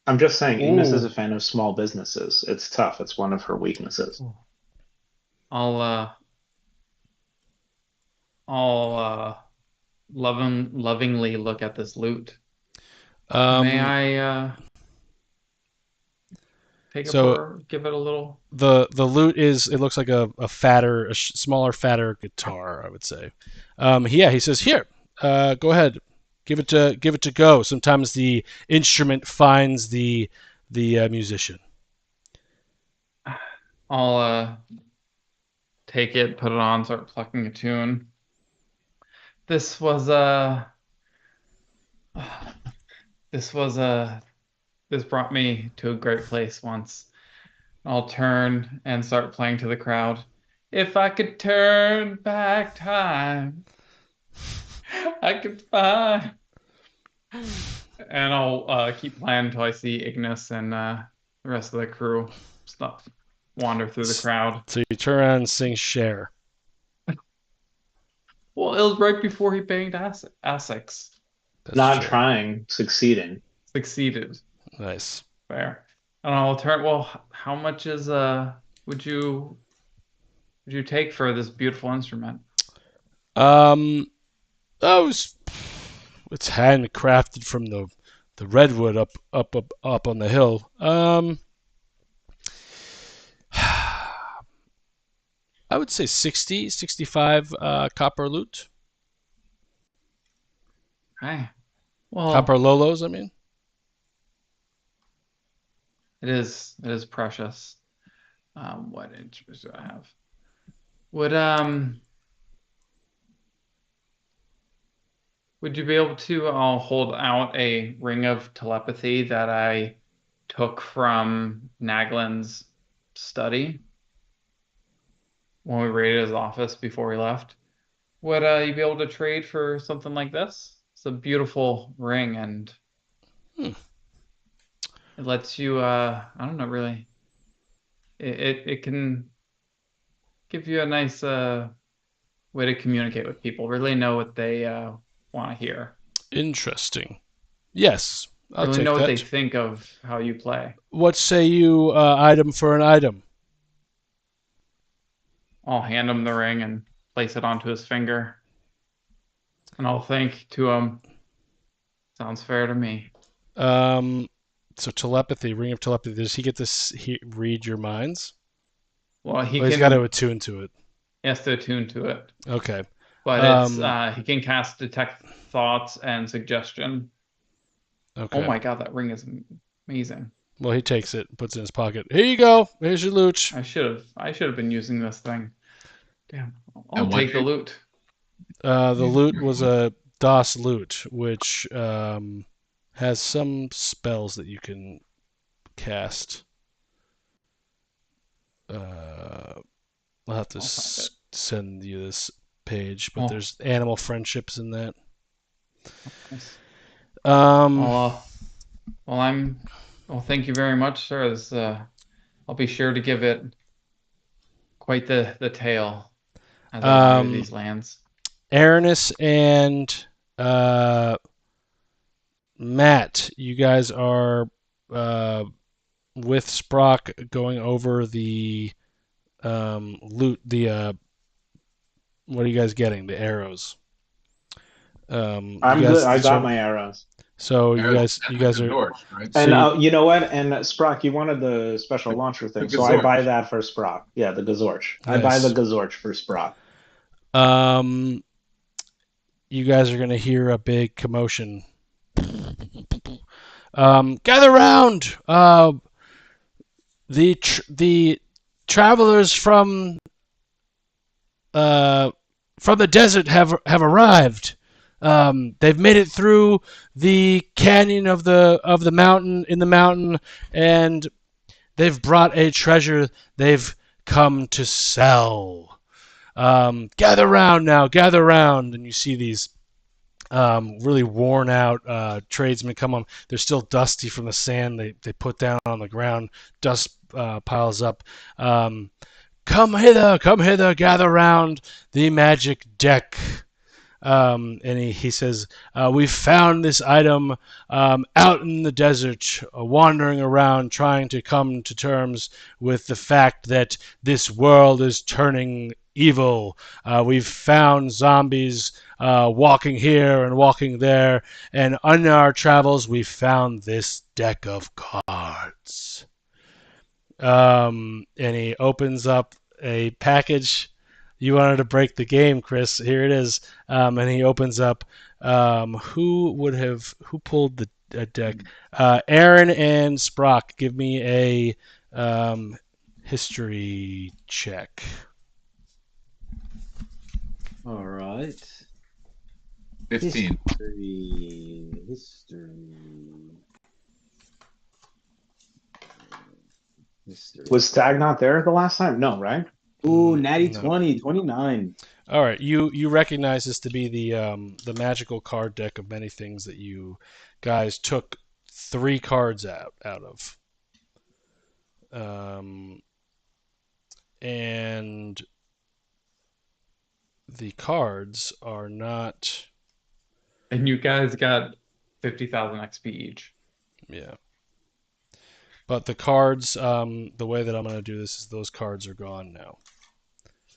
I'm just saying, Ines Ooh. is a fan of small businesses. It's tough. It's one of her weaknesses. I'll lovingly look at this loot. May I take give it a little? The lute is, it looks like a fatter, smaller, fatter guitar, I would say. Yeah, he says, here, go ahead, give it to go. Sometimes the instrument finds the musician. I'll take it, put it on, start plucking a tune. This brought me to a great place once. I'll turn and start playing to the crowd. If I could turn back time, I could find. And I'll keep playing until I see Ignis and the rest of the crew stuff wander through the crowd. So you turn around and sing Cher. Well, it was right before he banged Essex. That's Not true. trying, succeeding. Succeeded. Nice. Fair. And I'll turn. Well, how much is would you take for this beautiful instrument? It's handcrafted from the redwood up on the hill. I would say 60, 65 copper lute. Okay. Well, Copper lolos, I mean. it is precious. What instruments do I have? Would you be able to hold out a ring of telepathy that I took from Naglin's study when we raided his office before we left? Would you be able to trade for something like this? It's a beautiful ring, and it lets you, I don't know, really. It can give you a nice way to communicate with people, really know what they want to hear. Interesting. Yes, I'll Really take know what that. they think of how you play. What say you, item for an item? I'll hand him the ring and place it onto his finger. And I'll think to him, sounds fair to me. So telepathy, ring of telepathy. Does he get to read your minds? Well, He's got to attune to it. He has to attune to it. Okay. But it's he can cast detect thoughts and suggestion. Okay. Oh my god, that ring is amazing. Well, he takes it, puts it in his pocket. Here you go. Here's your loot. I should have been using this thing. Damn. I'll And what take the did- loot. The loot was a Das Lute, which has some spells that you can cast. I'll have to find send you this page, but Oh. there's animal friendships in that. Nice. Um, Well, thank you very much, sir. This, I'll be sure to give it quite the tale as I wander these lands. Aranis and Matt, you guys are with Sprock going over the loot. The what are you guys getting? The arrows. I'm you guys good. I got determine- my arrows. So Arrows you and guys the are. Dorch, right? So And you know what? And Sprock, you wanted the special launcher thing, so I Gazorch. buy that for Sprock. Yeah, the Gazorch. I buy the Nice. Gazorch for Sprock. You guys are gonna hear a big commotion. Gather round. The travelers from the desert have arrived. They've made it through the canyon of the mountain, and they've brought a treasure they've come to sell. Gather round now, gather round, and you see these really worn out tradesmen come on. They're still dusty from the sand they put down on the ground. Dust piles up. Come hither, gather round the magic deck. And he says, we found this item out in the desert, wandering around, trying to come to terms with the fact that this world is turning evil. We've found zombies walking here and walking there, and on our travels, we found this deck of cards. And he opens up a package. You wanted to break the game, Chris. Here it is. And he opens up. Who pulled the deck? Aaron and Sprock. Give me a history check. All right. 15. History. Was Stag not there the last time? No, right? Ooh, natty No. 20, 29. All right, you recognize this to be the magical card deck of many things that you guys took 3 cards out of. And the cards are not. And you guys got 50,000 XP each. Yeah. But the cards, the way that I'm going to do this is those cards are gone now.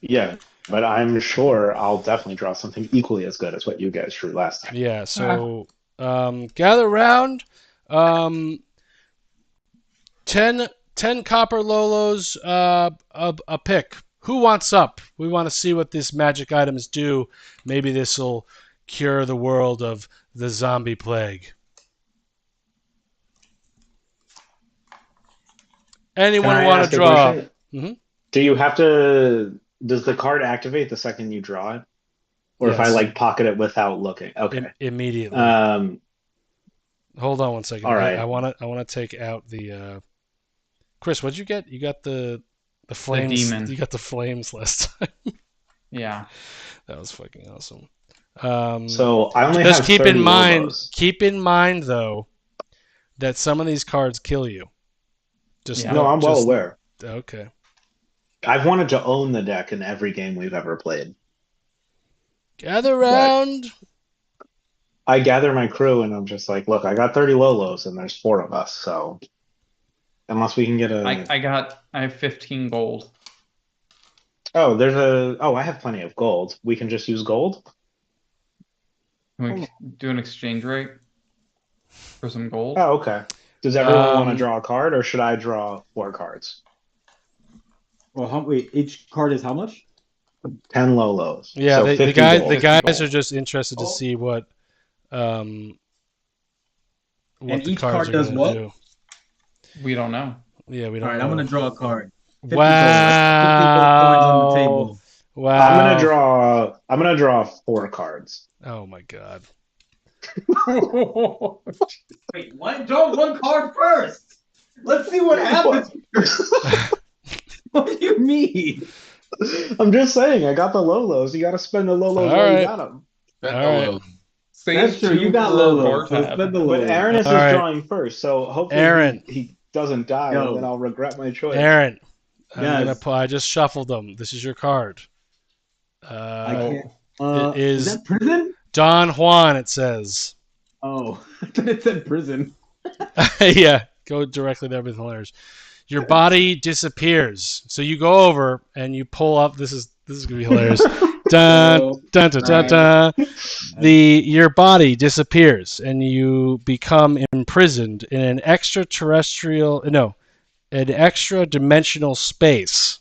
Yeah, but I'm sure I'll definitely draw something equally as good as what you guys drew last time. Yeah, so gather round. 10 copper lolos a pick. Who wants up? We want to see what these magic items do. Maybe this will cure the world of the zombie plague. Can Anyone I want ask to a draw? question? Mhm. Do you have to? Does the card activate the second you draw it, or if I Yes. like pocket it without looking? Okay. Immediately. Hold on one second. All right. I want to take out the. Chris, what'd you get? You got the flames. demon. You got the flames last time. Yeah. That was fucking awesome. So I only just have keep 30 in mind. Lobos. Keep in mind though, that some of these cards kill you. Just Yeah. No, I'm well just- aware. Okay. I've wanted to own the deck in every game we've ever played. Gather round. I gather my crew and I'm just like, look, I got 30 Lolos and there's 4 of us, so unless we can get a I have 15 gold. I have plenty of gold. We can just use gold? Can we do an exchange rate for some gold? Oh, okay. Does everyone want to Um, draw a card or should I draw 4 cards? Well, wait, each card is how much? 10 Lolos. Yeah, So the 50 guys gold. the 50 guys gold. are just interested to Oh. see what And the each cards card are does gonna what? do. We don't know. Yeah, we All don't right, know. I'm gonna draw a card. 50 gold. Wow. 50 gold coins on the table. Wow. I'm gonna draw 4 cards. Oh my god. Wait, what? Draw one card first. Let's see what happens. What do you mean? I'm just saying, I got the Lolos. You got to spend the Lolos All while you right. got them. Bet All the right. low. That's true. You got for Lolo. bar So tab. spend the But Lolo. Aaron is All just right. drawing first, so hopefully Aaron. he doesn't die, Yo. and then I'll regret my choice. Aaron, I'm Yes. gonna put. I just shuffled them. This is your card. I can't. It is that prison? Don Juan. It says. Oh, I thought it said prison. Yeah, go directly to everything hilarious. Your body disappears. So you go over and you pull up. This is gonna be hilarious. Dun, Oh, dun, dun, dun, dun. Your body disappears and you become imprisoned in an extra dimensional space.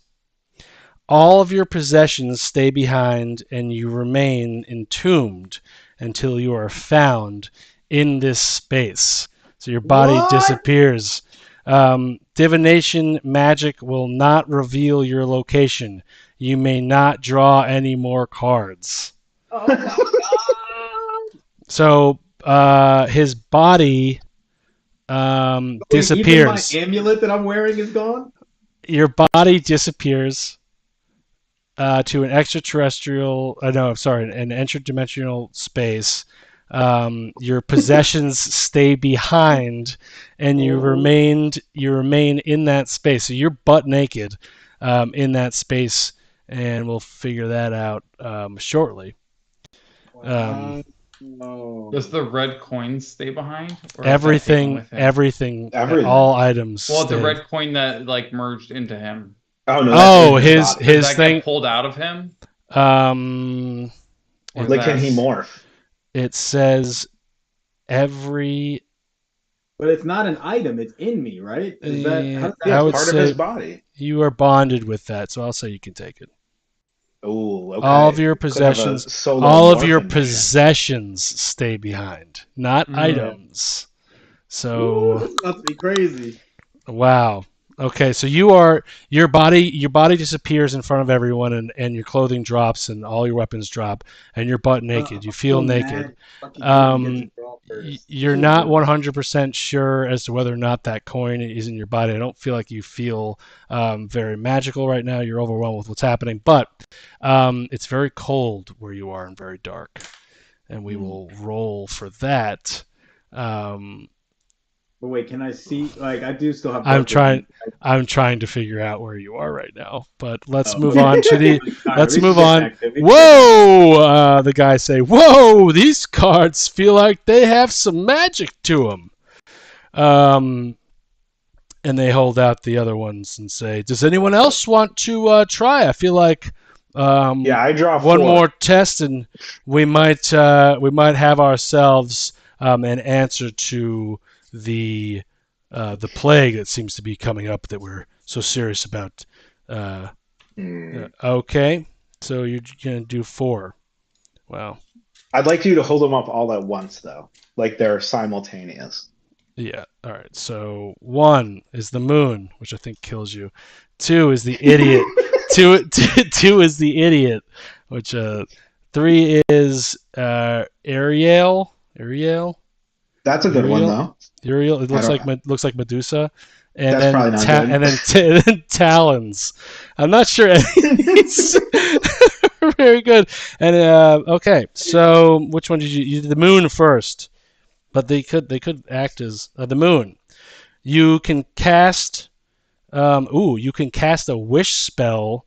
All of your possessions stay behind and you remain entombed until you are found in this space. So your body What? disappears. Divination magic will not reveal your location. You may not draw any more cards. Oh my god! So his body disappears. Even my amulet that I'm wearing is gone. Your body disappears to an extraterrestrial. an interdimensional space. Your possessions stay behind, and you remain in that space. So you're butt naked in that space, and we'll figure that out shortly. No. Does the red coin stay behind? Or is that taken Everything, with him? Everything. all items. Well, the stay. red coin that like merged into him. Oh no! Oh, that's his body. Does that thing. get pulled out of him? Or Like, can he that's- morph? It says every. But it's not an item. It's in me, right? Is that, how does that I Yeah, would it's part say- of his body. You are bonded with that, so I'll say you can take it. Oh, okay. All of your Could have a possessions, solo all of your morphin' mission. possessions stay behind, not items. So This must be crazy. wow. Okay, so your body disappears in front of everyone, and your clothing drops, and all your weapons drop, and you're butt naked. You feel naked. You're not 100% sure as to whether or not that coin is in your body. I don't feel like you feel very magical right now. You're overwhelmed with what's happening, but it's very cold where you are and very dark, and we will roll for that. But wait, can I see? Like, I do still have. I'm dark trying. vision. I'm trying to figure out where you are right now, but let's Oh. move on to the. All right, Let's we move should get on. back to it. Whoa! The guys say, "Whoa! These cards feel like they have some magic to them." And they hold out the other ones and say, "Does anyone else want to try? I feel like Yeah, I draw one 4. more test, and we might have ourselves an answer to the plague that seems to be coming up that we're so serious about." Okay, so you're gonna do 4. Wow. I'd like you to hold them up all at once, though, like they're simultaneous. Yeah. All right. So 1 is the moon, which I think kills you. 2 is the idiot. Two is the idiot, which 3 is Ariel. That's a good one, Real? though. Uriel. It I looks like Medusa. And That's then probably not good. and then talons. I'm not sure any of these are very good. And okay, so which one did you did the moon first? But they could act as the moon. You can cast you can cast a wish spell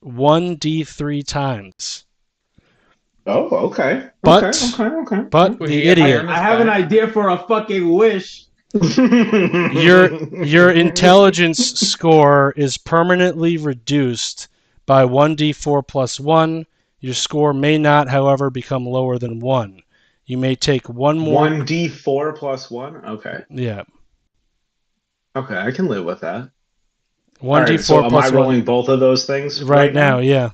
1d3 times. Oh, okay. But- Okay. But Wait, the you get idiot, iron? I have an idea for a fucking wish. your intelligence score is permanently reduced by 1d4 plus 1. Your score may not, however, become lower than 1. You may take one more. 1d4 plus 1? Okay. Yeah. Okay, I can live with that. 1d4 Alright, so am I plus 1. rolling both of those things Right now, yeah.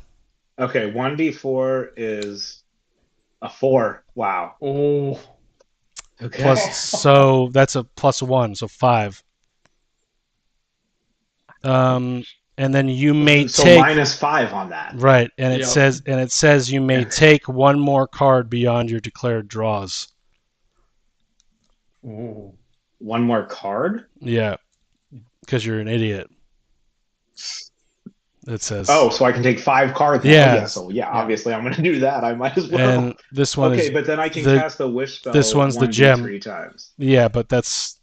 Okay, 1d4 is a 4. Wow. Oh, Okay. So that's a plus 1, so 5. And then you may so take minus 5 on that. right, and it Yep. says you may take one more card beyond your declared draws. oh. one more card. Yeah, because you're an idiot. It says. Oh, so I can take 5 cards. Now. Yeah. Yeah. So yeah, obviously I'm going to do that. I might as well. And this one Okay, is but then I can the- cast the wish spell. this one's the 1d gem. 3 times. yeah, but that's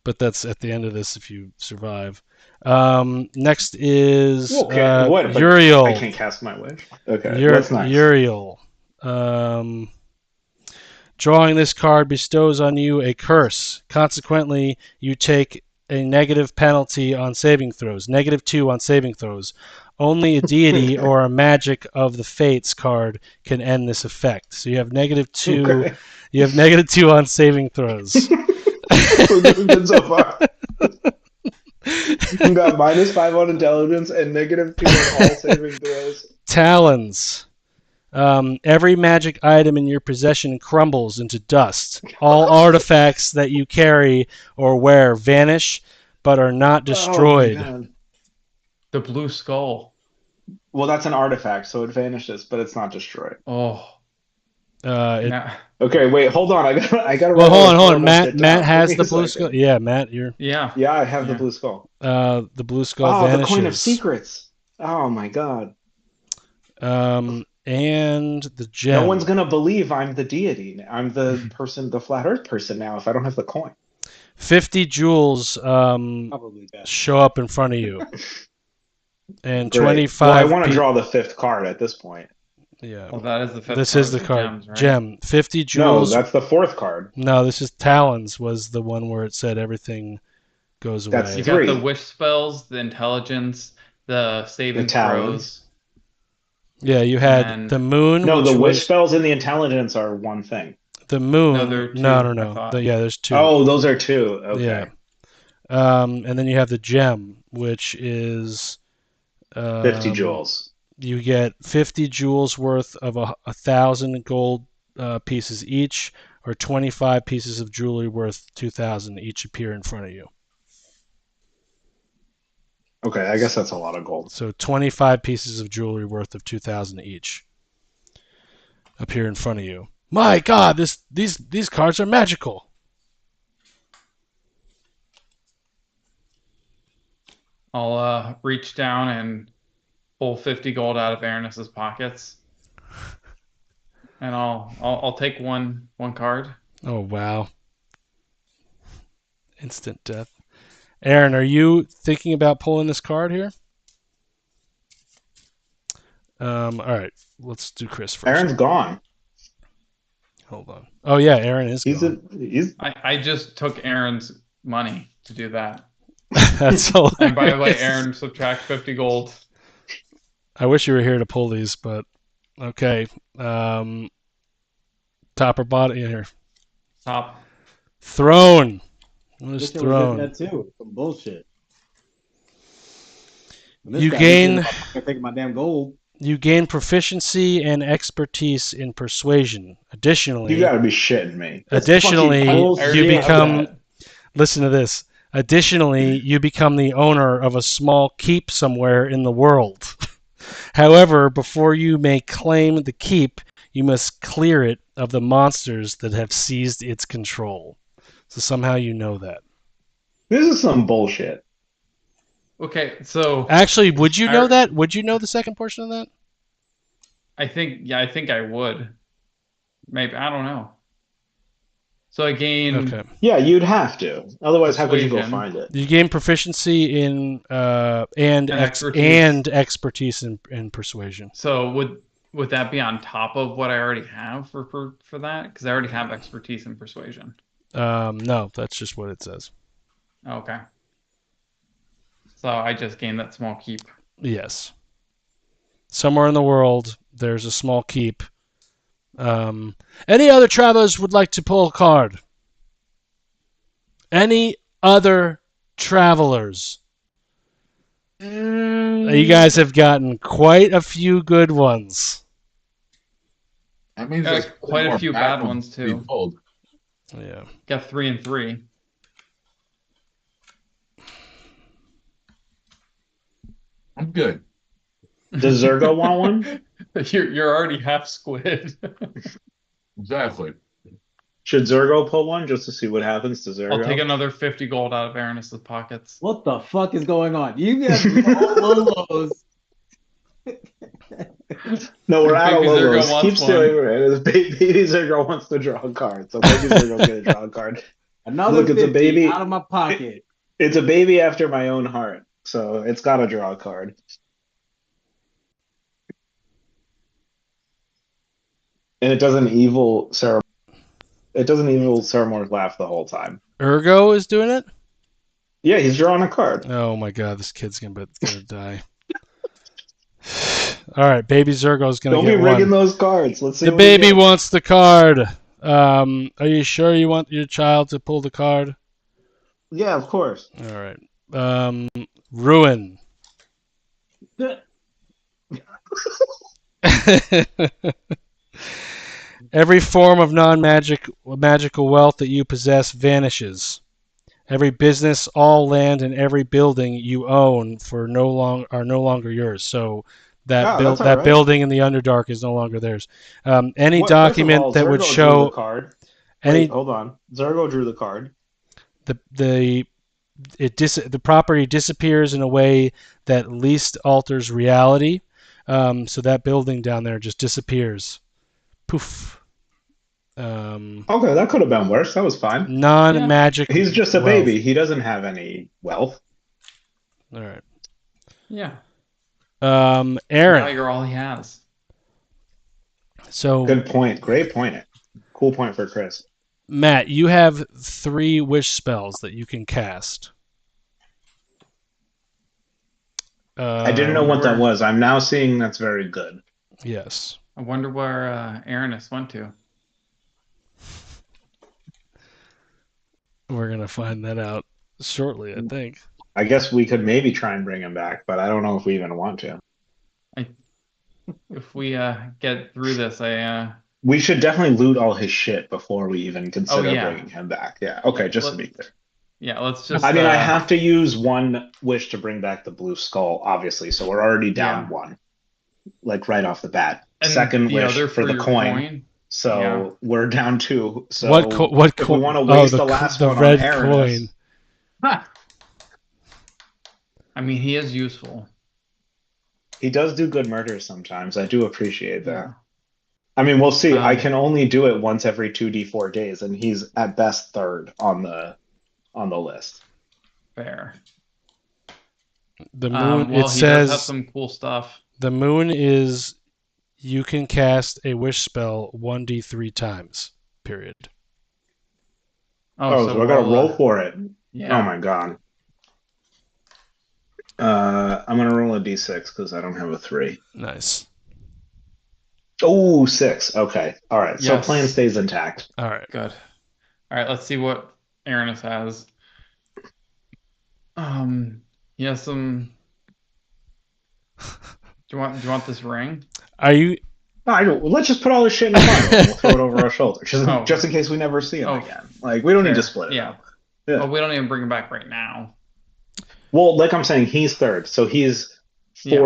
at the end of this if you survive. Next is Okay, what? But Uriel. I can't cast my wish. Okay, what's next? Uriel. Drawing this card bestows on you a curse. Consequently, you take a negative penalty on saving throws. -2 on saving throws. Only a deity or a magic of the fates card can end this effect. So you have -2. Okay. You have -2 on saving throws. We're doing good so far. You got -5 on intelligence and -2 on all saving throws. Talons. Every magic item in your possession crumbles into dust. All artifacts that you carry or wear vanish, but are not destroyed. Oh, my God. The blue skull. Well, that's an artifact, so it vanishes, but it's not destroyed. Oh, It- now, Okay, wait, hold on. I got. well, hold on. Matt has the blue skull. Yeah, Matt, you're yeah. Yeah, I have the Yeah. blue skull. the blue skull Oh, vanishes. the coin of secrets. Oh my God. And the gem. No one's gonna believe I'm the deity. I'm the person, the flat Earth person now. If I don't have the coin. 50 jewels Probably best. show up in front of you. And Great. 25. Well, I want to draw the 5th card at this point. Yeah. Well, that is the fifth. This card is the of card. gems, right? Gem. 50 No, jewels. that's the 4th card. No, this is Talons was the one where it said everything goes away. That's You got 3. the wish spells, the intelligence, the saving The talons. throws. Yeah, you had And- the moon. No, which the wish was- spells and the intelligence are one thing. The moon. No, there are two, no, I no. thought. There's 2. Oh, those are 2. Okay. Yeah. And then you have the gem, which is 50 jewels. You get 50 jewels worth of 1,000 gold pieces each, or 25 pieces of jewelry worth 2,000 each appear in front of you. Okay, I guess that's a lot of gold. So 25 pieces of jewelry worth of 2,000 each appear in front of you. My God, these cards are magical. I'll reach down and pull 50 gold out of Aranis's pockets, and I'll take one card. Oh wow! Instant death. Aaron, are you thinking about pulling this card here? All right, let's do Chris first. Aaron's gone. Hold on. Oh yeah, Aaron is He's gone. he's I just took Aaron's money to do that. That's hilarious. And by the way, Aaron, subtract 50 gold. I wish you were here to pull these, but okay. Top or bottom? Yeah, here. Top. Throne. What is This one was throne? that too. Some bullshit. And this You guy gain- was taking my damn gold. You gain proficiency and expertise in persuasion. Additionally, you gotta be shitting me. Additionally, fucking you bullshit. you already become. have Listen to this. Additionally, you become the owner of a small keep somewhere in the world. However, before you may claim the keep, you must clear it of the monsters that have seized its control. So somehow you know that. This is some bullshit. Okay, so Actually, would you know I- that? Would you know the second portion of that? I think I would. Maybe I don't know. So I gain Okay. Yeah, you'd have to. Otherwise, how could you go Persuasion. find it? You gain proficiency in and expertise. expertise in persuasion. So would that be on top of what I already have for that? Because I already have expertise in persuasion. No, that's just what it says. Okay. So I just gained that small keep. Yes. Somewhere in the world, there's a small keep. Any other travelers would like to pull a card? Any other travelers? You guys have gotten quite a few good ones. That means Got there's quite a more few bad ones, to be too. pulled. Yeah. Got 3 and 3. I'm good. Does Zergo want one? You're already half squid. Exactly. Should Zergo pull one just to see what happens to Zergo? I'll take another 50 gold out of Aranis's pockets. What the fuck is going on? You guys low lows. No, we're out of Baby Zergo logos. wants Keep one. stealing it. Baby Zergo wants to draw a card, so Baby Zergo's gonna draw a card. Another Look, it's a 50 baby. out of my pocket. It's a baby after my own heart, so it's got to draw a card. And it doesn't evil Sarah. It doesn't evil Saramor's laugh the whole time. Ergo is doing it? Yeah, he's drawing a card. Oh my god, this kid's gonna die. All right, baby Zergo's gonna Don't be get rigging one. those cards. Let's see. The what we baby get. wants the card. Are you sure you want your child to pull the card? Yeah, of course. All right. Ruin. Every form of magical wealth that you possess vanishes. Every business, all land, and every building you own are no longer yours. So that that's all that right. building in the Underdark is no longer theirs. Any First of document all, that would Zergo drew show the card. any Wait, hold on. Zergo drew the card. the property disappears in a way that least alters reality. So that building down there just disappears. Poof. Okay, that could have been worse. That was fine. Non-magic. He's just a wealth. baby. He doesn't have any wealth. All right. Yeah. Aaron. Now you're all he has. So Good point. Great point. Cool point for Chris. Matt, you have 3 wish spells that you can cast. I didn't know what that was. I'm now seeing that's very good. Yes. I wonder where Aranis went to. We're gonna find that out shortly, I think. I guess we could maybe try and bring him back, but I don't know if we even want to. If we get through this, We should definitely loot all his shit before we even consider yeah. bringing him back. Yeah. Okay, just to be clear. yeah, let's just. I mean, I have to use one wish to bring back the blue skull, obviously, so we're already down Yeah. one, like right off the bat. and Second the wish other for the your coin, so Yeah. we're down 2. So what if we coin? want to waste the the last the one red on Aranis, coin. Ha! I mean, he is useful. he does do good murders sometimes. I do appreciate that. I mean, we'll see. I Um, can only do it once every 2d4 days, and he's at best 3rd on the list. Fair. The moon. Well, It he does have says some cool stuff. the moon is. You can cast a wish spell 1d3 times. Period. Oh, so I gotta roll for it. Yeah. Oh my god. I'm gonna roll a d6 because I don't have a 3. Nice. Oh, 6. Okay. All right. So Yes. plan stays intact. All right. Good. All right, let's see what Aranis has. He has some. Do you want this ring? Are you? I don't. Let's just put all this shit in a bundle and we'll throw it over our shoulder, Oh. just in case we never see him Oh. again. Like we don't need to Fair. split it. Yeah. up. Yeah. Well, we don't even bring him back right now. Well, like I'm saying, he's 3rd, so he's Yeah.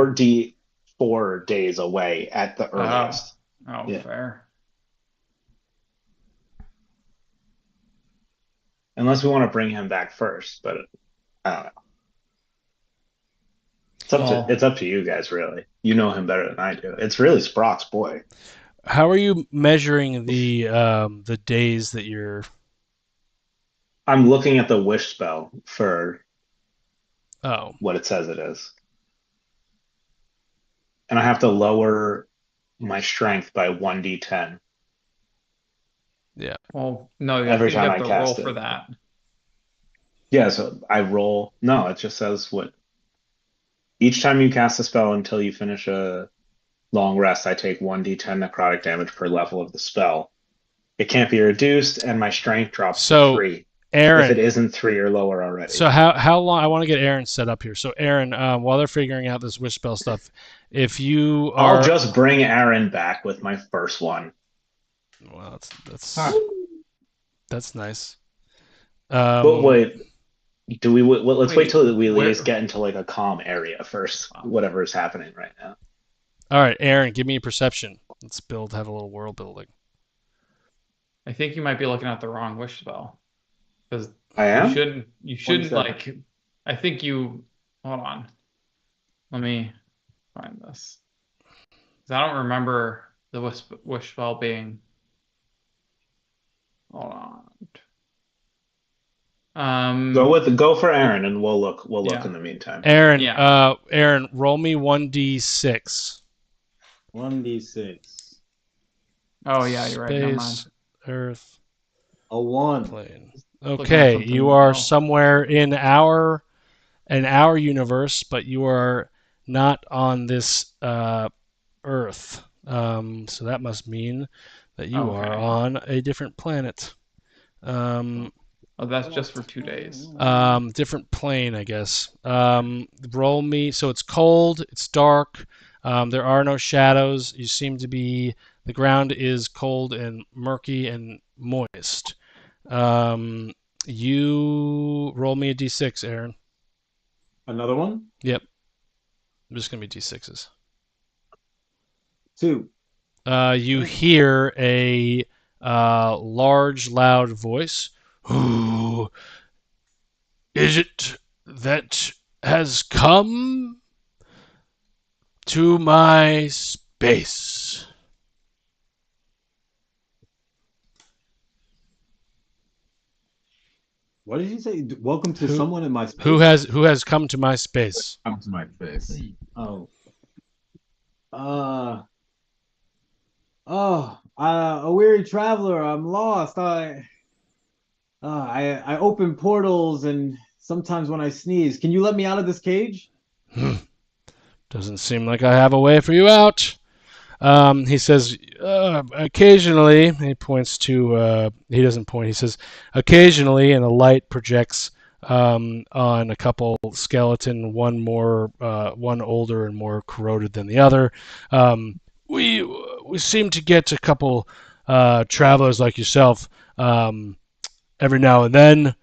4 days away at the earliest. Oh, Yeah. fair. Unless we want to bring him back first, but I don't know. Well- It's up to you guys, really. You know him better than I do. It's really Sprock's boy. How are you measuring the days that you're? I'm looking at the wish spell for Oh, what it says it is. And I have to lower my strength by 1d10. Well, no, Every I think time you I have to cast roll it. for that. Yeah, so I roll. No, it just says what. Each time you cast a spell until you finish a long rest, I take 1d10 necrotic damage per level of the spell. It can't be reduced, and my strength drops So, to 3 Aaron. if it isn't 3 or lower already. So how long? I want to get Aaron set up here. So Aaron, while they're figuring out this wish spell stuff, if you are, I'll just bring Aaron back with my first one. well, that's Huh. that's nice. But wait, do we? Let's wait Wait, till we at where- least get into like a calm area first. Whatever is happening right now. All right, Aaron, give me a perception. Let's have a little world building. I think you might be looking at the wrong wish spell. Because I you am. shouldn't 27. like. I think you. Hold on. Let me find this. 'Cause I don't remember the wish spell being. Hold on. Go for Aaron, and we'll look. We'll look Yeah. in the meantime. Aaron, roll me 1d6. 1d6. Oh yeah, you're right. Never mind. Space, Earth, A 1. plane. Looking at Okay, something you are else. somewhere in our universe, but you are not on this Earth. So that must mean that you are Okay. on a different planet. Oh, that's just for 2 days. Different plane, I guess. Roll me. So it's cold. It's dark. There are no shadows. You seem to be. The ground is cold and murky and moist. You roll me a d6, Aaron. Another one? Yep. I'm just gonna be d6s. 2. You hear a large, loud voice. Who is it that has come to my space? What did you say? Welcome to Who- someone in my space? Who has come to my space? Come to my face. Oh. A weary traveler. I'm lost. I open portals, and sometimes when I sneeze, can you let me out of this cage? Doesn't seem like I have a way for you out. He says, occasionally, he points to, he doesn't point, he says, occasionally, and a light projects on a couple skeleton, one older and more corroded than the other. We seem to get a couple travelers like yourself every now and then,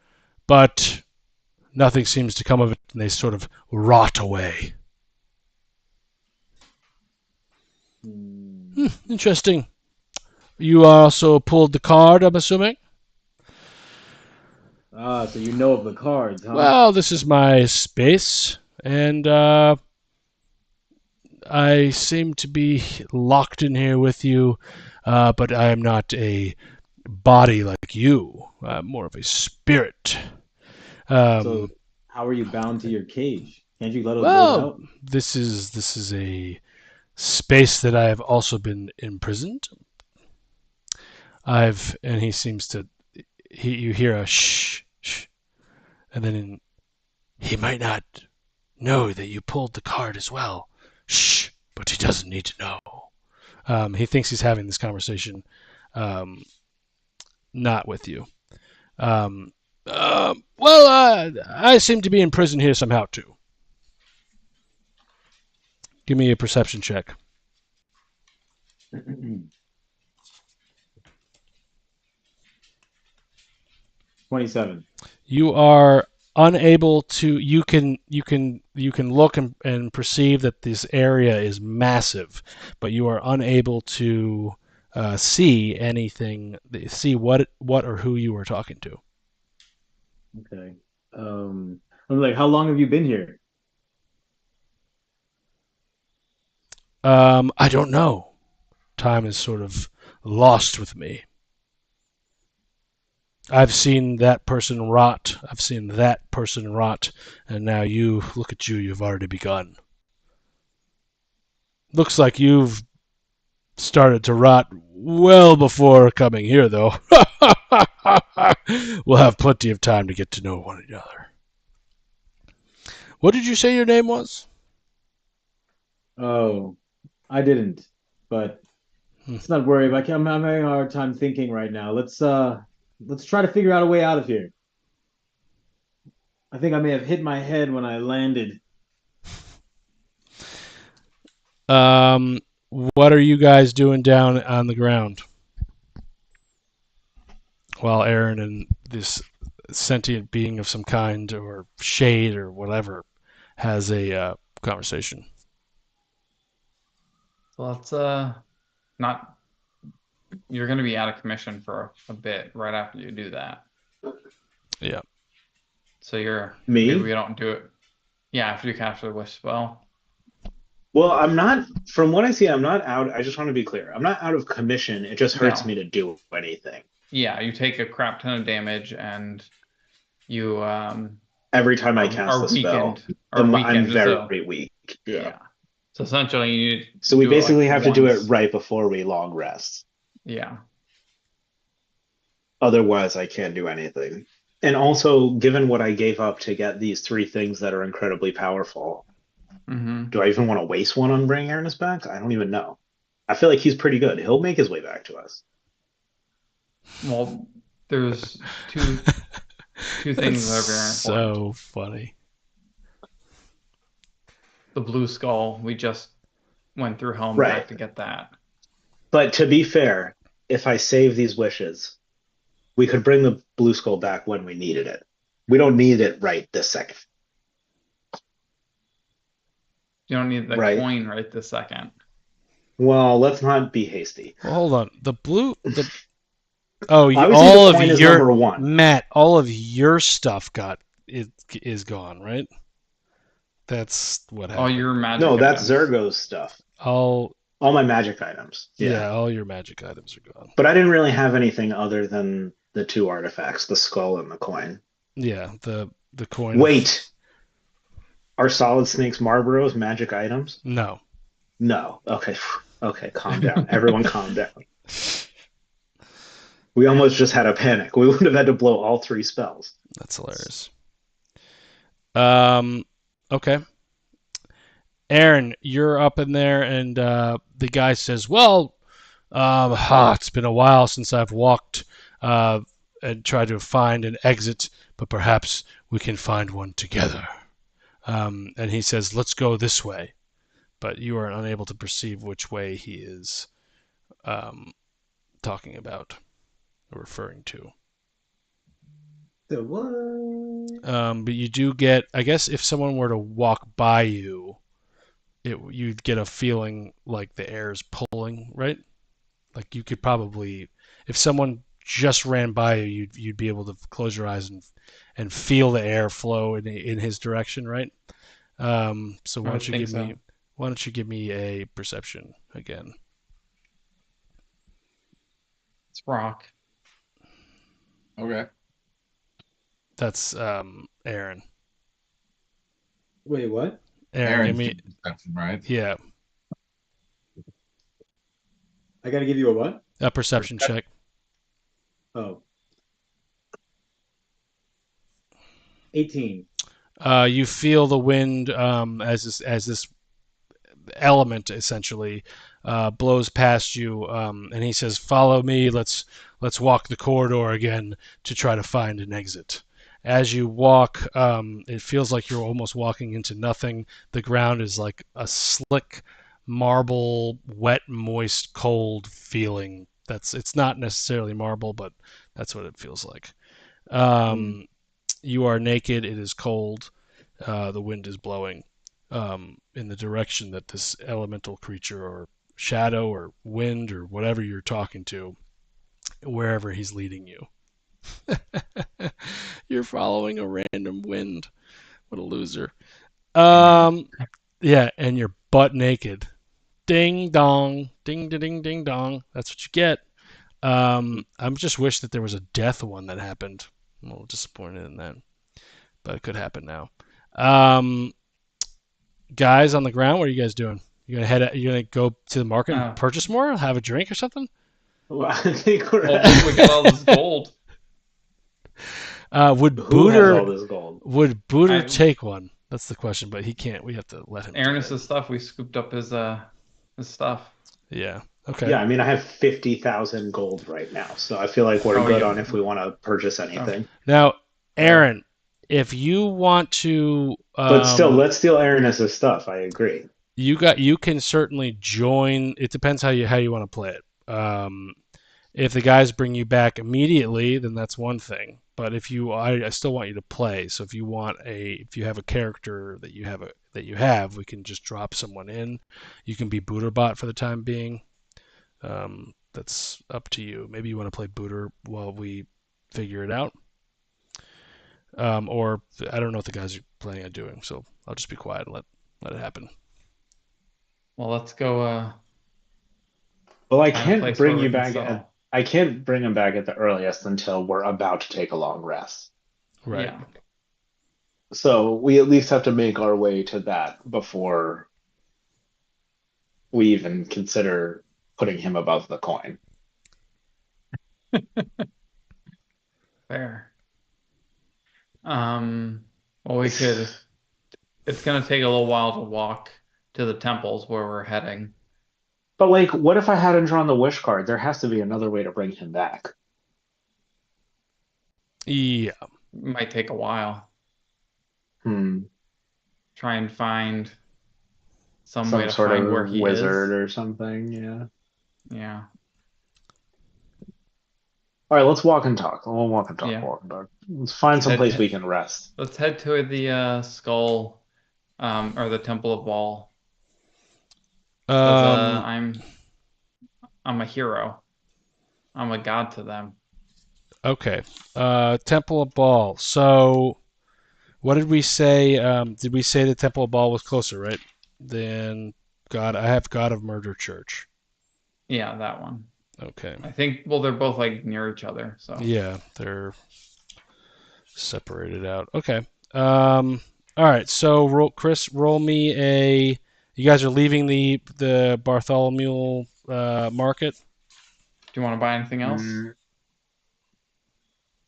but nothing seems to come of it, and they sort of rot away. Interesting. You also pulled the card, I'm assuming? So you know of the cards, huh? Well, this is my space, and I seem to be locked in here with you, but I am not a body like you. I'm more of a spirit. So how are you bound to your cage? Can't you let us load Well, out? this is a space that I have also been imprisoned. And he seems to, you hear a shh, shh, and then he might not know that you pulled the card as well. Shh, but he doesn't need to know. He thinks he's having this conversation, not with you. I seem to be in prison here somehow too. Give me a perception check. 27. You are unable to. You can look and perceive that this area is massive, but you are unable to see anything. See what or who you were talking to. Okay. I'm like, how long have you been here? I don't know. Time is sort of lost with me. I've seen that person rot. I've seen that person rot. And now look at you, you've already begun. Looks like you've started to rot well before coming here, though. We'll have plenty of time to get to know one another. What did you say your name was? Oh, I didn't. But let's not worry about it. I'm having a hard time thinking right now. Let's try to figure out a way out of here. I think I may have hit my head when I landed. What are you guys doing down on the ground? While Aaron and this sentient being of some kind or shade or whatever has a conversation. So let's not you're going to be out of commission for a bit right after you do that. Yeah. So Me? maybe we don't do it. Yeah, after you cast the wish spell. Well, I'm not, from what I see, I'm not out. I just want to be clear. I'm not out of commission. It just hurts No. me to do anything. Yeah, you take a crap ton of damage and you Every time I are cast the spell, weakened. Are I'm weakened. So very weak. Yeah. yeah. So essentially you So we do it, like, basically have to do it once. right before we long rest. Yeah. Otherwise, I can't do anything. And also, given what I gave up to get these three things that are incredibly powerful, Mm-hmm. do I even want to waste one on bringing Ernest back? I don't even know. I feel like he's pretty good. He'll make his way back to us. Well, there's two things that are very important. So funny. The blue skull, we just went through hell and Right. back to get that. But to be fair, if I save these wishes, we could bring the blue skull back when we needed it. We don't need it right this second. You don't need the Right. coin right this second. Well, let's not be hasty. Well, hold on. Obviously, all the coin of is your number one. Matt, all of your stuff is gone, right? That's what All happened. your magic. No, that's items. Zergo's stuff. All All my magic items. Yeah. all your magic items are gone. But I didn't really have anything other than the two artifacts, the skull and the coin. Yeah, the coin. Wait. Are Solid Snake's Marlboros magic items? No. No. Okay. Okay, calm down. Everyone calm down. We almost just had a panic. We would have had to blow all three spells. That's hilarious. Okay. Aaron, you're up in there, and the guy says, "Well, it's been a while since I've walked and tried to find an exit, but perhaps we can find one together." And he says, "Let's go this way," but you are unable to perceive which way he is talking about or referring to. The what? But you do get, I guess, if someone were to walk by you, you'd get a feeling like the air's pulling, right? Like you could probably, if someone just ran by you, you'd be able to close your eyes and feel the air flow in his direction, right? So I would think so. why don't you give me a perception again? It's rock. Okay. That's Aaron. Wait, what? Aaron, give me, perception, right? yeah, I gotta give you a what? a perception check. Oh. 18. You feel the wind as this element essentially blows past you, and he says, "Follow me. Let's walk the corridor again to try to find an exit." As you walk, it feels like you're almost walking into nothing. The ground is like a slick marble, wet, moist, cold feeling. It's not necessarily marble, but that's what it feels like. You are naked. It is cold. The wind is blowing in the direction that this elemental creature or shadow or wind or whatever you're talking to, wherever he's leading you. You're following a random wind. What a loser. Yeah, and you're butt naked. Ding dong, ding ding ding dong. That's what you get. I just wish that there was a death one that happened. I'm a little disappointed in that, but it could happen now. Guys on the ground, what are you guys doing? You gonna go to the market and purchase more? Have a drink or something? Well, I think we're Well, we get all this gold. Would Who has all Booter this gold? Booter take one? That's the question, but he can't. We have to let him. Ernest's stuff. We scooped up his stuff. Yeah. Okay. Yeah, I mean, I have 50,000 gold right now, so I feel like we're good on if we want to purchase anything. Now, Aaron, if you want to, But still, let's steal Ernest's stuff. I agree. you can certainly join. It depends how you want to play it. If the guys bring you back immediately, then that's one thing. But if I still want you to play. So if you have a character that you have, we can just drop someone in. You can be Booterbot for the time being. That's up to you. Maybe you want to play Booter while we figure it out. Or I don't know what the guys are planning on doing, so I'll just be quiet and let it happen. Well, let's go. Well, I Find a can't place bring where you we can back settle. at I can't bring him back at the earliest until we're about to take a long rest. Right. Yeah. So we at least have to make our way to that before we even consider putting him above the coin. Fair. Well, we could. It's gonna take a little while to walk to the temples where we're heading. But like, what if I hadn't drawn the wish card? There has to be another way to bring him back. Yeah. Might take a while. Hmm. Try and find some way Some to sort find of where he wizard is. or something, yeah. Yeah. All right, let's walk and talk. We'll walk and talk, Yeah. walk and talk. Let's find some Head- place we can rest. Let's head to the skull, or the Temple of Wall. 'Cause, I'm a hero. I'm a god to them. Okay. Temple of Baal. So, what did we say? Did we say the Temple of Baal was closer, right? Than God. I have God of Murder Church. Yeah, that one. Okay. I think. Well, they're both like near each other. So Yeah, they're separated out. Okay. All right. So, Chris, roll me a. You guys are leaving the Bartholomew market. do you want to buy anything else?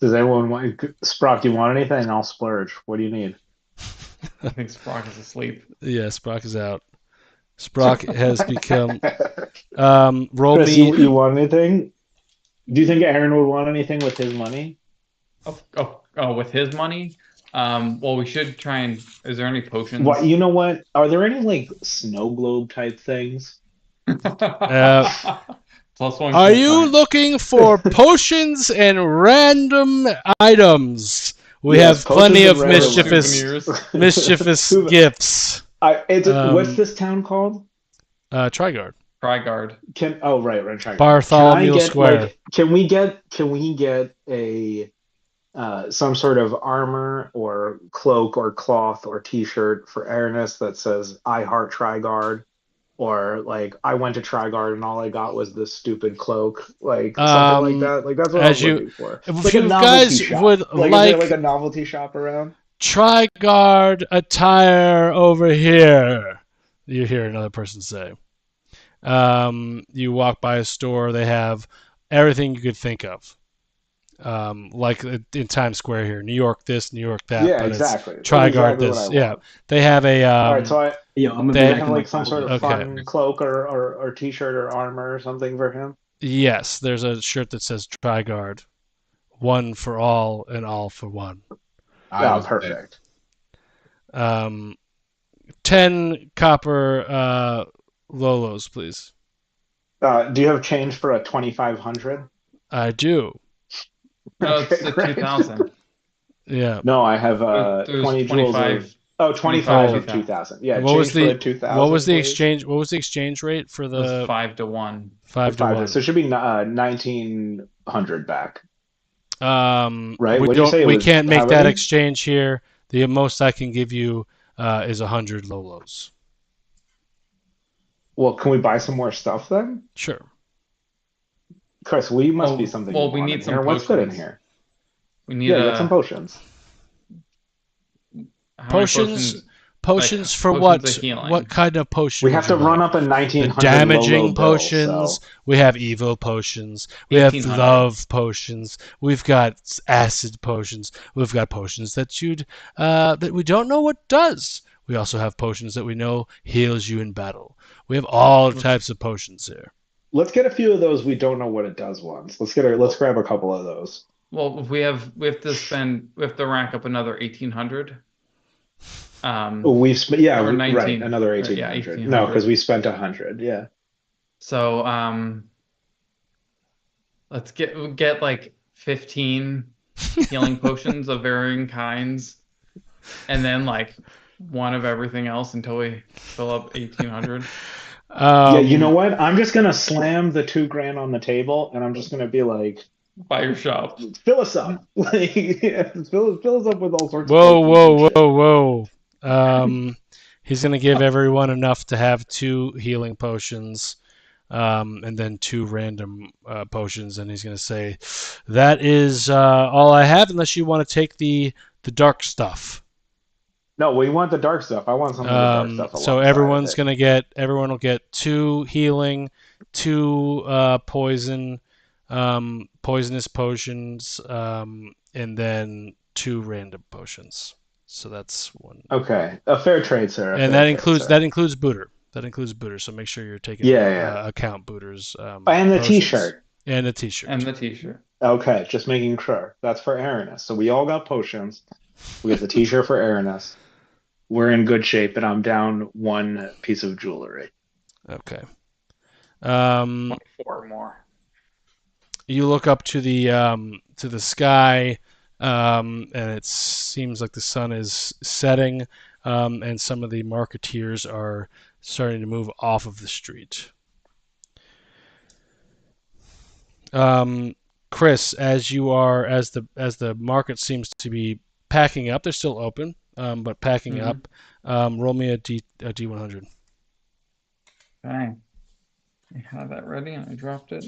Does anyone want Sprock, do you want anything? I'll splurge. What do you need? I think Sprock is asleep. Yeah, Sprock is out. Sprock has become. Roll Chris, me. you want anything? Do you think Aaron would want anything with his money? Oh, with his money? Well, we should try and. Is there any potions? What, you know what? Are there any like snow globe type things? Plus one. Are cool you point. looking for potions and random items? We Yes, have plenty potions of and random Souvenirs. mischievous gifts. What's this town called? Trigard. Trigard. Right, try. Bartholomew Square. Can we get a some sort of armor or cloak or cloth or t-shirt for Aranis that says I heart Trigard, or like I went to Trigard and all I got was this stupid cloak, like something like that. Like that's what as I'm you- looking for. if Like you a novelty guys shop. would Is there like- like a novelty shop around? Trigard attire over here. You hear another person say. You walk by a store, they have everything you could think of. Like in Times Square here, New York this, New York that. Yeah, but exactly. It's Trigard Exactly what this. I Yeah, want. they have a. All right, so Yo, I'm gonna They be I back have in like like some sort of Okay. fun cloak or t-shirt or armor or something for him. Yes, there's a shirt that says Trigard, one for all and all for one. I Oh, was perfect. 10 copper Lolos, please. Do you have change for a 2,500? I do. No, it's Okay, the great. 2000. Yeah. No, I have There's 20 jewels 25. of 25 of 2000. 2,000. Yeah, What was change for the- the 2,000. What was the please. exchange? What was the exchange rate for It was the 5-1. 5-1? So it should be 1,900 back. Right. Right? We What'd you don't. say it We was? can't make How that many? exchange here. The most I can give you is 100 Lolos. Well, can we buy some more stuff then? Sure. Chris, we must Oh, be something. well, you we want need in some here. What's good in potions. here? We need Yeah, get some potions. how many Potions. Potions for potions what? of healing. What kind of potion? We would have to you run like? up a 1,900 The damaging Lolo bill, potions. so- We have evil potions. We have 1800. love potions. We've got acid potions. We've got potions that that we don't know what does. We also have potions that we know heals you in battle. We have all types of potions here. Let's get a few of those. We don't know what it does once. Let's grab a couple of those. Well, if we have to rack up another 1,800. Oh, we've spent Or right, 19 another yeah, 1,800. 1,800. No, because we spent 100. Yeah. So let's get like 15 healing potions of varying kinds, and then like one of everything else until we fill up 1,800. Yeah, you know Um, what? I'm just gonna slam the 2 grand on the table, and I'm just gonna be like, Buy your shop. fill us up, like fill us up with all sorts of whoa, potions and whoa, shit. whoa, whoa. He's gonna give everyone enough to have 2 healing potions, and then 2 random potions, and he's gonna say, "That is all I have, unless you want to take the dark stuff." No, we want the dark stuff. I want some of the dark stuff So alongside of it. everyone will get 2 healing, 2 poison, poisonous potions, and then 2 random potions. So that's one, Okay, a fair trade, sir. A and fair trade, sir. that includes Booter. That includes Booter. So make sure you're taking Yeah, yeah. account Booter's And the potions T-shirt. and a And T-shirt. the t-shirt. Okay, just making sure. That's for Aranis. So we all got potions. We got the T-shirt for Aranis. We're in good shape, and I'm down 1 piece of jewelry. Okay. Um, 4 more. you look up to the sky, and it seems like the sun is setting, and some of the marketeers are starting to move off of the street. Um, Chris, as the market seems to be packing up, they're still open, but packing Mhm. up. Roll me a D100. Okay. I had that ready and I dropped it.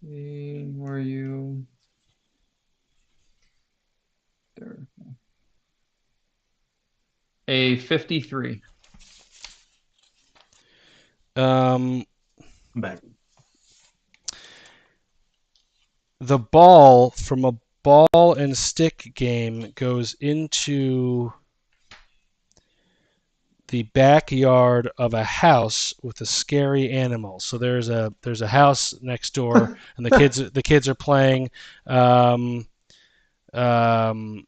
Where are you? There. A 53. Um, I'm back. the ball from a ball and stick game goes into the backyard of a house with a scary animal. So there's a house next door, and the kids are playing. Um, um,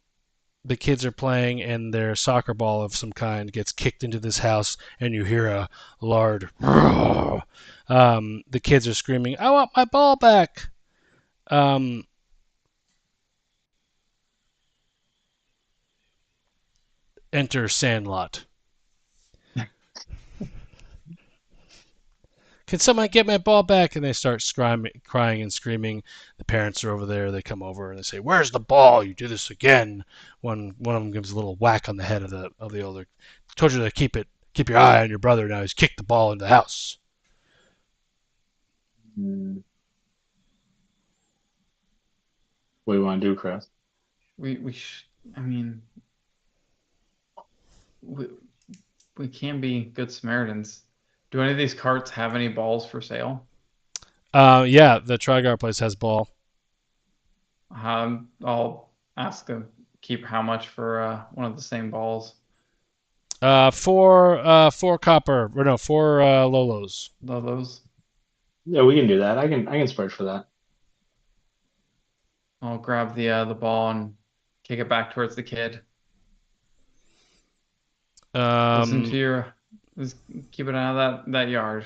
the kids are playing, and their soccer ball of some kind gets kicked into this house, and you hear a loud. The kids are screaming, "I want my ball back!" Um, enter Sandlot. Can someone get my ball back? And they start crying and screaming. The parents are over there. They come over and they say, "Where's the ball? You do this again." One of them gives a little whack on the head of the older. Told you to keep your eye on your brother. Now he's kicked the ball into the house. What do you want to do, Chris? I mean, we, we can be good Samaritans. Do any of these carts have any balls for sale? Yeah, the Trigar place has ball. I'll ask them keep how much for one of the same balls. Four copper, or no, 4 Lolos. Those. Yeah, we can do that. I can spread for that. I'll grab the ball and kick it back towards the kid. Listen to your. Just keep it out of that yard.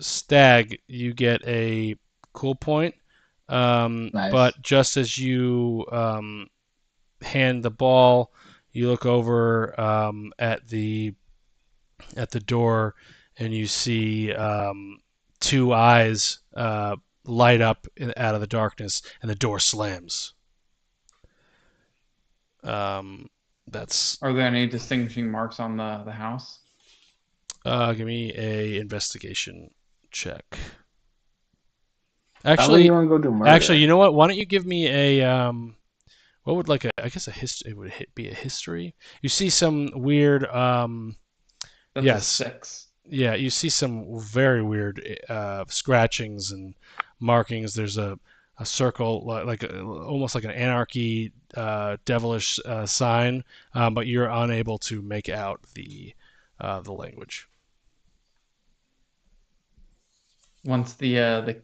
Stag, you get a cool point. Nice. But just as you hand the ball, you look over at the door, and you see 2 eyes light up out of the darkness, and the door slams. That's. Are there any distinguishing marks on the house? Give me a investigation check. That way you want to go do murder. Actually, you know what? Why don't you give me a what would like a I guess a history it would be a history. You see some weird That's yes. a 6. Yeah, you see some very weird scratchings and markings. There's a circle almost like an anarchy devilish sign, but you're unable to make out the language. Once the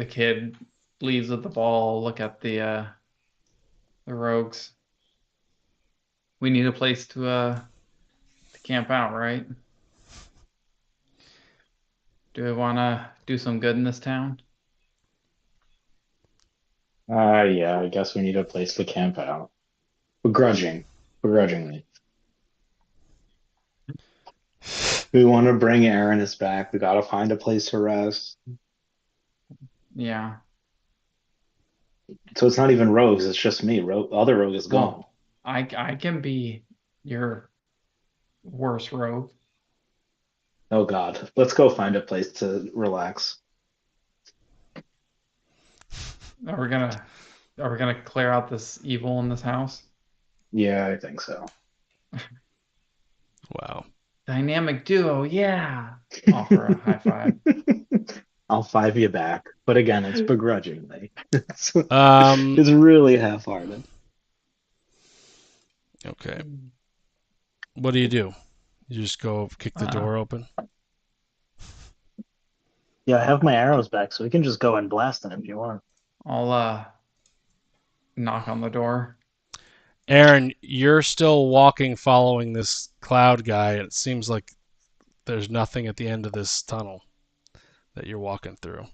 kid leaves with the ball, look at the rogues. We need a place to camp out, right? Do we want to do some good in this town? Yeah, I guess we need a place to camp out. Begrudgingly. We want to bring Aranis back. We gotta find a place to rest. Yeah. So it's not even rogues. It's just me. Other rogue is gone. Well, I can be your worst rogue. Oh God. Let's go find a place to relax. Are we gonna clear out this evil in this house? Yeah, I think so. Wow. Dynamic duo, yeah. Offer a high five. I'll five you back, but again, it's begrudgingly. It's, Um. it's really half-hearted. Okay. What do? You just go kick the door open? Yeah, I have my arrows back, so we can just go and blast them if you want. I'll knock on the door. Aaron, you're still walking following this cloud guy. It seems like there's nothing at the end of this tunnel that you're walking through.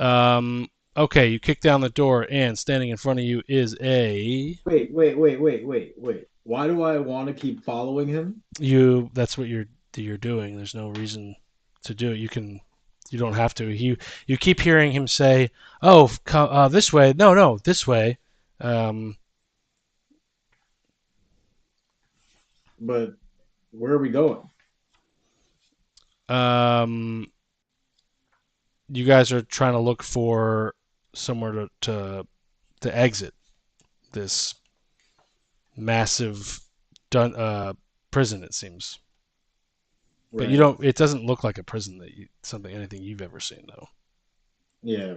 Okay, you kick down the door, and standing in front of you is a Wait. Why do I want to keep following him? you. That's what you're doing. There's no reason to do it. You don't have to. You keep hearing him say, "Oh, this way." No, this way. But where are we going? You guys are trying to look for somewhere to exit this massive prison. It seems, but you Right. don't. It doesn't look like a prison anything you've ever seen though. Yeah.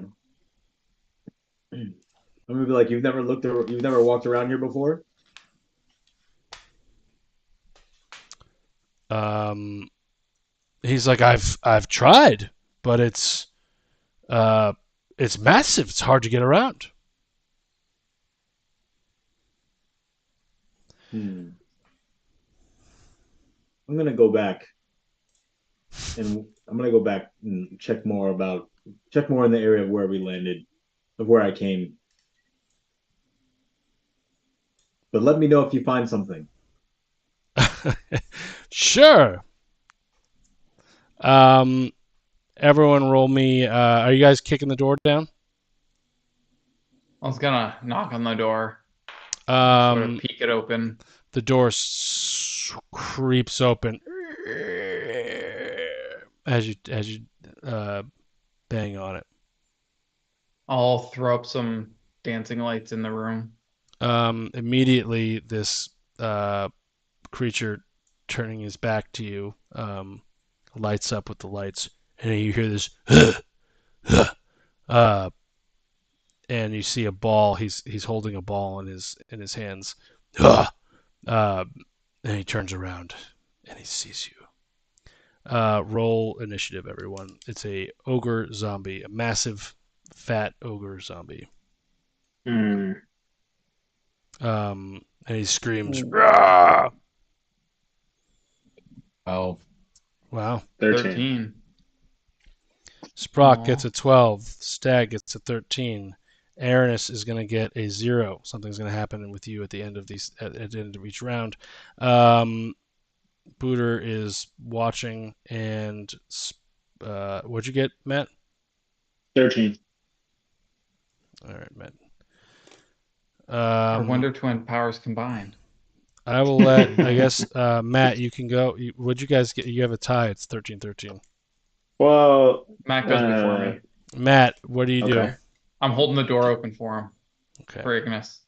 I'm gonna be like, you've never walked around here before? He's like, I've tried, but it's massive. It's hard to get around. I'm gonna go back and check more in the area of where we landed, of where I came. But let me know if you find something. Sure. Everyone roll me. Are you guys kicking the door down? I was gonna knock on the door, sort of peek it open. The door creeps open as you bang on it. I'll throw up some dancing lights in the room. Immediately, this creature turning his back to you lights up with the lights, and you hear this, and you see a ball. He's holding a ball in his hands, and he turns around and he sees you. Roll initiative, everyone. It's a ogre zombie, a massive, fat ogre zombie. Hmm. And he screams, "Rah!" 12. Wow. 13. Sprock Aw. gets a 12. Stag gets a 13. Aranis is going to get a 0. Something's going to happen with you at the end of at the end of each round. Booter is watching, and what'd you get, Matt? 13. All right, Matt. Our Wonder Twin powers combined. I will let, I guess, Matt, you can go. What'd you guys get? You have a tie. It's 13-13. Well, Matt goes before me. Matt, what do you do? okay. I'm holding the door open for him. Okay. For Ignis.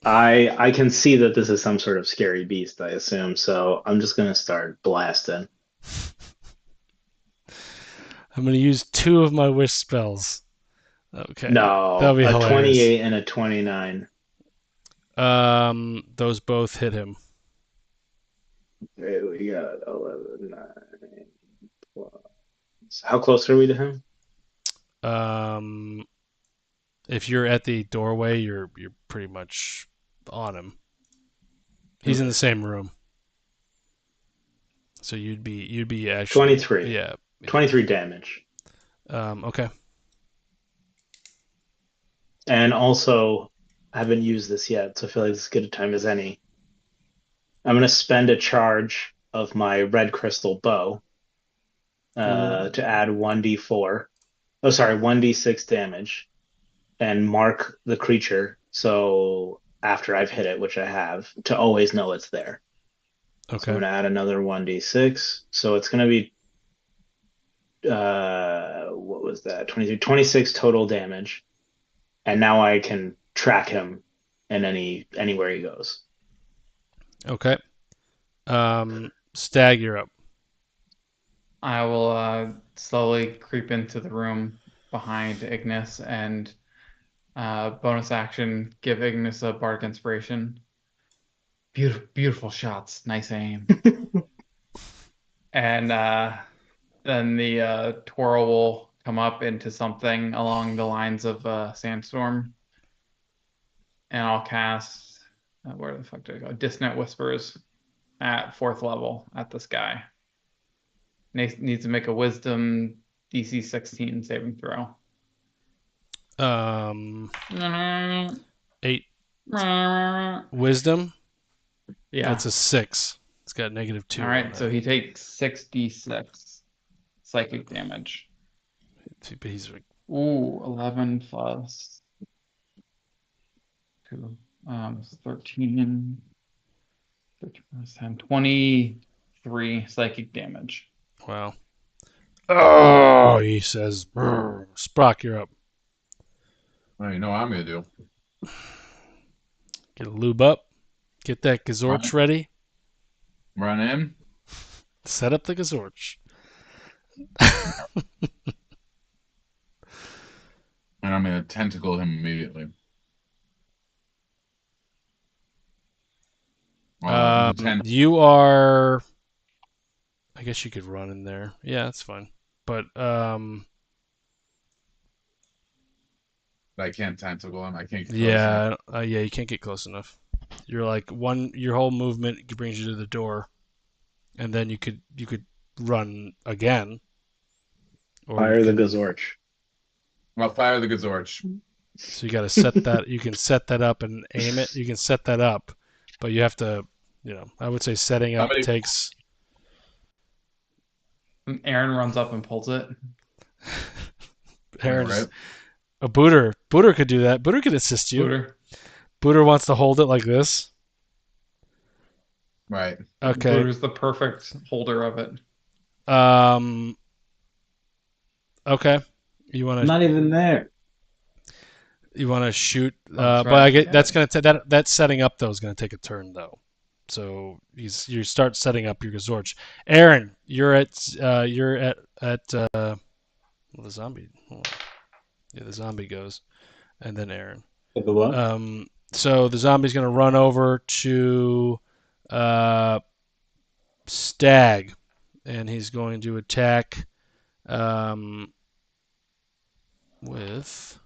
I can see that this is some sort of scary beast, I assume, so I'm just gonna start blasting. I'm going to use 2 of my wish spells. Okay. No, That'll be a hilarious. 28 and a 29. Those both hit him. Okay, we got 11, 9, 12. How close are we to him? If you're at the doorway, you're pretty much on him. He's in the same room. So you'd be actually 23. Yeah. 23 damage. Okay. And also, I haven't used this yet, so I feel like this is as good a time as any. I'm going to spend a charge of my red crystal bow to add 1d4. Oh, sorry, 1d6 damage, and mark the creature. So after I've hit it, which I have, to always know it's there. So Okay. I'm going to add another 1d6. So it's going to be what was that? 23, 26 total damage. And now I can track him in anywhere he goes. Okay. Stag, you're up. I will slowly creep into the room behind Ignis and bonus action give Ignis a bardic inspiration. Beautiful shots, nice aim. And then the Toro will come up into something along the lines of Sandstorm, and I'll cast where the fuck did I go? Dissonant Whispers at 4th level at this guy. Needs to make a Wisdom DC 16 saving throw. 8 Yeah. wisdom. That's a 6. It's got -2. All on right, that. so he takes 6d6 psychic damage. But he's Ooh, 11 plus 2, 13 plus 10, 23 psychic damage. wow. Oh, he says, "Brr." Sprock, you're up. Well, you know what I'm gonna do. Get a lube up. Get that Gazorch ready. Run in. Set up the Gazorch. And I'm gonna tentacle him immediately. You are. I guess you could run in there. Yeah, that's fine. But I can't tentacle him. I can't. yeah, you can't get close enough. You're like your whole movement brings you to the door, and then you could run again. Or Fire the Gazorch. I'll fire the Gazorch. So you got to set that. You can set that up and aim it. You can set that up, but you have to. I would say setting up takes. Aaron runs up and pulls it. Aaron's Right. a Booter. Booter could do that. Booter could assist you. Booter. Booter wants to hold it like this. Right. Okay. Booter's the perfect holder of it. Okay. You want I'm not even there. to shoot, That's but I right. get Yeah. that's gonna that setting up though is gonna take a turn though. So you start setting up your Gazorch. Aaron, you're at the zombie. Hold on. Yeah, the zombie goes, and then Aaron. The what? So the zombie's gonna run over to Stag, and he's going to attack with.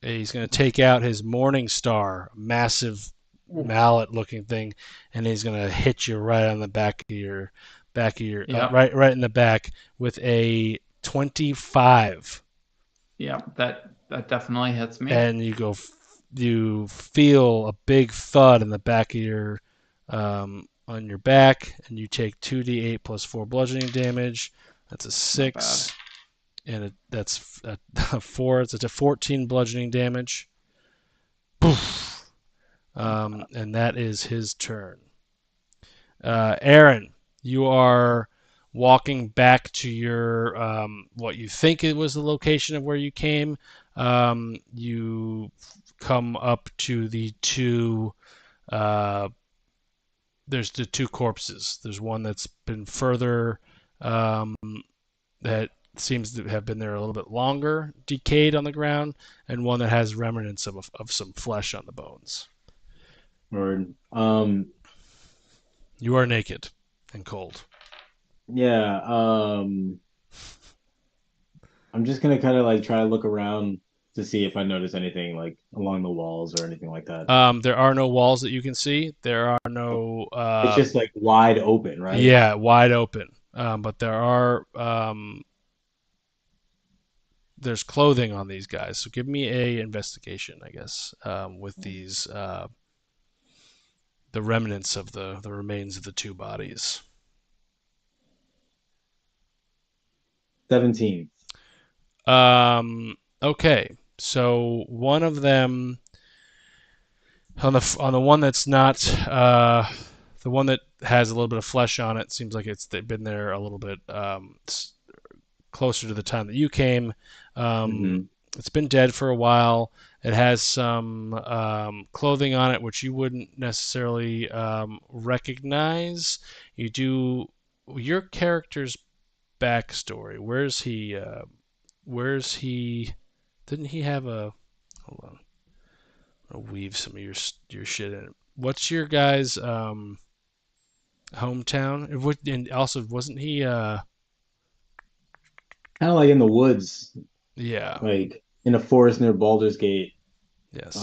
He's going to take out his Morning Star, massive mallet-looking thing, and he's going to hit you right on the back of your Yep. right in the back with a 25. Yeah, that definitely hits me. And you feel a big thud in the back of your on your back, and you take 2d8 plus 4 bludgeoning damage. That's a 6. And that's a 4. It's a 14 bludgeoning damage. Poof. And that is his turn. Aaron, you are walking back to your what you think it was the location of where you came. You come up to the two. There's the two corpses. There's one that's been further that seems to have been there a little bit longer, decayed on the ground, and one that has remnants of some flesh on the bones. Or You are naked and cold. yeah. I'm just gonna kind of like try to look around to see if I notice anything like along the walls or anything like that. There are no walls that you can see. There are no. It's just like wide open, right? Yeah, wide open. But there are. There's clothing on these guys. So give me a investigation, I guess, with these the remnants of the remains of the two bodies. 17. Okay, so one of them on the one that's not the one that has a little bit of flesh on it seems like it's been there a little bit closer to the time that you came. It's been dead for a while. It has some clothing on it which you wouldn't necessarily recognize. You do your character's backstory. Where's he? Didn't he have a? Hold on. I'll weave some of your shit in. What's your guy's hometown? And also, wasn't he? Kind of like in the woods, Yeah. like in a forest near Baldur's Gate. Yes.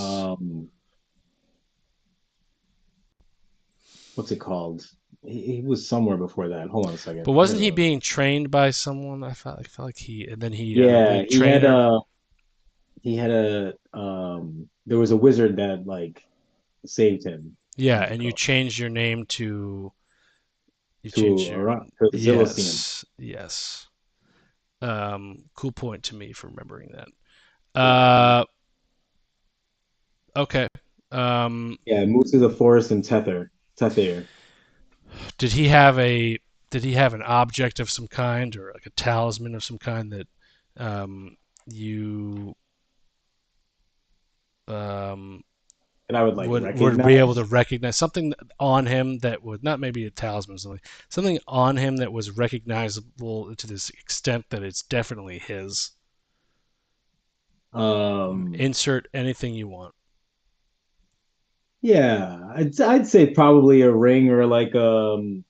What's it called? He was somewhere before that. Hold on a second. But wasn't he being trained by someone? I felt like he, and then he. Yeah, he had a. There was a wizard that like saved him. Yeah, What's it and you called? changed your name to. You To changed your. Zillicine. Yes. Cool point to me for remembering that. Okay. Yeah, moved to the forest in Tether. Did he have an object of some kind or like a talisman of some kind that you And I would like would be able to recognize something on him that would not maybe a talisman, something on him that was recognizable to this extent that it's definitely his. Insert anything you want. Yeah, I'd say probably a ring or like the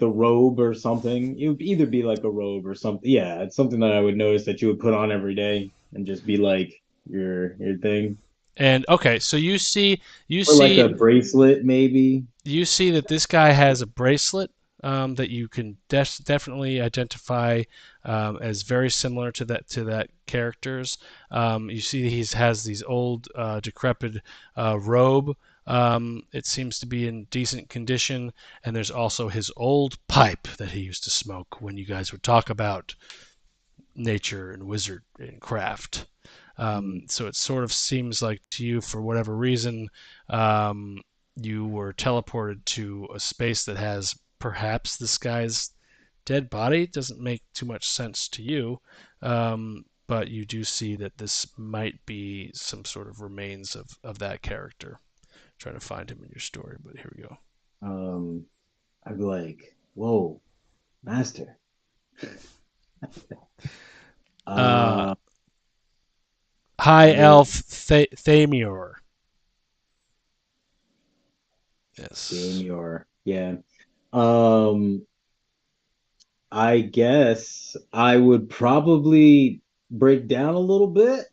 robe or something. It would either be like a robe or something. Yeah, it's something that I would notice that you would put on every day and just be like your thing. And okay, so you see like a bracelet maybe. You see that this guy has a bracelet that you can definitely identify as very similar to that character's. You see he has these old decrepit robe. It seems to be in decent condition, and there's also his old pipe that he used to smoke when you guys would talk about nature and wizard and craft. So it sort of seems like to you, for whatever reason, you were teleported to a space that has perhaps this guy's dead body. It doesn't make too much sense to you, but you do see that this might be some sort of remains of that character. Trying to find him in your story, but here we go. I'd be like, "Whoa, master." High Elf Thamior. Yes. Thamior. Yeah. I guess I would probably break down a little bit.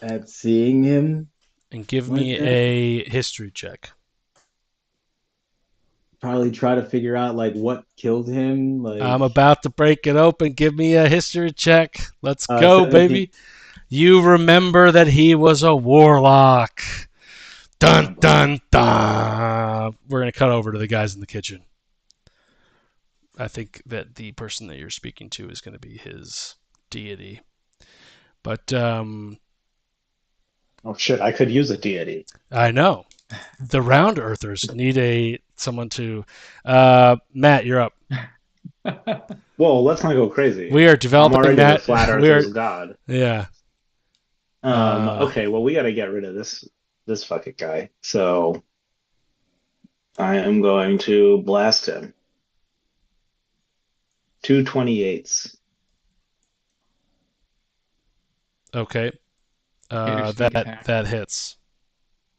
At seeing him. And give me a history check. Probably try to figure out like what killed him. Like I'm about to break it open. Give me a history check. Let's go, baby. You remember that he was a warlock. Dun dun dun. We're gonna cut over to the guys in the kitchen. I think that the person that you're speaking to is going to be his deity. But oh shit! I could use a deity. I know. The round earthers need someone to. Matt, you're up. Whoa, let's not go crazy. We are developing that. Flat Earth's god. Yeah. Okay, well, we got to get rid of this fucking guy. So I am going to blast him. 2 28s. Okay. That hits.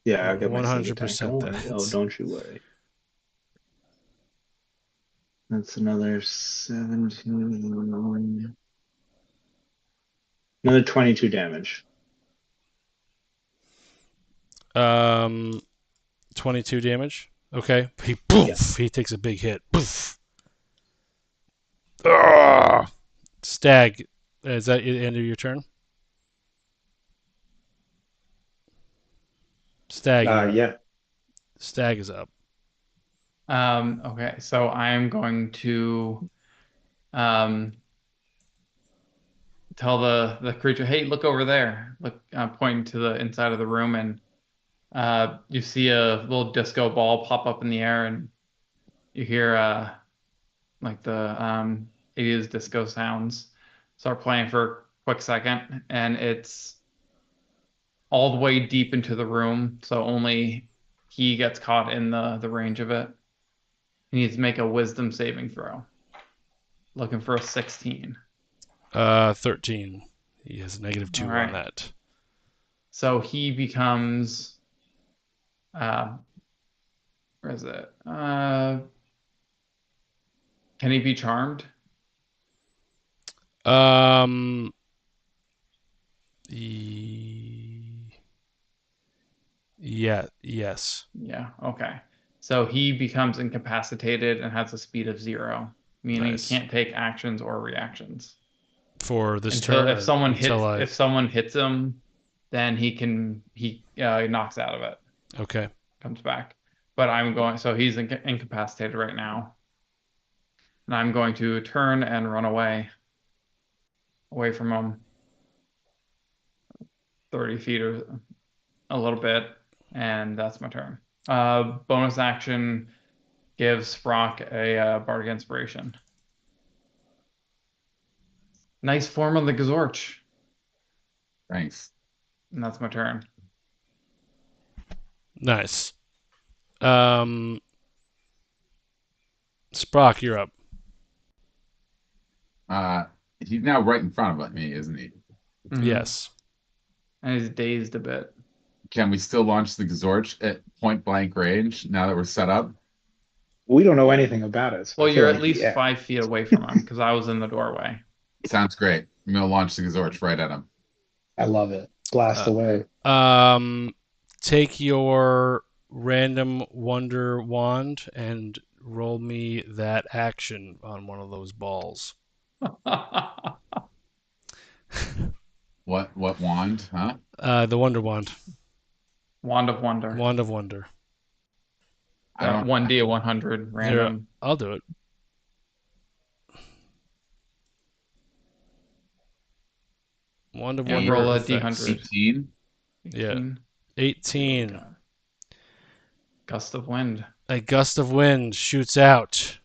Yeah, I'll get 100% that hits. Oh, don't you worry. That's another 17. Another 22 damage. 22 damage. Okay. He takes a big hit. Poof. Stag, is that the end of your turn? Stag, you're up. Yeah. Stag is up. Okay, so I'm going to tell the creature, hey, look over there. Look, pointing to the inside of the room, and you see a little disco ball pop up in the air, and you hear like the 80s disco sounds start playing for a quick second, and it's all the way deep into the room, so only he gets caught in the range of it. He needs to make a wisdom saving throw. Looking for a 16. 13. He has a -2 All right. on that. So he becomes where is it? Can he be charmed? Yeah, yes. Yeah, okay. So he becomes incapacitated and has a speed of 0, meaning Nice. he can't take actions or reactions. For this Until turn, if someone until if someone hits him, then he knocks out of it, Okay. comes back. But I'm going, so he's incapacitated right now. And I'm going to turn and run away from him 30 feet or a little bit, and that's my turn. Bonus action gives Brock a Bardic Inspiration. Nice form of the Gazorch. Thanks. And that's my turn. Nice. Sprock, you're up. He's now right in front of me, isn't he? Mhm. Yes. And he's dazed a bit. Can we still launch the Gazorch at point blank range now that we're set up? We don't know anything about it. So Well, I feel you're like, at least yeah. 5 feet away from him because I was in the doorway. Sounds great. I'm gonna launch the Gazorch right at him. I love it. Blast away. Take your random wonder wand and roll me that action on one of those balls. What wand? Huh? The wonder wand. Wand of Wonder. Wand of wonder. I don't. 1D of 100 random. I'll do it. Wand of Yeah, wonder. roll a effects. D100. 18. Yeah. 18. 18. Gust of wind. A gust of wind shoots out,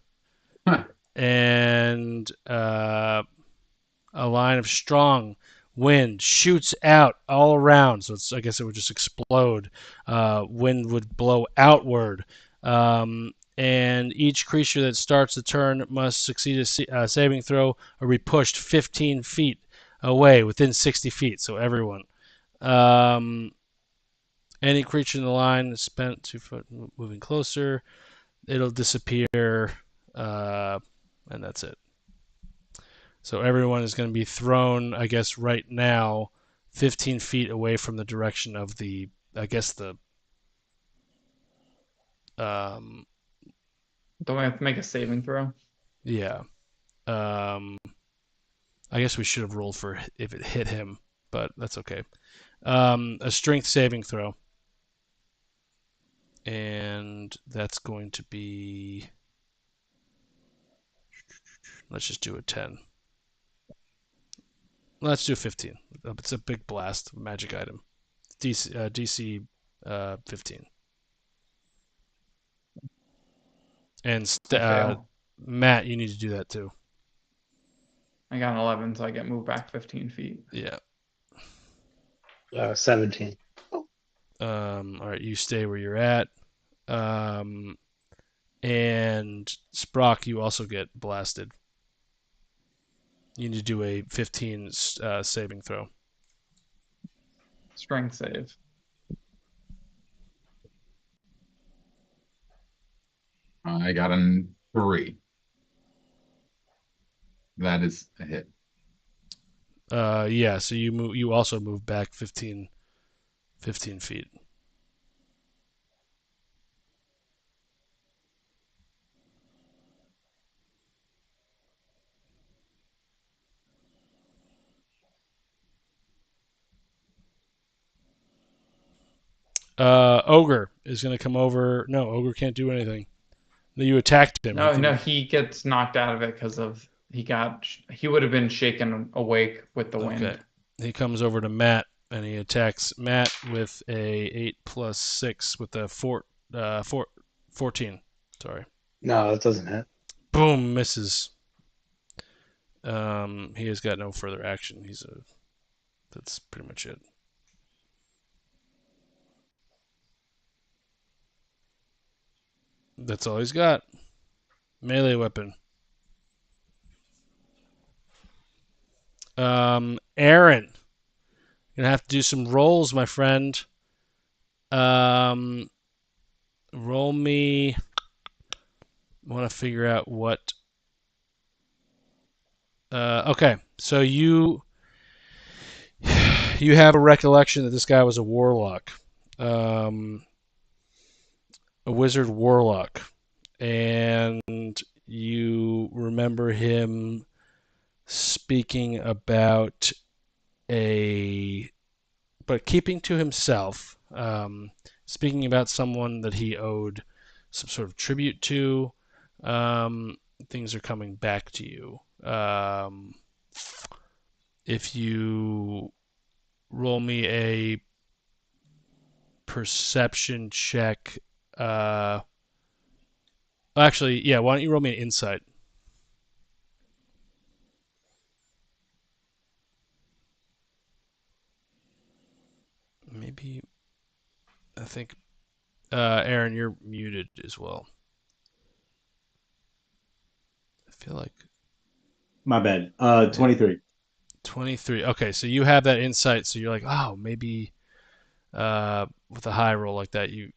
Huh. and a line of strong wind shoots out all around. So I guess it would just explode. Wind would blow outward, and each creature that starts the turn must succeed a saving throw or be pushed 15 feet away within 60 feet. So everyone. Any creature in the line is spent 2 foot moving closer. It'll disappear, and that's it. So everyone is going to be thrown, I guess, right now, 15 feet away from the direction of the, I guess the. Don't we have to make a saving throw? Yeah. I guess we should have rolled for if it hit him, but that's okay. A strength saving throw. And that's going to be, let's just do a 10. Let's do 15. It's a big blast magic item. DC 15. And Matt, you need to do that too. I got an 11, so I get moved back 15 feet. Yeah. 17. All right, you stay where you're at. And Sprock, you also get blasted. You need to do a 15 saving throw. Strength save. I got a 3. That is a hit. Yeah, so you also move back 15 feet. Ogre is going to come over. No, Ogre can't do anything. You attacked him. No, he gets knocked out of it because of he would have been shaken awake with the wind. Okay. He comes over to Matt and he attacks Matt with a 8 plus 6 with a 14. Sorry. No, that doesn't hit. Boom, misses. He has got no further action. That's pretty much it. That's all he's got. Melee weapon. Aaron, gonna have to do some rolls, my friend. Roll me. I want to figure out what. Okay, so you have a recollection that this guy was a warlock, a wizard warlock, and you remember him speaking about but keeping to himself, speaking about someone that he owed some sort of tribute to. Things are coming back to you. If you roll me a perception check, actually, yeah, why don't you roll me an insight? Maybe, I think, Aaron, you're muted as well. I feel like My bad. 23. 23. Okay, so you have that insight, so you're like, oh, maybe with a high roll like that, you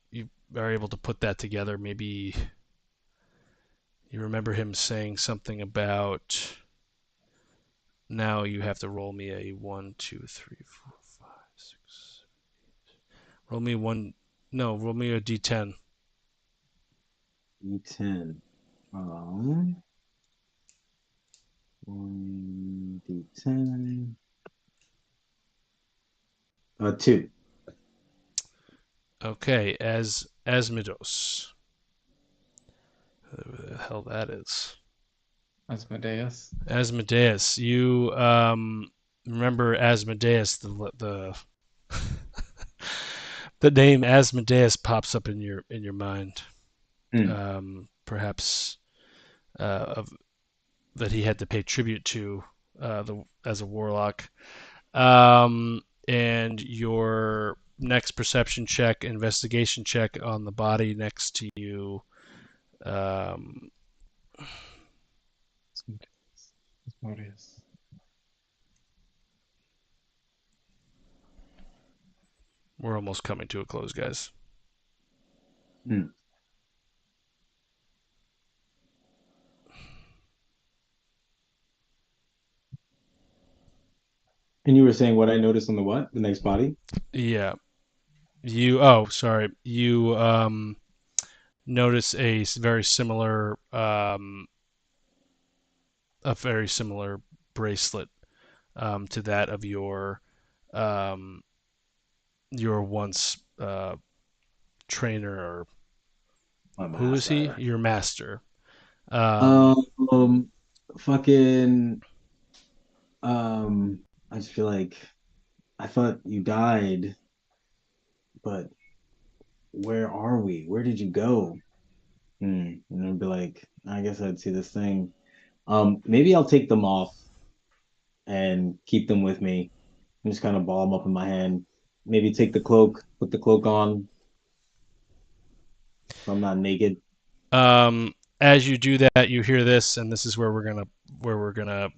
are able to put that together. Maybe you remember him saying something about. Now you have to roll me a 1, 2, 3, 4, 5, 6, 7, 8. Roll me one. No, roll me a D10. D10. 1 D10. 2. Okay, as Asmodeus. Whatever the hell that is. Asmodeus. Asmodeus. You remember Asmodeus, the the name Asmodeus pops up in your mind. Perhaps of that he had to pay tribute to as a warlock. And your next perception check, investigation check on the body next to you. Asmodeus. We're almost coming to a close, guys. And you were saying what I noticed on the what? The next body? Yeah. You notice a very similar bracelet to that of your once trainer, or who is he? Your master. Fucking I just feel like I thought you died, but where are we? Where did you go? And I'd be like, I guess I'd see this thing. Maybe I'll take them off and keep them with me and just kind of ball them up in my hand. Maybe take the cloak, put the cloak on, so I'm not naked. As you do that, you hear this, and this is where we're gonna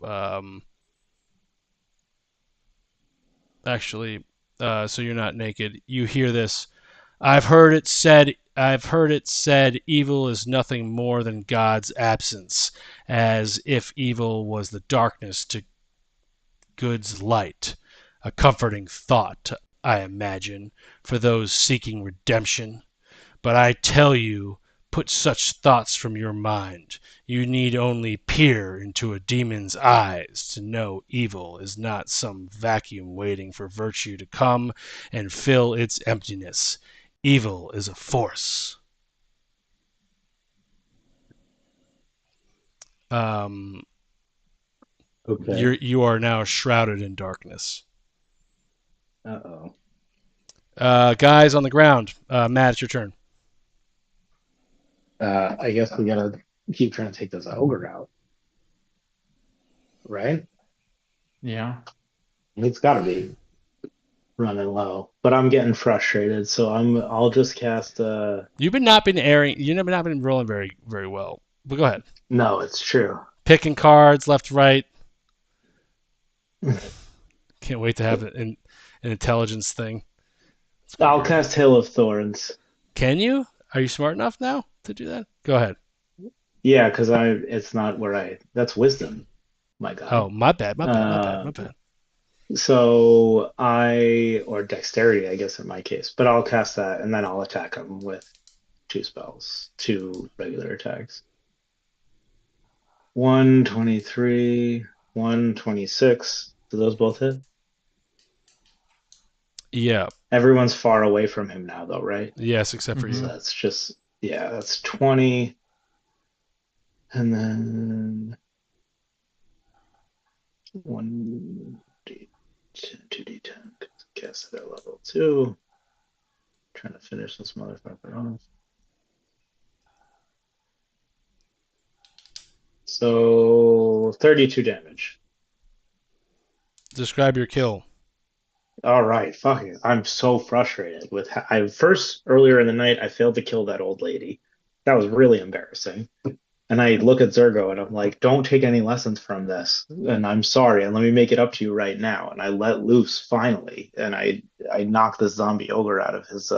actually, so you're not naked. You hear this. I've heard it said, evil is nothing more than God's absence, as if evil was the darkness to good's light. A comforting thought, I imagine, for those seeking redemption. But I tell you, put such thoughts from your mind. You need only peer into a demon's eyes to know evil is not some vacuum waiting for virtue to come and fill its emptiness. Evil is a force. Okay. You are now shrouded in darkness. Uh-oh. Guys on the ground. Matt, it's your turn. I guess we gotta keep trying to take this ogre out, right? Yeah. It's gotta be running low, but I'm getting frustrated, so I'll just cast. You've not been rolling very very well. But go ahead. No, it's true. Picking cards left, right. Can't wait to have an intelligence thing. I'll cast Hill of Thorns. Can you? Are you smart enough now to do that? Go ahead. Yeah, because it's not where that's wisdom, my guy. Oh, my bad. My bad. So or dexterity, I guess in my case, but I'll cast that and then I'll attack him with 2 regular attacks. 123, 126. Do those both hit? Yeah. Everyone's far away from him now, though, right? Yes, except for Mhm. So you. that's just, that's 20. And then 1d10, 2d10. Cast it at level 2. Trying to finish this motherfucker off. So 32 damage. Describe your kill. All right, fuck it. I'm so frustrated with earlier in the night I failed to kill that old lady. That was really embarrassing. And I look at Zergo and I'm like, don't take any lessons from this. And I'm sorry, and let me make it up to you right now. And I let loose finally, and I knock this zombie ogre out of his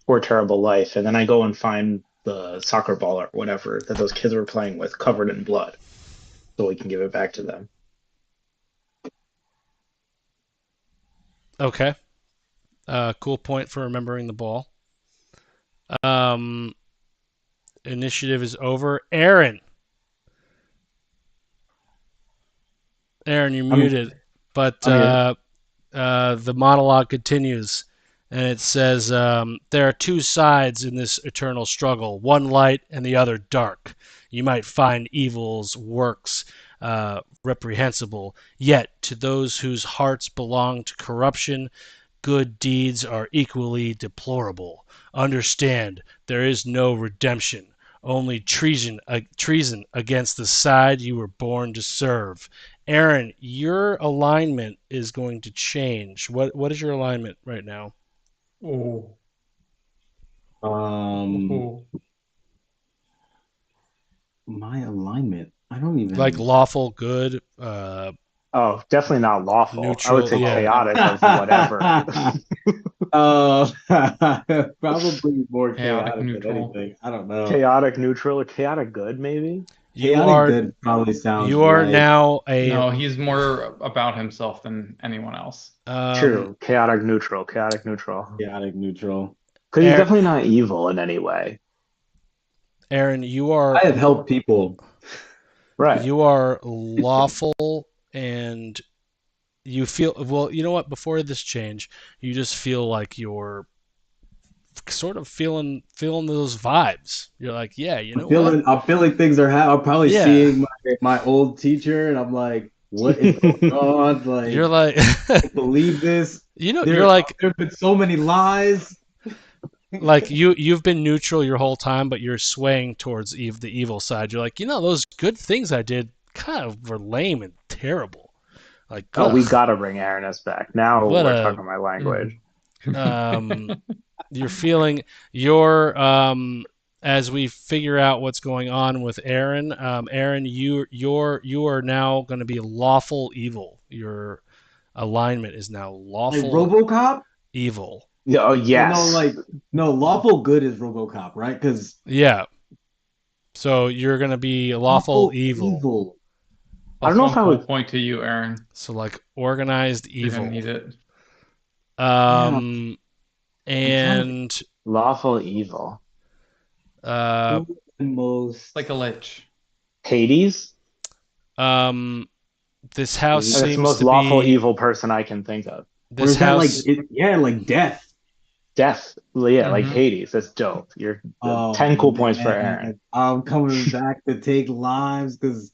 poor terrible life. And then I go and find the soccer ball or whatever that those kids were playing with, covered in blood, so we can give it back to them. Okay. Cool point for remembering the ball. Initiative is over. Aaron, you're muted. But the monologue continues, and it says, there are two sides in this eternal struggle, one light and the other dark. You might find evil's works reprehensible, yet to those whose hearts belong to corruption, good deeds are equally deplorable. Understand, there is no redemption, only treason against the side you were born to serve. Aaron, your alignment is going to change. What is your alignment right now? Oh. My alignment. I don't even Like lawful, good, Oh, definitely not lawful. Neutral, I would say yeah. chaotic of whatever. Probably more Chaotic chaotic than neutral. anything. I don't know. Chaotic neutral or chaotic good, maybe? you chaotic are good probably sounds you are right. now a No, he's more about himself than anyone else. True. Chaotic neutral. Chaotic neutral. chaotic neutral. Because he's Aaron- definitely not evil in any way. Aaron, you are I have helped people. Right. you are lawful, and you feel, well, you know what, before this change you just feel like you're sort of feeling those vibes. You're like, yeah, you know what, I'm feeling things are happening. I'm probably Yeah. seeing my old teacher, and I'm like, what is going on? Like, you're like I can't believe this. you're like There've been so many lies. like you've been neutral your whole time, but you're swaying towards the evil side. You're like, those good things I did kind of were lame and terrible. Like, Oh, we ugh. gotta bring Aranis back. Now What we're a- talking my language. You're feeling as we figure out what's going on with Aaron. Aaron, you are now going to be lawful evil. Your alignment is now Like lawful RoboCop? evil. Yeah, oh, yes. No, lawful good is RoboCop, right? Because Yeah. So you're going to be lawful evil. I don't know if I would- point to you, Aaron. So like organized You didn't evil. need it. And Lawful evil. most Like a lich. Hades? this house That's the seems most to lawful be evil person I can think of. or this is that house. like like death? Death. Yeah, like Mhm. Hades. That's dope. You're Oh, 10 cool points for man. Aaron. I'm coming back to take lives because,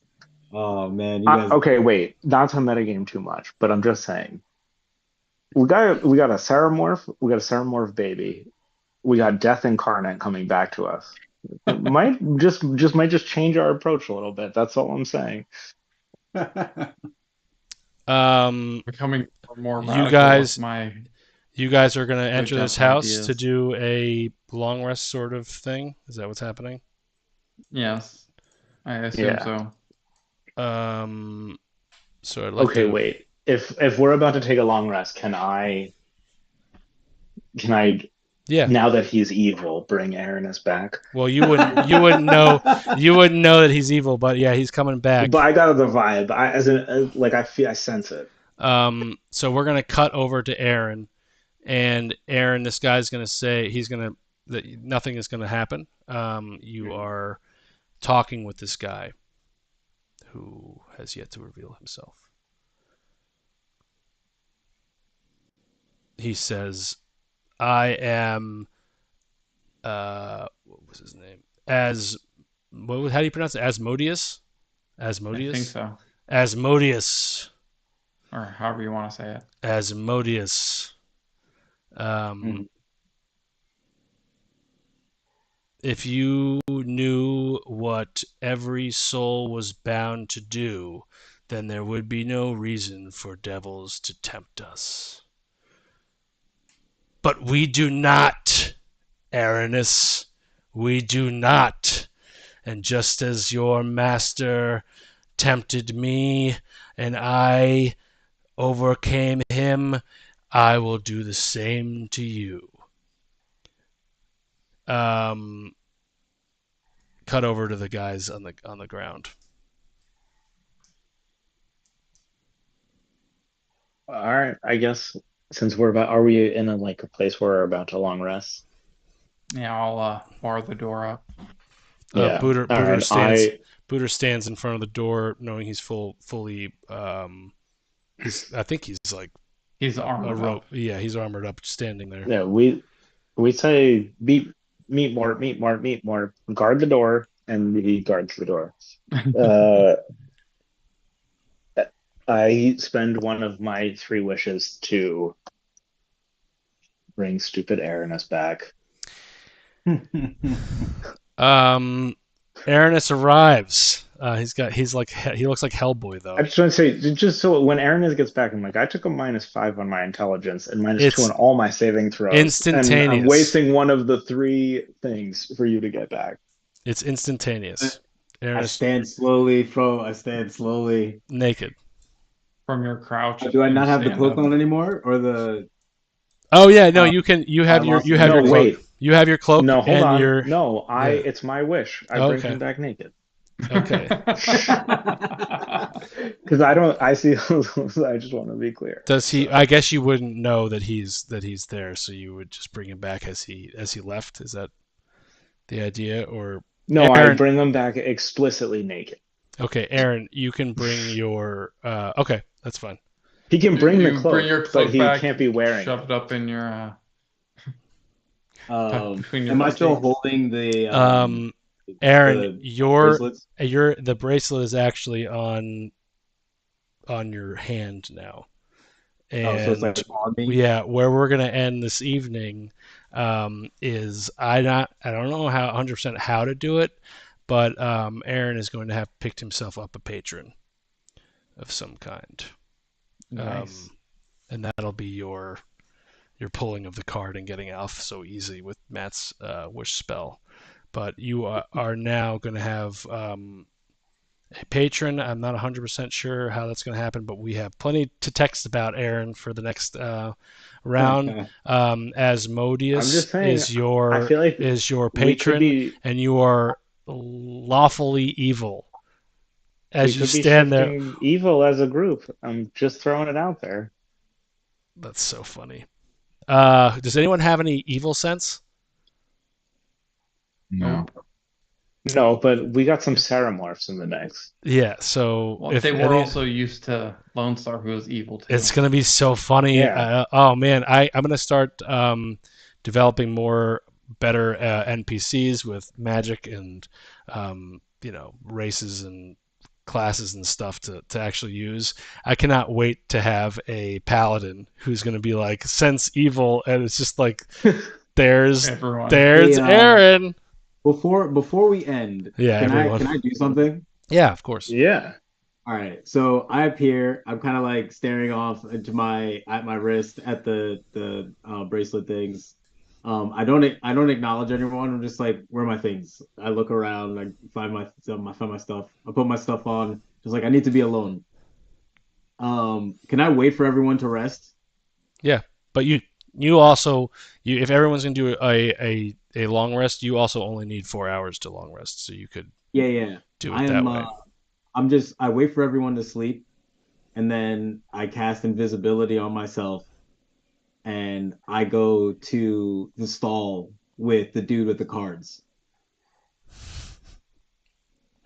oh man, you guys. Okay, wait. Not to metagame too much, but I'm just saying. We got a Ceramorph. We got a Ceramorph baby. We got Death Incarnate coming back to us. Might just change our approach a little bit. That's all I'm saying. Becoming more You radical guys- with my You guys are going to Good enter this death house ideas. to do a long rest sort of thing. Is that what's happening? yes, I assume Yeah. so. So I'd like Okay, to. wait. If we're about to take a long rest, can I Yeah. now that he's evil, bring Aranis back? Well, you wouldn't know that he's evil, but yeah, he's coming back. But I got the vibe. I sense it. So we're gonna cut over to Aaron, and Aaron, this guy's gonna say that nothing is gonna happen. You are talking with this guy who has yet to reveal himself. He says, "I am." What was his name? How do you pronounce it? Asmodeus? Asmodeus? I think so, Asmodeus. or however you want to say it. Asmodeus. If you knew what every soul was bound to do, then there would be no reason for devils to tempt us. But we do not, Aranis. We do not. And just as your master tempted me and I overcame him, I will do the same to you. Cut over to the guys on the ground. All right, I guess since are we in a place where we're about to long rest? Yeah, I'll bar the door up. Yeah. Booter All right, Booter stands in front of the door, knowing he's fully. I think he's like He's a armored rope. up. Yeah, he's armored up, standing there. Yeah, we say meet more, guard the door, and he guards the door. I spend one of my 3 wishes to bring stupid Aranis back. Aranis arrives. He looks like Hellboy though. I just want to say, just so when Aranis gets back, I'm like, I took a -5 on my intelligence and -2 It's on all my saving throws. instantaneous. And I'm wasting one of the 3 things for you to get back. It's instantaneous. I Aranis stand slowly. naked. From your crouch. Do I not you have the stand cloak up. on anymore, or the? Oh yeah, no, Uh, you can. You have I your lost you it. have No, your cloak. wait. You have your cloak. No, hold and on. your No, yeah. it's my wish. I bring Okay. him back naked. Okay. Because I see. I just want to be clear. Does he? I guess you wouldn't know that he's there, so you would just bring him back as he left. Is that the idea, or No, I Aaron- bring him back explicitly naked. okay, Aaron? You can bring your. Okay, that's fine. He can bring You the cloak, bring your cloak but he back, can't be wearing Shove it. it up in your. Between your Am I still butt cheeks. holding the? Aaron, the your bracelets? the bracelet is actually on your hand now, and Oh, so it's like on me. yeah, where we're gonna end this evening is I don't know how 100% how to do it, but Aaron is going to have picked himself up a patron of some kind, Nice. and that'll be your pulling of the card and getting off so easy with Matt's wish spell. But you are now going to have a patron. I'm not 100% sure how that's going to happen, but we have plenty to text about Aaron for the next round. Asmodeus I'm just saying, is your I feel like your we could patron, be and you are lawfully evil as we you could be stand there. shifting evil as a group. I'm just throwing it out there. That's so funny. Does anyone have any evil sense? No. No, but we got some Ceramorphs in the mix. Yeah. So Well, if they were any- also used to Lone Star, who was evil too. it's gonna be so funny. Yeah. Oh man, I'm gonna start developing more better NPCs with magic and races and classes and stuff to actually use. I cannot wait to have a paladin who's going to be like sense evil, and it's just like there's Everyone. Hey, Aaron. Before we end, Yeah, can everyone. I do something? Yeah, of course. Yeah. All right, so I appear. I'm kind of like staring off into my wrist at the bracelet things. I don't acknowledge anyone. I'm just like, where are my things? I look around, I find my stuff. I put my stuff on. Just like I need to be alone. Can I wait for everyone to rest? Yeah, but you also if everyone's gonna do a long rest, you also only need 4 hours to long rest, so you could Yeah. do it that way. I wait for everyone to sleep, and then I cast invisibility on myself, and I go to the stall with the dude with the cards.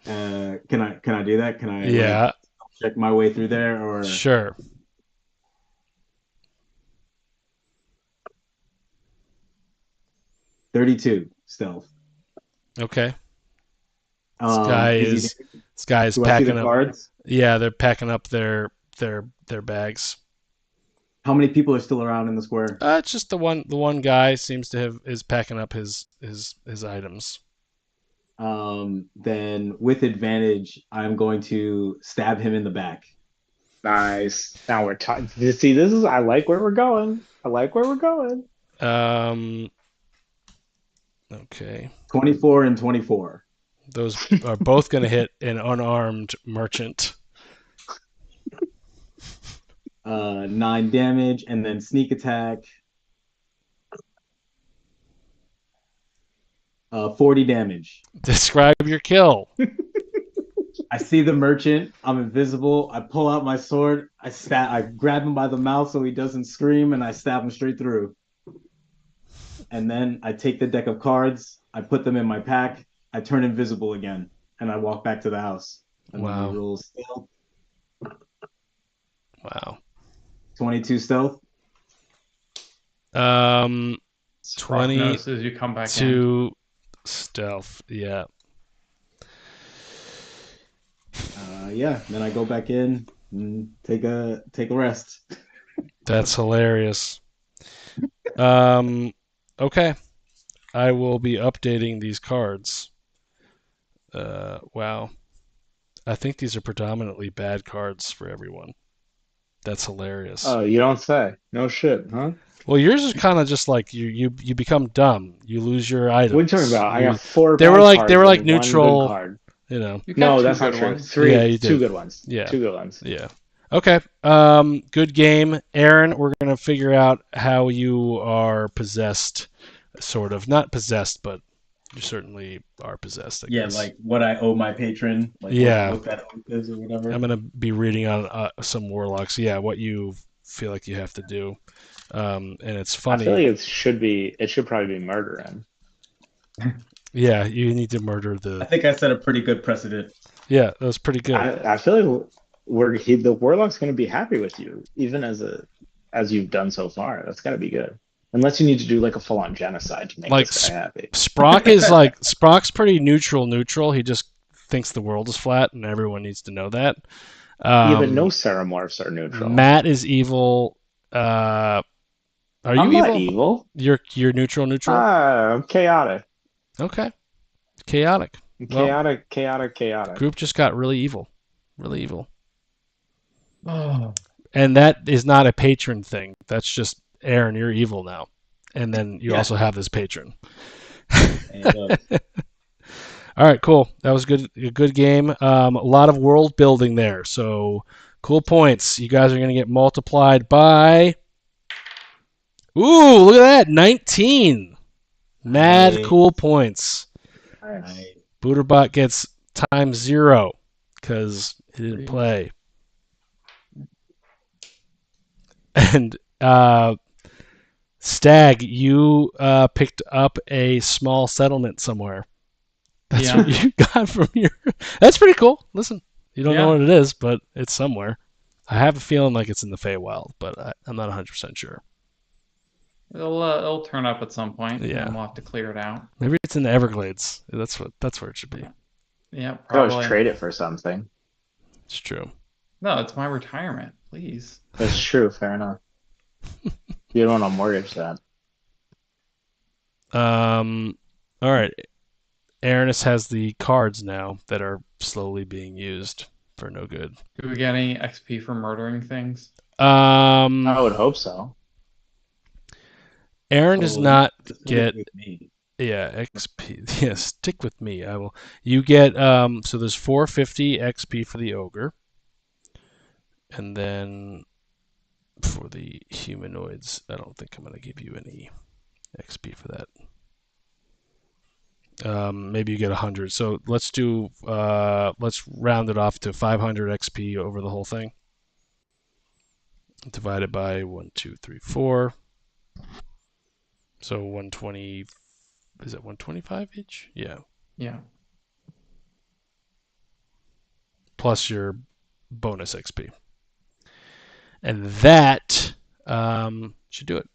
Can I do that? Can I Yeah, check my way through there or sure. 32 stealth? Okay. This guy is Do I see packing the up. cards? Yeah, they're packing up their bags. How many people are still around in the square? It's just the one guy seems to is packing up his items. Then with advantage, I'm going to stab him in the back. Nice. Now we're talking. See, I like where we're going. Okay. 24 and 24. Those are both going to hit an unarmed merchant. 9 damage, and then sneak attack. 40 damage. Describe your kill. I see the merchant. I'm invisible. I pull out my sword. I grab him by the mouth so he doesn't scream, and I stab him straight through. And then I take the deck of cards. I put them in my pack. I turn invisible again, and I walk back to the house. And Wow. then we roll stealth. Wow. 22 stealth. Sprock notices you come back in. 22 stealth. Yeah. Yeah. Then I go back in and take a rest. That's hilarious. Okay. I will be updating these cards. Wow. I think these are predominantly bad cards for everyone. That's hilarious. Oh, you don't say. No shit, huh? Well, yours is kind of just like you become dumb. You lose your items. What are you talking about? I You- got 4 They bad were like- cards they were like and one neutral- good card. you know. You got No, two that's not good true. ones. 3, Yeah, you 2 did. good ones. Yeah. 2 good ones. Yeah. Okay. Good game, Aaron. We're gonna figure out how you are possessed, sort of. Not possessed, but you certainly are possessed. I Yeah, guess. like what I owe my patron. Like Yeah. what that oath is or whatever. I'm gonna be reading on some warlocks. Yeah, what you feel like you have to do, and it's I funny. feel like it should probably be murdering. Yeah, you need to murder I the. think I set a pretty good precedent. Yeah, that was pretty good. I feel like the warlock's going to be happy with you, even as you've done so far. That's got to be good. Unless you need to do like a full-on genocide to make Like this guy happy. Sprock's pretty neutral. He just thinks the world is flat, and everyone needs to know that. Yeah, but no Ceramorphs are neutral. Matt is evil. Are you I'm evil? not evil. You're neutral. I'm chaotic. Okay. Chaotic. Well- Chaotic. Group just got really evil. Really evil. Oh, And that is not a patron thing. That's just Aaron, you're evil now. And then you Yeah. also have this patron. And, All right, cool. That was good. A good game. A lot of world building there. So cool points. You guys are going to get multiplied by. Ooh, look at that. 19. Mad Nice. cool points. Nice. Booterbot gets times 0 because he didn't play. And Stag, you picked up a small settlement somewhere. That's Yeah. what you got from your. That's pretty cool. Listen, you don't know Yeah. what it is, but it's somewhere. I have a feeling like it's in the Feywild, but I'm not 100% sure. It'll turn up at some point, Yeah. and we'll have to clear it out. Maybe it's in the Everglades. That's where it should be. Yeah, Could always probably. trade it for something. It's true. No, it's my retirement. Please. That's true. Fair enough. You don't want to mortgage that. All right. Aranis has the cards now that are slowly being used for no good. Do we get any XP for murdering things? I would hope so. Aaron does So, not stick get with me. XP. Yeah, stick with me. I will. You get so there's 450 XP for the ogre, and then for the humanoids, I don't think I'm going to give you any XP for that. Maybe you get 100. So let's do let's round it off to 500 XP over the whole thing. Divided by 1, 2, 3, 4. So 120. Is it 125 each? Yeah. Yeah. Plus your bonus XP. And that should do it.